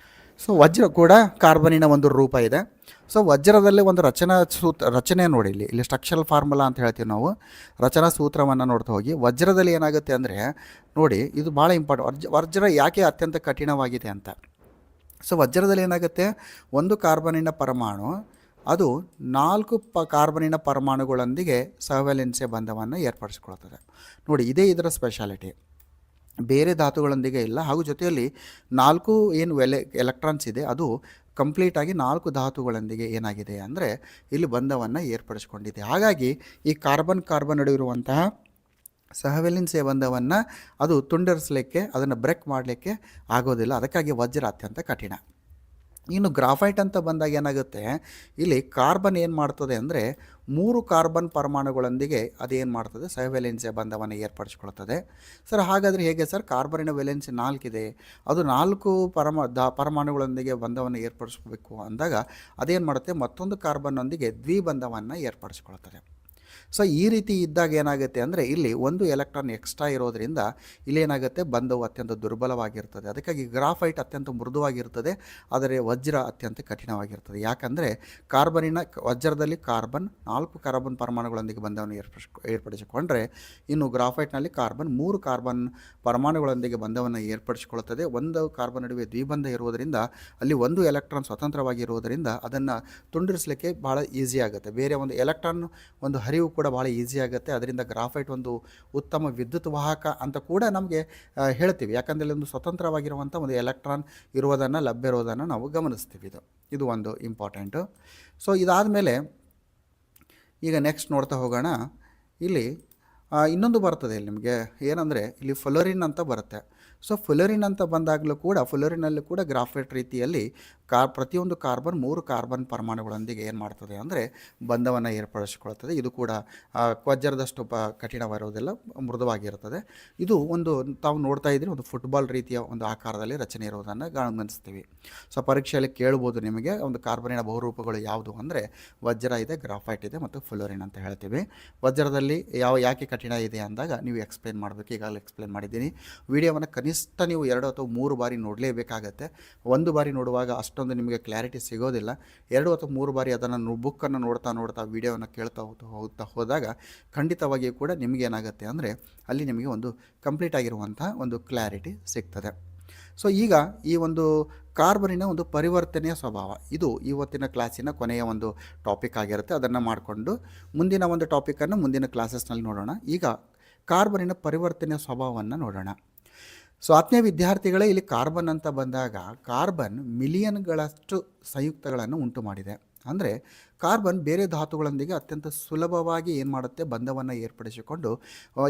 ಸೊ ವಜ್ರ ಕೂಡ ಕಾರ್ಬನಿನ ಒಂದು ರೂಪ ಇದೆ. ಸೊ ವಜ್ರದಲ್ಲಿ ಒಂದು ರಚನೆ ನೋಡಿ, ಇಲ್ಲಿ ಸ್ಟ್ರಕ್ಚರಲ್ ಫಾರ್ಮುಲಾ ಅಂತ ಹೇಳ್ತೀವಿ ನಾವು, ರಚನಾ ಸೂತ್ರವನ್ನು ನೋಡ್ತಾ ಹೋಗಿ. ವಜ್ರದಲ್ಲಿ ಏನಾಗುತ್ತೆ ಅಂದರೆ ನೋಡಿ, ಇದು ಭಾಳ ಇಂಪಾರ್ಟೆಂಟ್. ವಜ್ರ ಯಾಕೆ ಅತ್ಯಂತ ಕಠಿಣವಾಗಿದೆ ಅಂತ. ಸೊ ವಜ್ರದಲ್ಲಿ ಏನಾಗುತ್ತೆ, ಒಂದು ಕಾರ್ಬನಿನ ಪರಮಾಣು ಅದು 4 ಕಾರ್ಬನಿನ ಪರಮಾಣುಗಳೊಂದಿಗೆ ಸಹವ್ಯಾಲೆನ್ಸಿಯ ಬಂಧವನ್ನು ಏರ್ಪಡಿಸ್ಕೊಳ್ತದೆ ನೋಡಿ. ಇದೇ ಇದರ ಸ್ಪೆಷಾಲಿಟಿ, ಬೇರೆ ಧಾತುಗಳೊಂದಿಗೆ ಇಲ್ಲ. ಹಾಗೂ ಜೊತೆಯಲ್ಲಿ 4 ಏನು ಎಲೆಕ್ಟ್ರಾನ್ಸ್ ಇದೆ ಅದು ಕಂಪ್ಲೀಟಾಗಿ 4 ಧಾತುಗಳೊಂದಿಗೆ ಏನಾಗಿದೆ ಅಂದರೆ ಇಲ್ಲಿ ಬಂಧವನ್ನು ಏರ್ಪಡಿಸ್ಕೊಂಡಿದೆ. ಹಾಗಾಗಿ ಈ ಕಾರ್ಬನ್ ನಡುವೆ ಇರುವಂತಹ ಸಹವ್ಯಾಲೆನ್ಸಿಯ ಬಂಧವನ್ನು ಅದು ತುಂಡರಿಸಲಿಕ್ಕೆ, ಅದನ್ನು ಬ್ರೇಕ್ ಮಾಡಲಿಕ್ಕೆ ಆಗೋದಿಲ್ಲ. ಅದಕ್ಕಾಗಿ ವಜ್ರ ಅತ್ಯಂತ ಕಠಿಣ. ಇನ್ನು ಗ್ರಾಫೈಟ್ ಅಂತ ಬಂದಾಗ ಏನಾಗುತ್ತೆ, ಇಲ್ಲಿ ಕಾರ್ಬನ್ ಏನು ಮಾಡ್ತದೆ ಅಂದರೆ 3 ಕಾರ್ಬನ್ ಪರಮಾಣುಗಳೊಂದಿಗೆ ಅದೇನು ಮಾಡ್ತದೆ, ಸಹವ್ಯಾಲೆನ್ಸಿಯ ಬಂಧವನ್ನು ಏರ್ಪಡಿಸ್ಕೊಳ್ತದೆ. ಸರ್ ಹಾಗಾದರೆ ಹೇಗೆ ಸರ್, ಕಾರ್ಬನಿನ ವೇಲೆನ್ಸಿ 4 ಇದೆ, ಅದು 4 ಪರಮಾಣುಗಳೊಂದಿಗೆ ಬಂಧವನ್ನು ಏರ್ಪಡಿಸ್ಬೇಕು ಅಂದಾಗ ಅದೇನು ಮಾಡುತ್ತೆ, ಮತ್ತೊಂದು ಕಾರ್ಬನ್ನೊಂದಿಗೆ ದ್ವಿಬಂಧವನ್ನು ಏರ್ಪಡಿಸ್ಕೊಳ್ತದೆ. ಸೊ ಈ ರೀತಿ ಇದ್ದಾಗ ಏನಾಗುತ್ತೆ ಅಂದರೆ ಇಲ್ಲಿ ಒಂದು ಎಲೆಕ್ಟ್ರಾನ್ ಎಕ್ಸ್ಟ್ರಾ ಇರೋದರಿಂದ ಇಲ್ಲೇನಾಗುತ್ತೆ ಬಂಧವು ಅತ್ಯಂತ ದುರ್ಬಲವಾಗಿರ್ತದೆ. ಅದಕ್ಕಾಗಿ ಗ್ರಾಫೈಟ್ ಅತ್ಯಂತ ಮೃದುವಾಗಿರ್ತದೆ, ಆದರೆ ವಜ್ರ ಅತ್ಯಂತ ಕಠಿಣವಾಗಿರ್ತದೆ. ಯಾಕಂದರೆ ವಜ್ರದಲ್ಲಿ ಕಾರ್ಬನ್ 4 ಕಾರ್ಬನ್ ಪರಮಾಣುಗಳೊಂದಿಗೆ ಬಂಧವನ್ನು ಏರ್ಪಡಿಸಿಕೊಂಡ್ರೆ, ಇನ್ನು ಗ್ರಾಫೈಟ್ನಲ್ಲಿ ಕಾರ್ಬನ್ 3 ಕಾರ್ಬನ್ ಪರಮಾಣುಗಳೊಂದಿಗೆ ಬಂಧವನ್ನು ಏರ್ಪಡಿಸಿಕೊಳ್ಳುತ್ತದೆ. ಒಂದು ಕಾರ್ಬನ್ ನಡುವೆ ದ್ವಿಬಂಧ ಇರುವುದರಿಂದ ಅಲ್ಲಿ ಒಂದು ಎಲೆಕ್ಟ್ರಾನ್ ಸ್ವತಂತ್ರವಾಗಿ ಇರುವುದರಿಂದ ಅದನ್ನು ತುಂಡರಿಸಲಿಕ್ಕೆ ಭಾಳ ಈಸಿ ಆಗುತ್ತೆ. ಬೇರೆ ಒಂದು ಎಲೆಕ್ಟ್ರಾನ್ ಒಂದು ಹರಿವು ಕೂಡ ಭಾಳ ಈಸಿ ಆಗುತ್ತೆ. ಅದರಿಂದ ಗ್ರಾಫೈಟ್ ಒಂದು ಉತ್ತಮ ವಿದ್ಯುತ್ ವಾಹಕ ಅಂತ ಕೂಡ ನಮಗೆ ಹೇಳ್ತೀವಿ. ಯಾಕಂದರೆ ಇಲ್ಲಿ ಒಂದು ಸ್ವತಂತ್ರವಾಗಿರುವಂಥ ಒಂದು ಎಲೆಕ್ಟ್ರಾನ್ ಲಭ್ಯ ಇರೋದನ್ನು ನಾವು ಗಮನಿಸ್ತೀವಿ. ಇದು ಒಂದು ಇಂಪಾರ್ಟೆಂಟು. ಸೊ ಇದಾದ ಮೇಲೆ ಈಗ ನೆಕ್ಸ್ಟ್ ನೋಡ್ತಾ ಹೋಗೋಣ. ಇಲ್ಲಿ ಇನ್ನೊಂದು ಬರ್ತದೆ ಇಲ್ಲಿ ನಿಮಗೆ ಏನಂದರೆ ಇಲ್ಲಿ ಫ್ಲೋರಿನ್ ಅಂತ ಬರುತ್ತೆ. ಸೊ ಫ್ಲೋರಿನ್ ಅಂತ ಬಂದಾಗಲೂ ಕೂಡ ಫ್ಲೋರಿನಲ್ಲಿ ಕೂಡ ಗ್ರಾಫೈಟ್ ರೀತಿಯಲ್ಲಿ ಪ್ರತಿಯೊಂದು ಕಾರ್ಬನ್ 3 ಕಾರ್ಬನ್ ಪರಮಾಣುಗಳೊಂದಿಗೆ ಏನು ಮಾಡ್ತದೆ ಅಂದರೆ ಬಂಧವನ್ನು ಏರ್ಪಡಿಸಿಕೊಳ್ತದೆ. ಇದು ಕೂಡ ವಜ್ರದಷ್ಟು ಕಠಿಣವಿರೋದಿಲ್ಲ, ಮೃದುವಾಗಿರ್ತದೆ. ಇದು ಒಂದು ತಾವು ನೋಡ್ತಾ ಇದ್ದೀರಿ, ಒಂದು ಫುಟ್ಬಾಲ್ ರೀತಿಯ ಒಂದು ಆಕಾರದಲ್ಲಿ ರಚನೆ ಇರೋದನ್ನು ಗಮನಿಸ್ತೀವಿ. ಸೊ ಪರೀಕ್ಷೆಯಲ್ಲಿ ಕೇಳ್ಬೋದು ನಿಮಗೆ ಒಂದು ಕಾರ್ಬನಿನ ಬಹುರೂಪಗಳು ಯಾವುದು ಅಂದರೆ ವಜ್ರ ಇದೆ, ಗ್ರಾಫೈಟ್ ಇದೆ ಮತ್ತು ಫ್ಲೋರಿನ್ ಅಂತ ಹೇಳ್ತೀವಿ. ವಜ್ರದಲ್ಲಿ ಯಾಕೆ ಕಠಿಣ ಇದೆ ಅಂದಾಗ ನೀವು ಎಕ್ಸ್ಪ್ಲೇನ್ ಮಾಡಬೇಕು. ಈಗಾಗಲೇ ಎಕ್ಸ್ಪ್ಲೇನ್ ಮಾಡಿದ್ದೀನಿ. ವಿಡಿಯೋವನ್ನು ಕನಿಷ್ಠ ನೀವು 2 ಅಥವಾ 3 ಬಾರಿ ನೋಡಲೇಬೇಕಾಗತ್ತೆ. ಒಂದು ಬಾರಿ ನೋಡುವಾಗ ಅಷ್ಟೊಂದು ನಿಮಗೆ ಕ್ಲಾರಿಟಿ ಸಿಗೋದಿಲ್ಲ. 2 ಅಥವಾ 3 ಬಾರಿ ಅದನ್ನು ಬುಕ್ಕನ್ನು ನೋಡ್ತಾ ವಿಡಿಯೋವನ್ನು ಕೇಳ್ತಾ ಹೋದಾಗ ಖಂಡಿತವಾಗಿಯೂ ಕೂಡ ನಿಮಗೇನಾಗುತ್ತೆ ಅಂದರೆ ಅಲ್ಲಿ ನಿಮಗೆ ಒಂದು ಕಂಪ್ಲೀಟ್ ಆಗಿರುವಂಥ ಒಂದು ಕ್ಲಾರಿಟಿ ಸಿಗ್ತದೆ. ಸೊ ಈಗ ಈ ಒಂದು ಕಾರ್ಬನಿನ ಒಂದು ಪರಿವರ್ತನೆಯ ಸ್ವಭಾವ ಇದು ಇವತ್ತಿನ ಕ್ಲಾಸಿನ ಕೊನೆಯ ಒಂದು ಟಾಪಿಕ್ ಆಗಿರುತ್ತೆ. ಅದನ್ನು ಮಾಡಿಕೊಂಡು ಮುಂದಿನ ಒಂದು ಟಾಪಿಕನ್ನು ಮುಂದಿನ ಕ್ಲಾಸಸ್ನಲ್ಲಿ ನೋಡೋಣ. ಈಗ ಕಾರ್ಬನಿನ ಪರಿವರ್ತನೆಯ ಸ್ವಭಾವವನ್ನು ನೋಡೋಣ. ಸೊ ಆತ್ಮೀಯ ವಿದ್ಯಾರ್ಥಿಗಳೇ, ಇಲ್ಲಿ ಕಾರ್ಬನ್ ಅಂತ ಬಂದಾಗ ಕಾರ್ಬನ್ ಮಿಲಿಯನ್ಗಳಷ್ಟು ಸಂಯುಕ್ತಗಳನ್ನು ಉಂಟು ಮಾಡಿದೆ. ಅಂದರೆ ಕಾರ್ಬನ್ ಬೇರೆ ಧಾತುಗಳೊಂದಿಗೆ ಅತ್ಯಂತ ಸುಲಭವಾಗಿ ಏನು ಮಾಡುತ್ತೆ, ಬಂಧವನ್ನು ಏರ್ಪಡಿಸಿಕೊಂಡು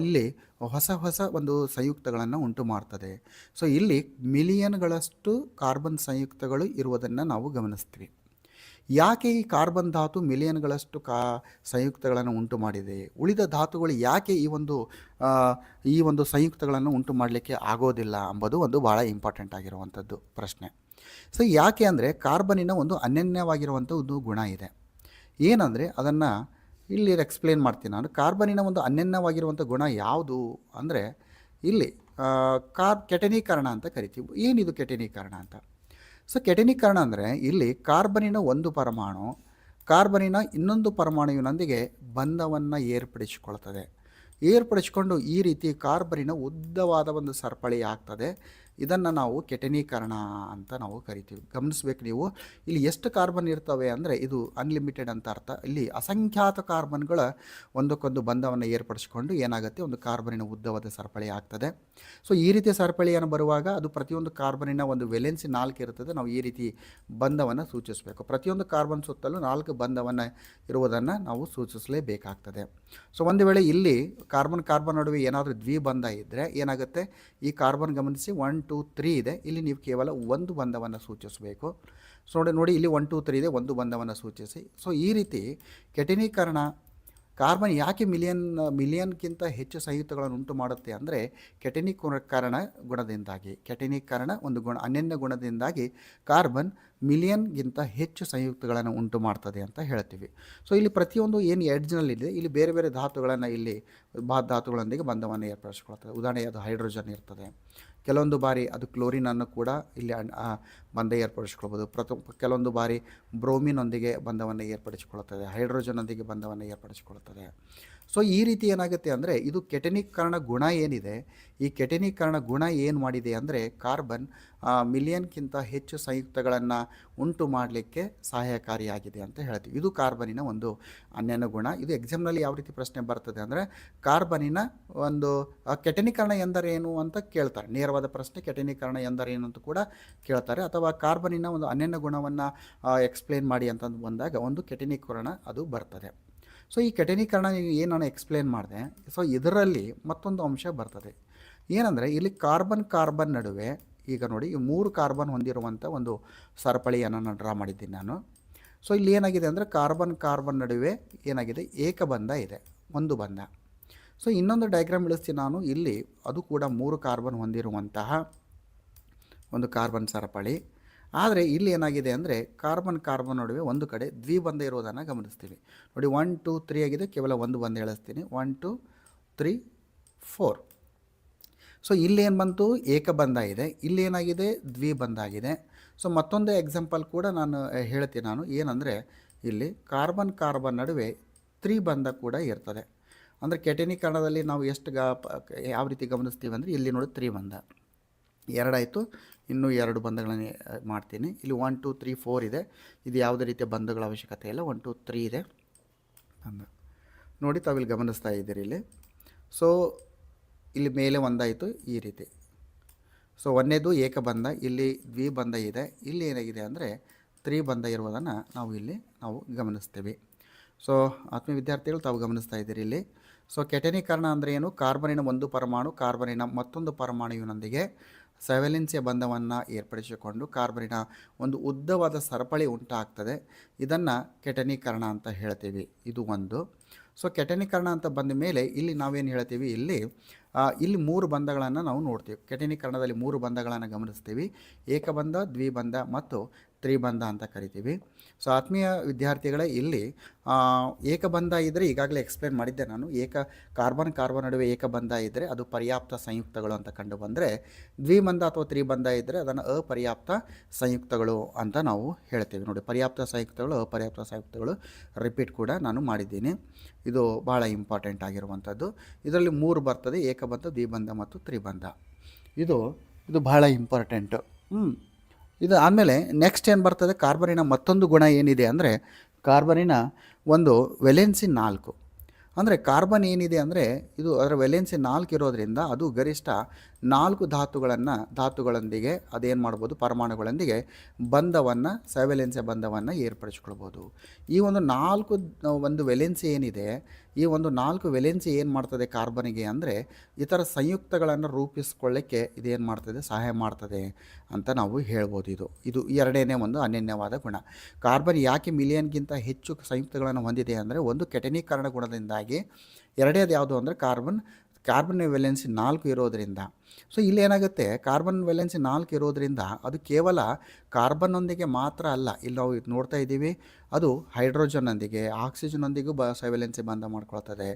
ಇಲ್ಲಿ ಹೊಸ ಒಂದು ಸಂಯುಕ್ತಗಳನ್ನು ಉಂಟು ಮಾಡ್ತದೆ. ಸೊ ಇಲ್ಲಿ ಮಿಲಿಯನ್ಗಳಷ್ಟು ಕಾರ್ಬನ್ ಸಂಯುಕ್ತಗಳು ಇರುವುದನ್ನು ನಾವು ಗಮನಿಸ್ತೀವಿ. ಯಾಕೆ ಈ ಕಾರ್ಬನ್ ಧಾತು ಮಿಲಿಯನ್ಗಳಷ್ಟು ಸಂಯುಕ್ತಗಳನ್ನು ಉಂಟು ಮಾಡಿದೆ? ಉಳಿದ ಧಾತುಗಳು ಯಾಕೆ ಈ ಒಂದು ಸಂಯುಕ್ತಗಳನ್ನು ಉಂಟು ಮಾಡಲಿಕ್ಕೆ ಆಗೋದಿಲ್ಲ ಎಂಬುದು ಒಂದು ಭಾಳ ಇಂಪಾರ್ಟೆಂಟ್ ಆಗಿರುವಂಥದ್ದು ಪ್ರಶ್ನೆ. ಸೊ ಯಾಕೆ ಅಂದರೆ ಕಾರ್ಬನಿನ ಒಂದು ಅನನ್ಯವಾಗಿರುವಂಥ ಒಂದು ಗುಣ ಇದೆ. ಏನಂದರೆ ಅದನ್ನು ಇಲ್ಲಿ ಎಕ್ಸ್ಪ್ಲೇನ್ ಮಾಡ್ತೀನಿ ನಾನು. ಕಾರ್ಬನಿನ ಒಂದು ಅನನ್ಯವಾಗಿರುವಂಥ ಗುಣ ಯಾವುದು ಅಂದರೆ ಇಲ್ಲಿ ಕೆಟನೀಕರಣ ಅಂತ ಕರಿತೀವಿ. ಏನಿದು ಕೆಟನೀಕರಣ ಅಂತ? ಸೊ ಕೆಟನೀಕರಣ ಅಂದರೆ ಇಲ್ಲಿ ಕಾರ್ಬನಿನ ಒಂದು ಪರಮಾಣು ಕಾರ್ಬನಿನ ಇನ್ನೊಂದು ಪರಮಾಣುವಿನೊಂದಿಗೆ ಬಂಧವನ್ನು ಏರ್ಪಡಿಸಿಕೊಂಡು ಈ ರೀತಿ ಕಾರ್ಬನಿನ ಉದ್ದವಾದ ಒಂದು ಸರಪಳಿ ಆಗ್ತದೆ. ಇದನ್ನು ನಾವು ಕೆಟನೀಕರಣ ಅಂತ ನಾವು ಕರಿತೀವಿ. ಗಮನಿಸ್ಬೇಕು ನೀವು, ಇಲ್ಲಿ ಎಷ್ಟು ಕಾರ್ಬನ್ ಇರ್ತವೆ ಅಂದರೆ ಇದು ಅನ್ಲಿಮಿಟೆಡ್ ಅಂತ ಅರ್ಥ. ಇಲ್ಲಿ ಅಸಂಖ್ಯಾತ ಕಾರ್ಬನ್ಗಳ ಒಂದಕ್ಕೊಂದು ಬಂಧವನ್ನು ಏರ್ಪಡಿಸಿಕೊಂಡು ಏನಾಗುತ್ತೆ, ಒಂದು ಕಾರ್ಬನಿನ ಉದ್ದವಾದ ಸರಪಳಿ ಆಗ್ತದೆ. ಸೊ ಈ ರೀತಿ ಸರಪಳಿಯನ್ನು ಬರುವಾಗ ಅದು ಪ್ರತಿಯೊಂದು ಕಾರ್ಬನಿನ ಒಂದು ವೆಲೆನ್ಸಿ 4 ಇರ್ತದೆ. ನಾವು ಈ ರೀತಿ ಬಂಧವನ್ನು ಸೂಚಿಸಬೇಕು. ಪ್ರತಿಯೊಂದು ಕಾರ್ಬನ್ ಸುತ್ತಲೂ 4 ಬಂಧವನ್ನು ಇರುವುದನ್ನು ನಾವು ಸೂಚಿಸಲೇಬೇಕಾಗ್ತದೆ. ಸೊ ಒಂದು ವೇಳೆ ಇಲ್ಲಿ ಕಾರ್ಬನ್ ನಡುವೆ ಏನಾದರೂ ದ್ವಿಬಂಧ ಇದ್ದರೆ ಏನಾಗುತ್ತೆ, ಈ ಕಾರ್ಬನ್ ಗಮನಿಸಿ 1 2 3 ಇದೆ. ಇಲ್ಲಿ ನೀವು ಕೇವಲ ಒಂದು ಬಂಧವನ್ನು ಸೂಚಿಸಬೇಕು. ಸೊ ನೋಡಿ ಇಲ್ಲಿ 1 2 3 ಇದೆ, ಒಂದು ಬಂಧವನ್ನು ಸೂಚಿಸಿ. ಸೊ ಈ ರೀತಿ ಕೆಟನೀಕರಣ ಕಾರ್ಬನ್ ಯಾಕೆ ಮಿಲಿಯನ್ಗಿಂತ ಹೆಚ್ಚು ಸಂಯುಕ್ತಗಳನ್ನು ಉಂಟು ಮಾಡುತ್ತೆ ಅಂದರೆ ಕೆಟನೀಕರಣ ಒಂದು ಅನನ್ಯ ಗುಣದಿಂದಾಗಿ ಕಾರ್ಬನ್ ಮಿಲಿಯನ್ಗಿಂತ ಹೆಚ್ಚು ಸಂಯುಕ್ತಗಳನ್ನು ಉಂಟು ಮಾಡ್ತದೆ ಅಂತ ಹೇಳ್ತೀವಿ. ಸೊ ಇಲ್ಲಿ ಪ್ರತಿಯೊಂದು ಏನು ಎಡ್ಜ್ನಲ್ಲಿದೆ ಇಲ್ಲಿ ಬೇರೆ ಬೇರೆ ಧಾತುಗಳನ್ನು ಧಾತುಗಳೊಂದಿಗೆ ಬಂಧವನ್ನು ಏರ್ಪಡಿಸಿಕೊಳ್ತದೆ. ಉದಾಹರಣೆಗೆ ಅದು ಹೈಡ್ರೋಜನ್ ಇರ್ತದೆ. ಕೆಲವೊಂದು ಬಾರಿ ಅದು ಕ್ಲೋರಿನನ್ನು ಕೂಡ ಇಲ್ಲಿ ಬಂಧ ಏರ್ಪಡಿಸ್ಕೊಳ್ಬೋದು. ಕೆಲವೊಂದು ಬಾರಿ ಬ್ರೋಮಿನೊಂದಿಗೆ ಬಂಧವನ್ನು ಏರ್ಪಡಿಸಿಕೊಳ್ಳುತ್ತದೆ, ಹೈಡ್ರೋಜನ್ನೊಂದಿಗೆ ಬಂಧವನ್ನು ಏರ್ಪಡಿಸಿಕೊಳ್ಳುತ್ತದೆ. ಸೊ ಈ ರೀತಿ ಏನಾಗುತ್ತೆ ಅಂದರೆ ಇದು ಕೆಟನೀಕರಣ ಗುಣ ಏನಿದೆ, ಈ ಕೆಟನೀಕರಣ ಗುಣ ಏನು ಮಾಡಿದೆ ಅಂದರೆ ಕಾರ್ಬನ್ ಮಿಲಿಯನ್ಗಿಂತ ಹೆಚ್ಚು ಸಂಯುಕ್ತಗಳನ್ನು ಉಂಟು ಮಾಡಲಿಕ್ಕೆ ಸಹಾಯಕಾರಿಯಾಗಿದೆ ಅಂತ ಹೇಳ್ತೀವಿ. ಇದು ಕಾರ್ಬನಿನ ಒಂದು ಅನನ್ಯ ಗುಣ. ಇದು ಎಕ್ಸಾಮ್ನಲ್ಲಿ ಯಾವ ರೀತಿ ಪ್ರಶ್ನೆ ಬರ್ತದೆ ಅಂದರೆ ಕಾರ್ಬನಿನ ಒಂದು ಕೆಟನೀಕರಣ ಎಂದರೇನು ಅಂತ ಕೇಳ್ತಾರೆ. ನೇರವಾದ ಪ್ರಶ್ನೆ ಕೆಟನೀಕರಣ ಎಂದರೇನು ಅಂತ ಕೂಡ ಕೇಳ್ತಾರೆ. ಅಥವಾ ಕಾರ್ಬನಿನ ಒಂದು ಅನನ್ಯ ಗುಣವನ್ನು ಎಕ್ಸ್ಪ್ಲೇನ್ ಮಾಡಿ ಅಂತ ಬಂದಾಗ ಒಂದು ಕೆಟನೀಕರಣ ಅದು ಬರ್ತದೆ. ಸೊ ಈ ಕೆಟನೀಕರಣ ಏನು ನಾನು ಎಕ್ಸ್ಪ್ಲೇನ್ ಮಾಡಿದೆ. ಸೊ ಇದರಲ್ಲಿ ಮತ್ತೊಂದು ಅಂಶ ಬರ್ತದೆ. ಏನಂದರೆ ಇಲ್ಲಿ ಕಾರ್ಬನ್ ನಡುವೆ ಈಗ ನೋಡಿ ಈ 3 ಕಾರ್ಬನ್ ಹೊಂದಿರುವಂಥ ಒಂದು ಸರಪಳಿಯನ್ನು ನಾನು ಡ್ರಾ ಮಾಡಿದ್ದೀನಿ ನಾನು. ಸೊ ಇಲ್ಲಿ ಏನಾಗಿದೆ ಅಂದರೆ ಕಾರ್ಬನ್ ನಡುವೆ ಏನಾಗಿದೆ, ಏಕಬಂಧ ಇದೆ, ಒಂದು ಬಂಧ. ಸೊ ಇನ್ನೊಂದು ಡಯಾಗ್ರಾಮ್ ಇಳಿಸ್ತೀನಿ ನಾನು. ಇಲ್ಲಿ ಅದು ಕೂಡ 3 ಕಾರ್ಬನ್ ಹೊಂದಿರುವಂತಹ ಒಂದು ಕಾರ್ಬನ್ ಸರಪಳಿ. ಆದರೆ ಇಲ್ಲಿ ಏನಾಗಿದೆ ಅಂದರೆ ಕಾರ್ಬನ್ ನಡುವೆ ಒಂದು ಕಡೆ ದ್ವಿಬಂಧ ಇರೋದನ್ನು ಗಮನಿಸ್ತೀವಿ. ನೋಡಿ 1 2 3 ಆಗಿದೆ, ಕೇವಲ ಒಂದು ಬಂಧ ಎಳಿಸ್ತೀನಿ. 1 2 3 4. ಸೊ ಇಲ್ಲೇನು ಬಂತು, ಏಕಬಂಧ ಇದೆ, ಇಲ್ಲೇನಾಗಿದೆ ದ್ವಿಬಂಧ ಆಗಿದೆ. ಸೊ ಮತ್ತೊಂದು ಎಕ್ಸಾಂಪಲ್ ಕೂಡ ನಾನು ಹೇಳ್ತೀನಿ. ನಾನು ಏನಂದರೆ ಇಲ್ಲಿ ಕಾರ್ಬನ್ ನಡುವೆ ತ್ರಿಬಂಧ ಕೂಡ ಇರ್ತದೆ. ಅಂದರೆ ಕೆಟನೀಕರಣದಲ್ಲಿ ನಾವು ಎಷ್ಟು ಯಾವ ರೀತಿ ಗಮನಿಸ್ತೀವಿ ಅಂದರೆ ಇಲ್ಲಿ ನೋಡಿ ತ್ರಿಬಂಧ ಎರಡಾಯಿತು, ಇನ್ನೂ 2 ಬಂಧಗಳನ್ನು ಮಾಡ್ತೀನಿ. ಇಲ್ಲಿ 1 2 3 4 ಇದೆ, ಇದು ಯಾವುದೇ ರೀತಿಯ ಬಂಧಗಳ ಅವಶ್ಯಕತೆ ಇಲ್ಲ. 1 2 3 ಇದೆ ಬಂಧ ನೋಡಿ, ತಾವಿಲ್ಲಿ ಗಮನಿಸ್ತಾ ಇದ್ದೀರಿ ಇಲ್ಲಿ. ಸೊ ಇಲ್ಲಿ ಮೇಲೆ ಒಂದಾಯಿತು ಈ ರೀತಿ. ಸೊ ಒಂದನೇದು ಏಕಬಂಧ, ಇಲ್ಲಿ ದ್ವಿಬಂಧ ಇದೆ, ಇಲ್ಲಿ ಏನಾಗಿದೆ ಅಂದರೆ ತ್ರಿಬಂಧ ಇರುವುದನ್ನು ನಾವು ಗಮನಿಸ್ತೀವಿ. ಸೊ ಆತ್ಮೀಯ ವಿದ್ಯಾರ್ಥಿಗಳು ತಾವು ಗಮನಿಸ್ತಾ ಇದ್ದೀರಿ ಇಲ್ಲಿ. ಸೊ ಕೆಟನೀಕರಣ ಅಂದರೆ ಏನು, ಕಾರ್ಬನಿನ ಒಂದು ಪರಮಾಣು ಕಾರ್ಬನಿನ ಮತ್ತೊಂದು ಪರಮಾಣುವಿನೊಂದಿಗೆ ಸವೆಲೆನ್ಸಿಯ ಬಂಧವನ್ನು ಏರ್ಪಡಿಸಿಕೊಂಡು ಕಾರ್ಬನಿನ ಒಂದು ಉದ್ದವಾದ ಸರಪಳಿ ಉಂಟಾಗ್ತದೆ. ಇದನ್ನು ಕೆಟನೀಕರಣ ಅಂತ ಹೇಳ್ತೀವಿ. ಇದು ಒಂದು. ಸೊ ಕೆಟನೀಕರಣ ಅಂತ ಬಂದ ಮೇಲೆ ಇಲ್ಲಿ ನಾವೇನು ಹೇಳ್ತೀವಿ, ಇಲ್ಲಿ 3 ಬಂಧಗಳನ್ನು ನಾವು ನೋಡ್ತೀವಿ. ಕೆಟನೀಕರಣದಲ್ಲಿ 3 ಬಂಧಗಳನ್ನು ಗಮನಿಸ್ತೀವಿ. ಏಕಬಂಧ, ದ್ವಿಬಂಧ ಮತ್ತು ತ್ರಿಬಂಧ ಅಂತ ಕರಿತೀವಿ. ಸೊ ಆತ್ಮೀಯ ವಿದ್ಯಾರ್ಥಿಗಳೇ, ಇಲ್ಲಿ ಏಕಬಂಧ ಇದ್ದರೆ ಈಗಾಗಲೇ ಎಕ್ಸ್ಪ್ಲೇನ್ ಮಾಡಿದ್ದೆ ನಾನು. ಕಾರ್ಬನ್ ನಡುವೆ ಏಕಬಂಧ ಇದ್ದರೆ ಅದು ಪರ್ಯಾಪ್ತ ಸಂಯುಕ್ತಗಳು ಅಂತ ಕಂಡು ಬಂದರೆ, ದ್ವಿಬಂಧ ಅಥವಾ ತ್ರಿಬಂಧ ಇದ್ದರೆ ಅದನ್ನು ಅಪರ್ಯಾಪ್ತ ಸಂಯುಕ್ತಗಳು ಅಂತ ನಾವು ಹೇಳ್ತೀವಿ. ನೋಡಿ, ಪರ್ಯಾಪ್ತ ಸಂಯುಕ್ತಗಳು, ಅಪರ್ಯಾಪ್ತ ಸಂಯುಕ್ತಗಳು ರಿಪೀಟ್ ಕೂಡ ನಾನು ಮಾಡಿದ್ದೀನಿ. ಇದು ಭಾಳ ಇಂಪಾರ್ಟೆಂಟ್ ಆಗಿರುವಂಥದ್ದು. ಇದರಲ್ಲಿ 3 ಬರ್ತದೆ, ಏಕಬಂಧ, ದ್ವಿಬಂಧ ಮತ್ತು ತ್ರಿಬಂಧ. ಇದು ಭಾಳ ಇಂಪಾರ್ಟೆಂಟು. ಇದು ಆದಮೇಲೆ ನೆಕ್ಸ್ಟ್ ಏನು ಬರ್ತದೆ, ಕಾರ್ಬನಿನ ಮತ್ತೊಂದು ಗುಣ ಏನಿದೆ ಅಂದರೆ ಕಾರ್ಬನಿನ ಒಂದು ವೆಲೆನ್ಸಿ 4. ಅಂದರೆ ಕಾರ್ಬನ್ ಏನಿದೆ ಅಂದರೆ ಇದು ಅದರ ವೆಲೆನ್ಸಿ 4 ಇರೋದರಿಂದ ಅದು ಗರಿಷ್ಠ 4 ಧಾತುಗಳೊಂದಿಗೆ ಅದೇನು ಮಾಡ್ಬೋದು, ಪರಮಾಣುಗಳೊಂದಿಗೆ ಬಂಧವನ್ನು, ಸೈವೆಲೆನ್ಸಿಯ ಬಂಧವನ್ನು ಏರ್ಪಡಿಸ್ಕೊಳ್ಬೋದು. ಈ ಒಂದು ವೆಲೆನ್ಸಿ ಏನಿದೆ, ಈ 4 ವೆಲೆನ್ಸಿ ಏನು ಮಾಡ್ತದೆ ಕಾರ್ಬನಿಗೆ ಅಂದರೆ ಇತರ ಸಂಯುಕ್ತಗಳನ್ನು ರೂಪಿಸ್ಕೊಳ್ಳಿಕ್ಕೆ ಇದೇನು ಮಾಡ್ತದೆ, ಸಹಾಯ ಮಾಡ್ತದೆ ಅಂತ ನಾವು ಹೇಳ್ಬೋದು. ಇದು ಎರಡನೇ ಒಂದು ಅನನ್ಯವಾದ ಗುಣ. ಕಾರ್ಬನ್ ಯಾಕೆ ಮಿಲಿಯನ್ಗಿಂತ ಹೆಚ್ಚು ಸಂಯುಕ್ತಗಳನ್ನು ಹೊಂದಿದೆ ಅಂದರೆ ಒಂದು ಕೆಟನೀಕರಣ ಗುಣದಿಂದಾಗಿ, ಎರಡನೇದು ಯಾವುದು ಅಂದರೆ ಕಾರ್ಬನ್ ವೆಲೆನ್ಸಿ 4 ಇರೋದರಿಂದ. ಸೊ ಇಲ್ಲೇನಾಗುತ್ತೆ, ಕಾರ್ಬನ್ ವೆಲೆನ್ಸಿ 4 ಇರೋದರಿಂದ ಅದು ಕೇವಲ ಕಾರ್ಬನ್ನೊಂದಿಗೆ ಮಾತ್ರ ಅಲ್ಲ, ಇಲ್ಲಿ ನಾವು ನೋಡ್ತಾ ಇದ್ದೀವಿ, ಅದು ಹೈಡ್ರೋಜನ್ನೊಂದಿಗೆ, ಆಕ್ಸಿಜನ್ನೊಂದಿಗೂ ಸೈವೆಲೆನ್ಸಿ ಬಂಧ ಮಾಡ್ಕೊಳ್ತದೆ,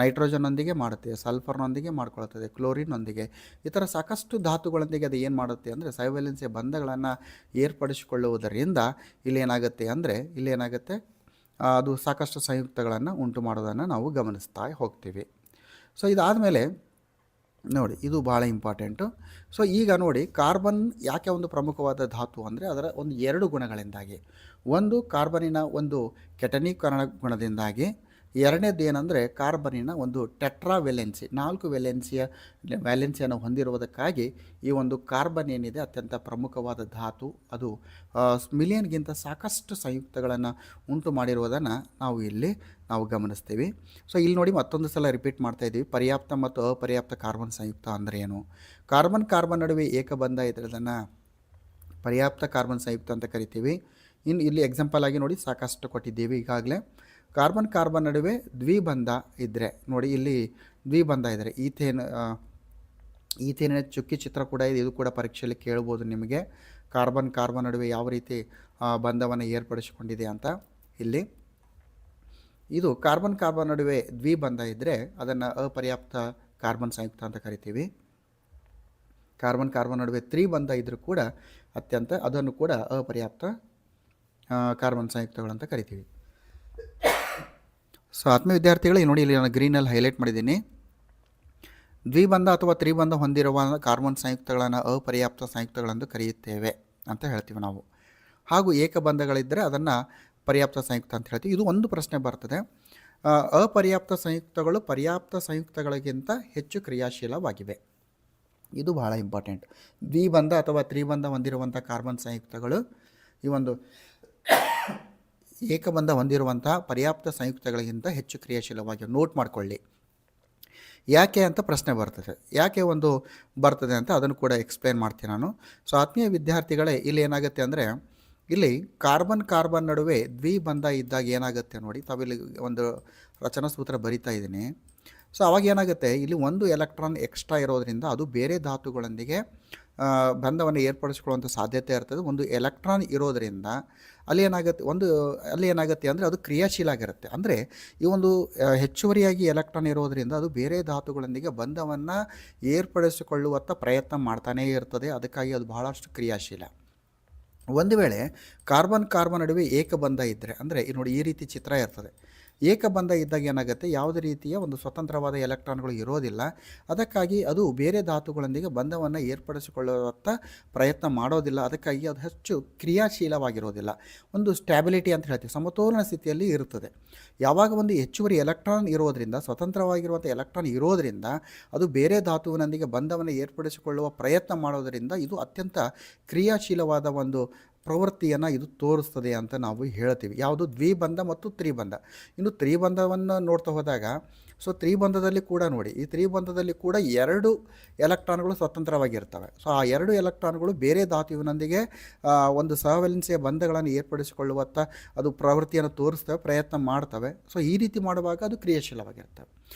ನೈಟ್ರೋಜನ್ನೊಂದಿಗೆ ಮಾಡುತ್ತೆ, ಸಲ್ಫರ್ನೊಂದಿಗೆ ಮಾಡ್ಕೊಳ್ತದೆ, ಕ್ಲೋರಿನ್ನೊಂದಿಗೆ, ಈ ಥರ ಸಾಕಷ್ಟು ಧಾತುಗಳೊಂದಿಗೆ ಅದು ಏನು ಮಾಡುತ್ತೆ ಅಂದರೆ ಸೈವೆಲೆನ್ಸಿ ಬಂಧಗಳನ್ನು ಏರ್ಪಡಿಸಿಕೊಳ್ಳುವುದರಿಂದ ಇಲ್ಲೇನಾಗುತ್ತೆ ಅದು ಸಾಕಷ್ಟು ಸಂಯುಕ್ತಗಳನ್ನು ಉಂಟು ಮಾಡೋದನ್ನು ನಾವು ಗಮನಿಸ್ತಾ ಹೋಗ್ತೀವಿ. ಸೊ ಇದಾದಮೇಲೆ ನೋಡಿ, ಇದು ಭಾಳ ಇಂಪಾರ್ಟೆಂಟು. ಸೊ ಈಗ ನೋಡಿ, ಕಾರ್ಬನ್ ಯಾಕೆ ಒಂದು ಪ್ರಮುಖವಾದ ಧಾತು ಅಂದರೆ ಅದರ ಒಂದು 2 ಗುಣಗಳಿಂದಾಗಿ. ಒಂದು ಕಾರ್ಬನಿನ ಒಂದು ಕೆಟನೀಕರಣ ಗುಣದಿಂದಾಗಿ, ಎರಡನೇದು ಏನಂದರೆ ಕಾರ್ಬನಿನ ಒಂದು ಟೆಟ್ರಾವೆಲೆನ್ಸಿ 4 ವ್ಯಾಲೆನ್ಸಿಯನ್ನು ಹೊಂದಿರುವುದಕ್ಕಾಗಿ ಈ ಒಂದು ಕಾರ್ಬನ್ ಏನಿದೆ ಅತ್ಯಂತ ಪ್ರಮುಖವಾದ ಧಾತು. ಅದು ಮಿಲಿಯನ್ಗಿಂತ ಸಾಕಷ್ಟು ಸಂಯುಕ್ತಗಳನ್ನು ಉಂಟು ಮಾಡಿರುವುದನ್ನು ನಾವು ಗಮನಿಸ್ತೀವಿ. ಸೊ ಇಲ್ಲಿ ನೋಡಿ, ಮತ್ತೊಂದು ಸಲ ರಿಪೀಟ್ ಮಾಡ್ತಾ ಇದ್ದೀವಿ. ಪರ್ಯಾಪ್ತ ಮತ್ತು ಅಪರ್ಯಾಪ್ತ ಕಾರ್ಬನ್ ಸಂಯುಕ್ತ ಅಂದರೆ ಏನು? ಕಾರ್ಬನ್ ನಡುವೆ ಏಕಬಂಧ ಇದ್ದರೆ ಅದನ್ನು ಪರ್ಯಾಪ್ತ ಕಾರ್ಬನ್ ಸಂಯುಕ್ತ ಅಂತ ಕರಿತೀವಿ. ಇನ್ನು ಇಲ್ಲಿ ಎಕ್ಸಾಂಪಲ್ ಆಗಿ ನೋಡಿ, ಸಾಕಷ್ಟು ಕೊಟ್ಟಿದ್ದೀವಿ ಈಗಾಗಲೇ. ಕಾರ್ಬನ್ ನಡುವೆ ದ್ವಿಬಂಧ ಇದ್ದರೆ ನೋಡಿ, ಇಲ್ಲಿ ದ್ವಿಬಂಧ ಇದ್ದರೆ ಈಥೇನಿನ ಚುಕ್ಕಿ ಚಿತ್ರ ಕೂಡ ಇದೆ. ಇದು ಕೂಡ ಪರೀಕ್ಷೆಯಲ್ಲಿ ಕೇಳ್ಬೋದು ನಿಮಗೆ. ಕಾರ್ಬನ್ ನಡುವೆ ಯಾವ ರೀತಿ ಬಂಧವನ್ನು ಏರ್ಪಡಿಸಿಕೊಂಡಿದೆ ಅಂತ. ಇಲ್ಲಿ ಇದು ಕಾರ್ಬನ್ ನಡುವೆ ದ್ವಿಬಂಧ ಇದ್ದರೆ ಅದನ್ನು ಅಪರ್ಯಾಪ್ತ ಕಾರ್ಬನ್ ಸಂಯುಕ್ತ ಅಂತ ಕರಿತೀವಿ. ಕಾರ್ಬನ್ ನಡುವೆ ತ್ರಿಬಂಧ ಇದ್ದರೂ ಕೂಡ ಅದನ್ನು ಕೂಡ ಅಪರ್ಯಾಪ್ತ ಕಾರ್ಬನ್ ಸಂಯುಕ್ತಗಳಂತ ಕರಿತೀವಿ. ಸೊ ಆತ್ಮೀಯ ವಿದ್ಯಾರ್ಥಿಗಳು, ನೋಡಿ ಇಲ್ಲಿ ನಾನು ಗ್ರೀನಲ್ಲಿ ಹೈಲೈಟ್ ಮಾಡಿದ್ದೀನಿ. ದ್ವಿಬಂಧ ಅಥವಾ ತ್ರಿಬಂಧ ಹೊಂದಿರುವ ಕಾರ್ಬನ್ ಸಂಯುಕ್ತಗಳನ್ನು ಅಪರ್ಯಾಪ್ತ ಸಂಯುಕ್ತಗಳೆಂದು ಕರೆಯುತ್ತೇವೆ ಅಂತ ಹೇಳ್ತೀವಿ ನಾವು. ಹಾಗೂ ಏಕಬಂಧಗಳಿದ್ದರೆ ಅದನ್ನು ಪರ್ಯಾಪ್ತ ಸಂಯುಕ್ತ ಅಂತ ಹೇಳ್ತೀವಿ. ಇದು ಒಂದು ಪ್ರಶ್ನೆ ಬರ್ತದೆ, ಅಪರ್ಯಾಪ್ತ ಸಂಯುಕ್ತಗಳು ಪರ್ಯಾಪ್ತ ಸಂಯುಕ್ತಗಳಿಗಿಂತ ಹೆಚ್ಚು ಕ್ರಿಯಾಶೀಲವಾಗಿವೆ. ಇದು ಬಹಳ ಇಂಪಾರ್ಟೆಂಟ್. ದ್ವಿಬಂಧ ಅಥವಾ ತ್ರಿಬಂಧ ಹೊಂದಿರುವಂಥ ಕಾರ್ಬನ್ ಸಂಯುಕ್ತಗಳು ಈ ಒಂದು ಏಕಬಂಧ ಹೊಂದಿರುವಂತಹ ಪರ್ಯಾಪ್ತ ಸಂಯುಕ್ತಗಳಿಗಿಂತ ಹೆಚ್ಚು ಕ್ರಿಯಾಶೀಲವಾಗಿ. ನೋಟ್ ಮಾಡಿಕೊಳ್ಳಿ, ಯಾಕೆ ಅಂತ ಪ್ರಶ್ನೆ ಬರ್ತದೆ ಅಂತ ಅದನ್ನು ಕೂಡ ಎಕ್ಸ್ಪ್ಲೇನ್ ಮಾಡ್ತೀನಿ ನಾನು. ಸೊ ಆತ್ಮೀಯ ವಿದ್ಯಾರ್ಥಿಗಳೇ, ಇಲ್ಲಿ ಏನಾಗುತ್ತೆ ಅಂದರೆ ಇಲ್ಲಿ ಕಾರ್ಬನ್ ನಡುವೆ ದ್ವಿಬಂಧ ಇದ್ದಾಗ ಏನಾಗುತ್ತೆ ನೋಡಿ, ತಾವಿಲ್ಲಿ ಒಂದು ರಚನಾ ಸೂತ್ರ ಬರಿತಾ ಇದ್ದೀನಿ. ಸೊ ಅವಾಗ ಏನಾಗುತ್ತೆ, ಇಲ್ಲಿ ಒಂದು ಎಲೆಕ್ಟ್ರಾನ್ ಎಕ್ಸ್ಟ್ರಾ ಇರೋದರಿಂದ ಅದು ಬೇರೆ ಧಾತುಗಳೊಂದಿಗೆ ಬಂಧವನ್ನು ಏರ್ಪಡಿಸಿಕೊಳ್ಳುವಂಥ ಸಾಧ್ಯತೆ ಇರ್ತದೆ. ಒಂದು ಎಲೆಕ್ಟ್ರಾನ್ ಇರೋದರಿಂದ ಅಲ್ಲಿ ಏನಾಗುತ್ತೆ ಅಂದರೆ ಅದು ಕ್ರಿಯಾಶೀಲ ಆಗಿರುತ್ತೆ. ಅಂದರೆ ಈ ಒಂದು ಹೆಚ್ಚುವರಿಯಾಗಿ ಎಲೆಕ್ಟ್ರಾನ್ ಇರೋದರಿಂದ ಅದು ಬೇರೆ ಧಾತುಗಳೊಂದಿಗೆ ಬಂಧವನ್ನು ಏರ್ಪಡಿಸಿಕೊಳ್ಳುವತ್ತ ಪ್ರಯತ್ನ ಮಾಡ್ತಾನೇ ಇರ್ತದೆ. ಅದಕ್ಕಾಗಿ ಅದು ಬಹಳಷ್ಟು ಕ್ರಿಯಾಶೀಲ. ಒಂದು ವೇಳೆ ಕಾರ್ಬನ್ ನಡುವೆ ಏಕಬಂಧ ಇದ್ದರೆ, ಅಂದರೆ ನೋಡಿ ಈ ರೀತಿ ಚಿತ್ರ ಇರ್ತದೆ. ಏಕಬಂಧ ಇದ್ದಾಗ ಏನಾಗುತ್ತೆ, ಯಾವುದೇ ರೀತಿಯ ಒಂದು ಸ್ವತಂತ್ರವಾದ ಎಲೆಕ್ಟ್ರಾನ್ಗಳು ಇರೋದಿಲ್ಲ. ಅದಕ್ಕಾಗಿ ಅದು ಬೇರೆ ಧಾತುಗಳೊಂದಿಗೆ ಬಂಧವನ್ನು ಏರ್ಪಡಿಸಿಕೊಳ್ಳುವತ್ತ ಪ್ರಯತ್ನ ಮಾಡೋದಿಲ್ಲ. ಅದಕ್ಕಾಗಿ ಅದು ಹೆಚ್ಚು ಕ್ರಿಯಾಶೀಲವಾಗಿರೋದಿಲ್ಲ. ಒಂದು ಸ್ಟ್ಯಾಬಿಲಿಟಿ ಅಂತ ಹೇಳ್ತೀವಿ, ಸಮತೋಲನ ಸ್ಥಿತಿಯಲ್ಲಿ ಇರುತ್ತದೆ. ಯಾವಾಗ ಒಂದು ಹೆಚ್ಚುವರಿ ಎಲೆಕ್ಟ್ರಾನ್ ಇರೋದರಿಂದ, ಸ್ವತಂತ್ರವಾಗಿರುವಂಥ ಎಲೆಕ್ಟ್ರಾನ್ ಇರೋದರಿಂದ ಅದು ಬೇರೆ ಧಾತುವಿನೊಂದಿಗೆ ಬಂಧವನ್ನು ಏರ್ಪಡಿಸಿಕೊಳ್ಳುವ ಪ್ರಯತ್ನ ಮಾಡೋದರಿಂದ ಇದು ಅತ್ಯಂತ ಕ್ರಿಯಾಶೀಲವಾದ ಒಂದು ಪ್ರವೃತ್ತಿಯನ್ನು ಇದು ತೋರಿಸ್ತದೆ ಅಂತ ನಾವು ಹೇಳ್ತೀವಿ. ಯಾವುದು ದ್ವಿಬಂಧ ಮತ್ತು ತ್ರಿಬಂಧ. ಇನ್ನು ತ್ರಿಬಂಧವನ್ನು ನೋಡ್ತಾ ಹೋದಾಗ, ಸೊ ತ್ರಿಬಂಧದಲ್ಲಿ ಕೂಡ ನೋಡಿ, ಈ ತ್ರಿಬಂಧದಲ್ಲಿ ಕೂಡ 2 ಎಲೆಕ್ಟ್ರಾನ್ಗಳು ಸ್ವತಂತ್ರವಾಗಿರ್ತವೆ. ಸೊ ಆ 2 ಎಲೆಕ್ಟ್ರಾನ್ಗಳು ಬೇರೆ ಧಾತುವಿನೊಂದಿಗೆ ಒಂದು ಸಹವಲೆನ್ಸಿಯ ಬಂಧಗಳನ್ನು ಏರ್ಪಡಿಸಿಕೊಳ್ಳುವತ್ತ ಅದು ಪ್ರವೃತ್ತಿಯನ್ನು ತೋರಿಸ್ತವೆ, ಪ್ರಯತ್ನ ಮಾಡ್ತವೆ. ಸೊ ಈ ರೀತಿ ಮಾಡುವಾಗ ಅದು ಕ್ರಿಯಾಶೀಲವಾಗಿರ್ತವೆ.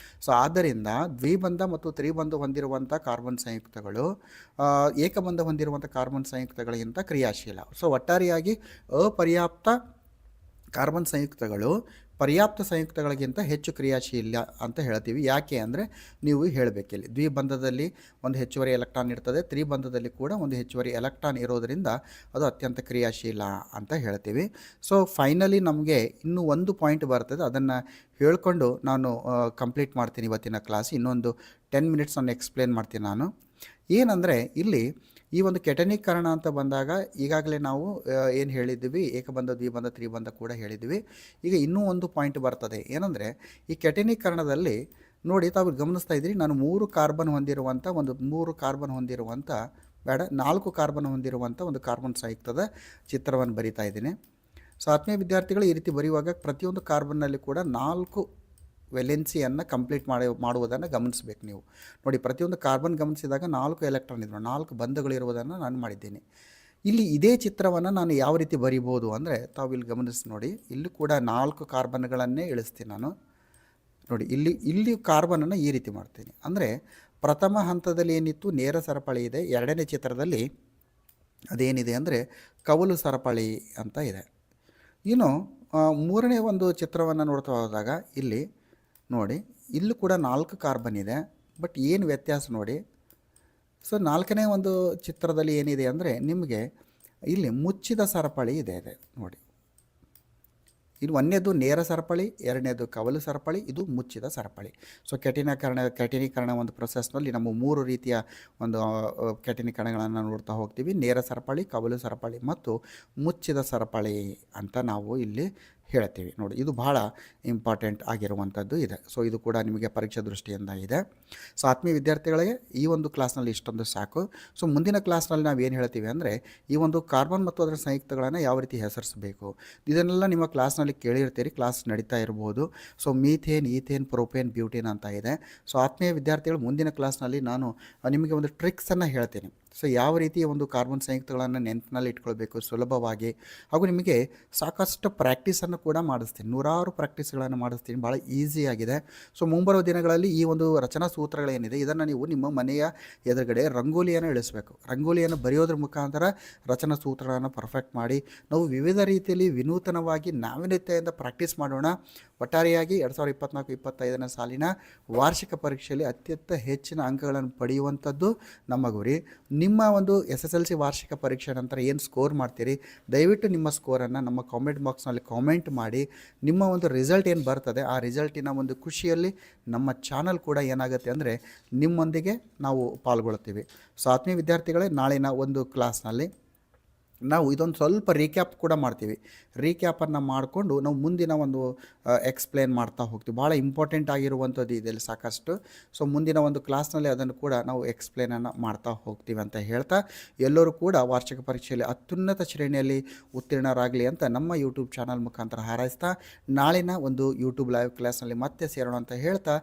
ಸೊ ಆದ್ದರಿಂದ ದ್ವಿಬಂಧ ಮತ್ತು ತ್ರಿಬಂಧ ಹೊಂದಿರುವಂಥ ಕಾರ್ಬನ್ ಸಂಯುಕ್ತಗಳು ಏಕಬಂಧ ಹೊಂದಿರುವಂಥ ಕಾರ್ಬನ್ ಸಂಯುಕ್ತಗಳಿಗಿಂತ ಕ್ರಿಯಾಶೀಲ. ಸೊ ಒಟ್ಟಾರೆಯಾಗಿ ಅಪರ್ಯಾಪ್ತ ಕಾರ್ಬನ್ ಸಂಯುಕ್ತಗಳು ಪರ್ಯಾಪ್ತ ಸಂಯುಕ್ತಗಳಿಗಿಂತ ಹೆಚ್ಚು ಕ್ರಿಯಾಶೀಲ ಅಂತ ಹೇಳ್ತೀವಿ. ಯಾಕೆ ಅಂದರೆ ನೀವು ಹೇಳಬೇಕಿಲ್ಲಿ ದ್ವಿಬಂಧದಲ್ಲಿ ಒಂದು ಹೆಚ್ಚುವರಿ ಎಲೆಕ್ಟ್ರಾನ್ ಇರ್ತದೆ, ತ್ರಿಬಂಧದಲ್ಲಿ ಕೂಡ ಒಂದು ಹೆಚ್ಚುವರಿ ಎಲೆಕ್ಟ್ರಾನ್ ಇರೋದರಿಂದ ಅದು ಅತ್ಯಂತ ಕ್ರಿಯಾಶೀಲ ಅಂತ ಹೇಳ್ತೀವಿ. ಸೊ ಫೈನಲಿ ನಮಗೆ ಇನ್ನೂ ಒಂದು ಪಾಯಿಂಟ್ ಬರ್ತದೆ, ಅದನ್ನು ಹೇಳ್ಕೊಂಡು ನಾನು ಕಂಪ್ಲೀಟ್ ಮಾಡ್ತೀನಿ ಇವತ್ತಿನ ಕ್ಲಾಸ್. ಇನ್ನೊಂದು 10 ಮಿನಿಟ್ಸ್ ನಾನು ಎಕ್ಸ್ಪ್ಲೇನ್ ಮಾಡ್ತೀನಿ ನಾನು. ಏನಂದರೆ ಇಲ್ಲಿ ಈ ಒಂದು ಕೆಟನೀಕರಣ ಅಂತ ಬಂದಾಗ ಈಗಾಗಲೇ ನಾವು ಏನು ಹೇಳಿದ್ವಿ, ಏಕಬಂಧ, ದ್ವಿಬಂಧ, ತ್ರಿಬಂಧ ಕೂಡ ಹೇಳಿದ್ವಿ. ಈಗ ಇನ್ನೂ ಒಂದು ಪಾಯಿಂಟ್ ಬರ್ತದೆ. ಏನಂದರೆ ಈ ಕೆಟನೀಕರಣದಲ್ಲಿ ನೋಡಿ, ತಾವು ಗಮನಿಸ್ತಾ ಇದ್ದೀರಿ, ನಾನು 3 ಕಾರ್ಬನ್ ಹೊಂದಿರುವಂಥ ಬೇಡ 4 ಕಾರ್ಬನ್ ಹೊಂದಿರುವಂಥ ಒಂದು ಕಾರ್ಬನ್ ಸಂಯುಕ್ತದ ಚಿತ್ರವನ್ನು ಬರಿತಾ ಇದ್ದೀನಿ. ಸೊ ಆತ್ಮೀಯ ವಿದ್ಯಾರ್ಥಿಗಳು, ಈ ರೀತಿ ಬರೆಯುವಾಗ ಪ್ರತಿಯೊಂದು ಕಾರ್ಬನ್ನಲ್ಲಿ ಕೂಡ 4 ವೆಲೆನ್ಸಿಯನ್ನು ಕಂಪ್ಲೀಟ್ ಮಾಡುವುದನ್ನು ಗಮನಿಸಬೇಕು ನೀವು. ನೋಡಿ, ಪ್ರತಿಯೊಂದು ಕಾರ್ಬನ್ ಗಮನಿಸಿದಾಗ 4 ಎಲೆಕ್ಟ್ರಾನ್ ಇದ್ದರು, 4 ಬಂಧಗಳಿರುವುದನ್ನು ನಾನು ಮಾಡಿದ್ದೀನಿ. ಇಲ್ಲಿ ಇದೇ ಚಿತ್ರವನ್ನು ನಾನು ಯಾವ ರೀತಿ ಬರಿಬೋದು ಅಂದರೆ, ತಾವು ಇಲ್ಲಿ ಗಮನಿಸಿ ನೋಡಿ, ಇಲ್ಲಿ ಕೂಡ 4 ಕಾರ್ಬನ್ಗಳನ್ನೇ ಇಳಿಸ್ತೀನಿ ನಾನು. ನೋಡಿ, ಇಲ್ಲಿ ಕಾರ್ಬನನ್ನು ಈ ರೀತಿ ಮಾಡ್ತೀನಿ. ಅಂದರೆ ಪ್ರಥಮ ಹಂತದಲ್ಲಿ ಏನಿತ್ತು, ನೇರ ಸರಪಳಿ ಇದೆ. ಎರಡನೇ ಚಿತ್ರದಲ್ಲಿ ಅದೇನಿದೆ ಅಂದರೆ ಕವಲು ಸರಪಳಿ ಅಂತ ಇದೆ. ಇನ್ನು ಮೂರನೇ ಒಂದು ಚಿತ್ರವನ್ನು ನೋಡ್ತಾ ಹೋದಾಗ ಇಲ್ಲಿ ನೋಡಿ, ಇಲ್ಲೂ ಕೂಡ 4 ಕಾರ್ಬನ್ ಇದೆ. ಬಟ್ ಏನು ವ್ಯತ್ಯಾಸ ನೋಡಿ. ಸೊ 4ನೇ ಒಂದು ಚಿತ್ರದಲ್ಲಿ ಏನಿದೆ ಅಂದರೆ ನಿಮಗೆ ಇಲ್ಲಿ ಮುಚ್ಚಿದ ಸರಪಳಿ ಇದೆ ನೋಡಿ. ಇದು ಒಂದನೇದು ನೇರ ಸರಪಳಿ, ಎರಡನೇದು ಕವಲು ಸರಪಳಿ, ಇದು ಮುಚ್ಚಿದ ಸರಪಳಿ. ಸೊ ಕೆಟನೀಕರಣ ಒಂದು ಪ್ರೊಸೆಸ್ನಲ್ಲಿ ನಮ್ಮ 3 ರೀತಿಯ ಒಂದು ಕೆಟನೀಕರಣಗಳನ್ನು ನೋಡ್ತಾ ಹೋಗ್ತೀವಿ. ನೇರ ಸರಪಳಿ, ಕವಲು ಸರಪಳಿ ಮತ್ತು ಮುಚ್ಚಿದ ಸರಪಳಿ ಅಂತ ನಾವು ಇಲ್ಲಿ ಹೇಳ್ತೀವಿ. ನೋಡಿ, ಇದು ಬಹಳ ಇಂಪಾರ್ಟೆಂಟ್ ಆಗಿರುವಂಥದ್ದು ಇದೆ. ಸೊ ಇದು ಕೂಡ ನಿಮಗೆ ಪರೀಕ್ಷೆ ದೃಷ್ಟಿಯಿಂದ ಇದೆ. ಸೊ ಆತ್ಮೀಯ ವಿದ್ಯಾರ್ಥಿಗಳಿಗೆ ಈ ಒಂದು ಕ್ಲಾಸ್ನಲ್ಲಿ ಇಷ್ಟೊಂದು ಸಾಕು. ಸೊ ಮುಂದಿನ ಕ್ಲಾಸ್ನಲ್ಲಿ ನಾವು ಏನು ಹೇಳ್ತೀವಿ ಅಂದರೆ, ಈ ಒಂದು ಕಾರ್ಬನ್ ಮತ್ತು ಅದರ ಸಂಯುಕ್ತಗಳನ್ನು ಯಾವ ರೀತಿ ಹೆಸರಿಸಬೇಕು, ಇದನ್ನೆಲ್ಲ ನಿಮ್ಮ ಕ್ಲಾಸ್ನಲ್ಲಿ ಕೇಳಿರ್ತೀರಿ, ಕ್ಲಾಸ್ ನಡೀತಾ ಇರ್ಬೋದು. So methane, ethane, propane, butane ಅಂತ ಇದೆ. ಸೊ ಆತ್ಮೀಯ ವಿದ್ಯಾರ್ಥಿಗಳು, ಮುಂದಿನ ಕ್ಲಾಸ್ನಲ್ಲಿ ನಾನು ನಿಮಗೆ ಒಂದು ಟ್ರಿಕ್ಸನ್ನು ಹೇಳ್ತೀನಿ. ಸೊ ಯಾವ ರೀತಿ ಒಂದು ಕಾರ್ಬನ್ ಸಂಯುಕ್ತಗಳನ್ನು ನೆನಪಿನಲ್ಲಿ ಇಟ್ಕೊಳ್ಬೇಕು ಸುಲಭವಾಗಿ, ಹಾಗೂ ನಿಮಗೆ ಸಾಕಷ್ಟು ಪ್ರಾಕ್ಟೀಸನ್ನು ಕೂಡ ಮಾಡಿಸ್ತೀನಿ, 100 ಪ್ರಾಕ್ಟೀಸ್ಗಳನ್ನು ಮಾಡಿಸ್ತೀನಿ, ಭಾಳ ಈಸಿಯಾಗಿದೆ. ಸೊ ಮುಂಬರುವ ದಿನಗಳಲ್ಲಿ ಈ ಒಂದು ರಚನಾ ಸೂತ್ರಗಳೇನಿದೆ ಇದನ್ನು ನೀವು ನಿಮ್ಮ ಮನೆಯ ಎದುರುಗಡೆ ರಂಗೋಲಿಯನ್ನು ಇಳಿಸಬೇಕು. ರಂಗೋಲಿಯನ್ನು ಬರೆಯೋದ್ರ ಮುಖಾಂತರ ರಚನಾ ಸೂತ್ರಗಳನ್ನು ಪರ್ಫೆಕ್ಟ್ ಮಾಡಿ ನಾವು ವಿವಿಧ ರೀತಿಯಲ್ಲಿ ವಿನೂತನವಾಗಿ ನಾವೀನ್ಯತೆಯಿಂದ ಪ್ರಾಕ್ಟೀಸ್ ಮಾಡೋಣ. ಒಟ್ಟಾರೆಯಾಗಿ 2024-25ನೇ ಸಾಲಿನ ವಾರ್ಷಿಕ ಪರೀಕ್ಷೆಯಲ್ಲಿ ಅತ್ಯಂತ ಹೆಚ್ಚಿನ ಅಂಕಗಳನ್ನು ಪಡೆಯುವಂಥದ್ದು ನಮ್ಮ ಗುರಿ. ನಿಮ್ಮ ಒಂದು SSLC ವಾರ್ಷಿಕ ಪರೀಕ್ಷೆ ನಂತರ ಏನು ಸ್ಕೋರ್ ಮಾಡ್ತೀರಿ, ದಯವಿಟ್ಟು ನಿಮ್ಮ ಸ್ಕೋರನ್ನು ನಮ್ಮ ಕಾಮೆಂಟ್ ಬಾಕ್ಸ್ನಲ್ಲಿ ಕಾಮೆಂಟ್ ಮಾಡಿ. ನಿಮ್ಮ ಒಂದು ರಿಸಲ್ಟ್ ಏನು ಬರ್ತದೆ, ಆ ರಿಸಲ್ಟಿನ ಒಂದು ಖುಷಿಯಲ್ಲಿ ನಮ್ಮ ಚಾನಲ್ ಕೂಡ ಏನಾಗುತ್ತೆ ಅಂದರೆ ನಿಮ್ಮೊಂದಿಗೆ ನಾವು ಪಾಲ್ಗೊಳ್ತೀವಿ. ಸೊ ಆತ್ಮೀಯ ವಿದ್ಯಾರ್ಥಿಗಳೇ, ನಾಳಿನ ಒಂದು ಕ್ಲಾಸ್ನಲ್ಲಿ ನಾವು ಇದೊಂದು ಸ್ವಲ್ಪ ರೀಕ್ಯಾಪ್ ಕೂಡ ಮಾಡ್ತೀವಿ. ರೀಕ್ಯಾಪನ್ನು ಮಾಡಿಕೊಂಡು ನಾವು ಮುಂದಿನ ಒಂದು ಎಕ್ಸ್ಪ್ಲೇನ್ ಮಾಡ್ತಾ ಹೋಗ್ತೀವಿ. ಭಾಳ ಇಂಪಾರ್ಟೆಂಟ್ ಆಗಿರುವಂಥದ್ದು ಇದೆಲ್ಲ ಸಾಕಷ್ಟು. ಸೊ ಮುಂದಿನ ಒಂದು ಕ್ಲಾಸ್ನಲ್ಲಿ ಅದನ್ನು ಕೂಡ ನಾವು ಎಕ್ಸ್ಪ್ಲೇನನ್ನು ಮಾಡ್ತಾ ಹೋಗ್ತೀವಿ ಅಂತ ಹೇಳ್ತಾ, ಎಲ್ಲರೂ ಕೂಡ ವಾರ್ಷಿಕ ಪರೀಕ್ಷೆಯಲ್ಲಿ ಅತ್ಯುನ್ನತ ಶ್ರೇಣಿಯಲ್ಲಿ ಉತ್ತೀರ್ಣರಾಗಲಿ ಅಂತ ನಮ್ಮ ಯೂಟ್ಯೂಬ್ ಚಾನಲ್ ಮುಖಾಂತರ ಹಾರೈಸ್ತಾ, ನಾಳಿನ ಒಂದು ಯೂಟ್ಯೂಬ್ ಲೈವ್ ಕ್ಲಾಸ್ನಲ್ಲಿ ಮತ್ತೆ ಸೇರೋಣ ಅಂತ ಹೇಳ್ತಾ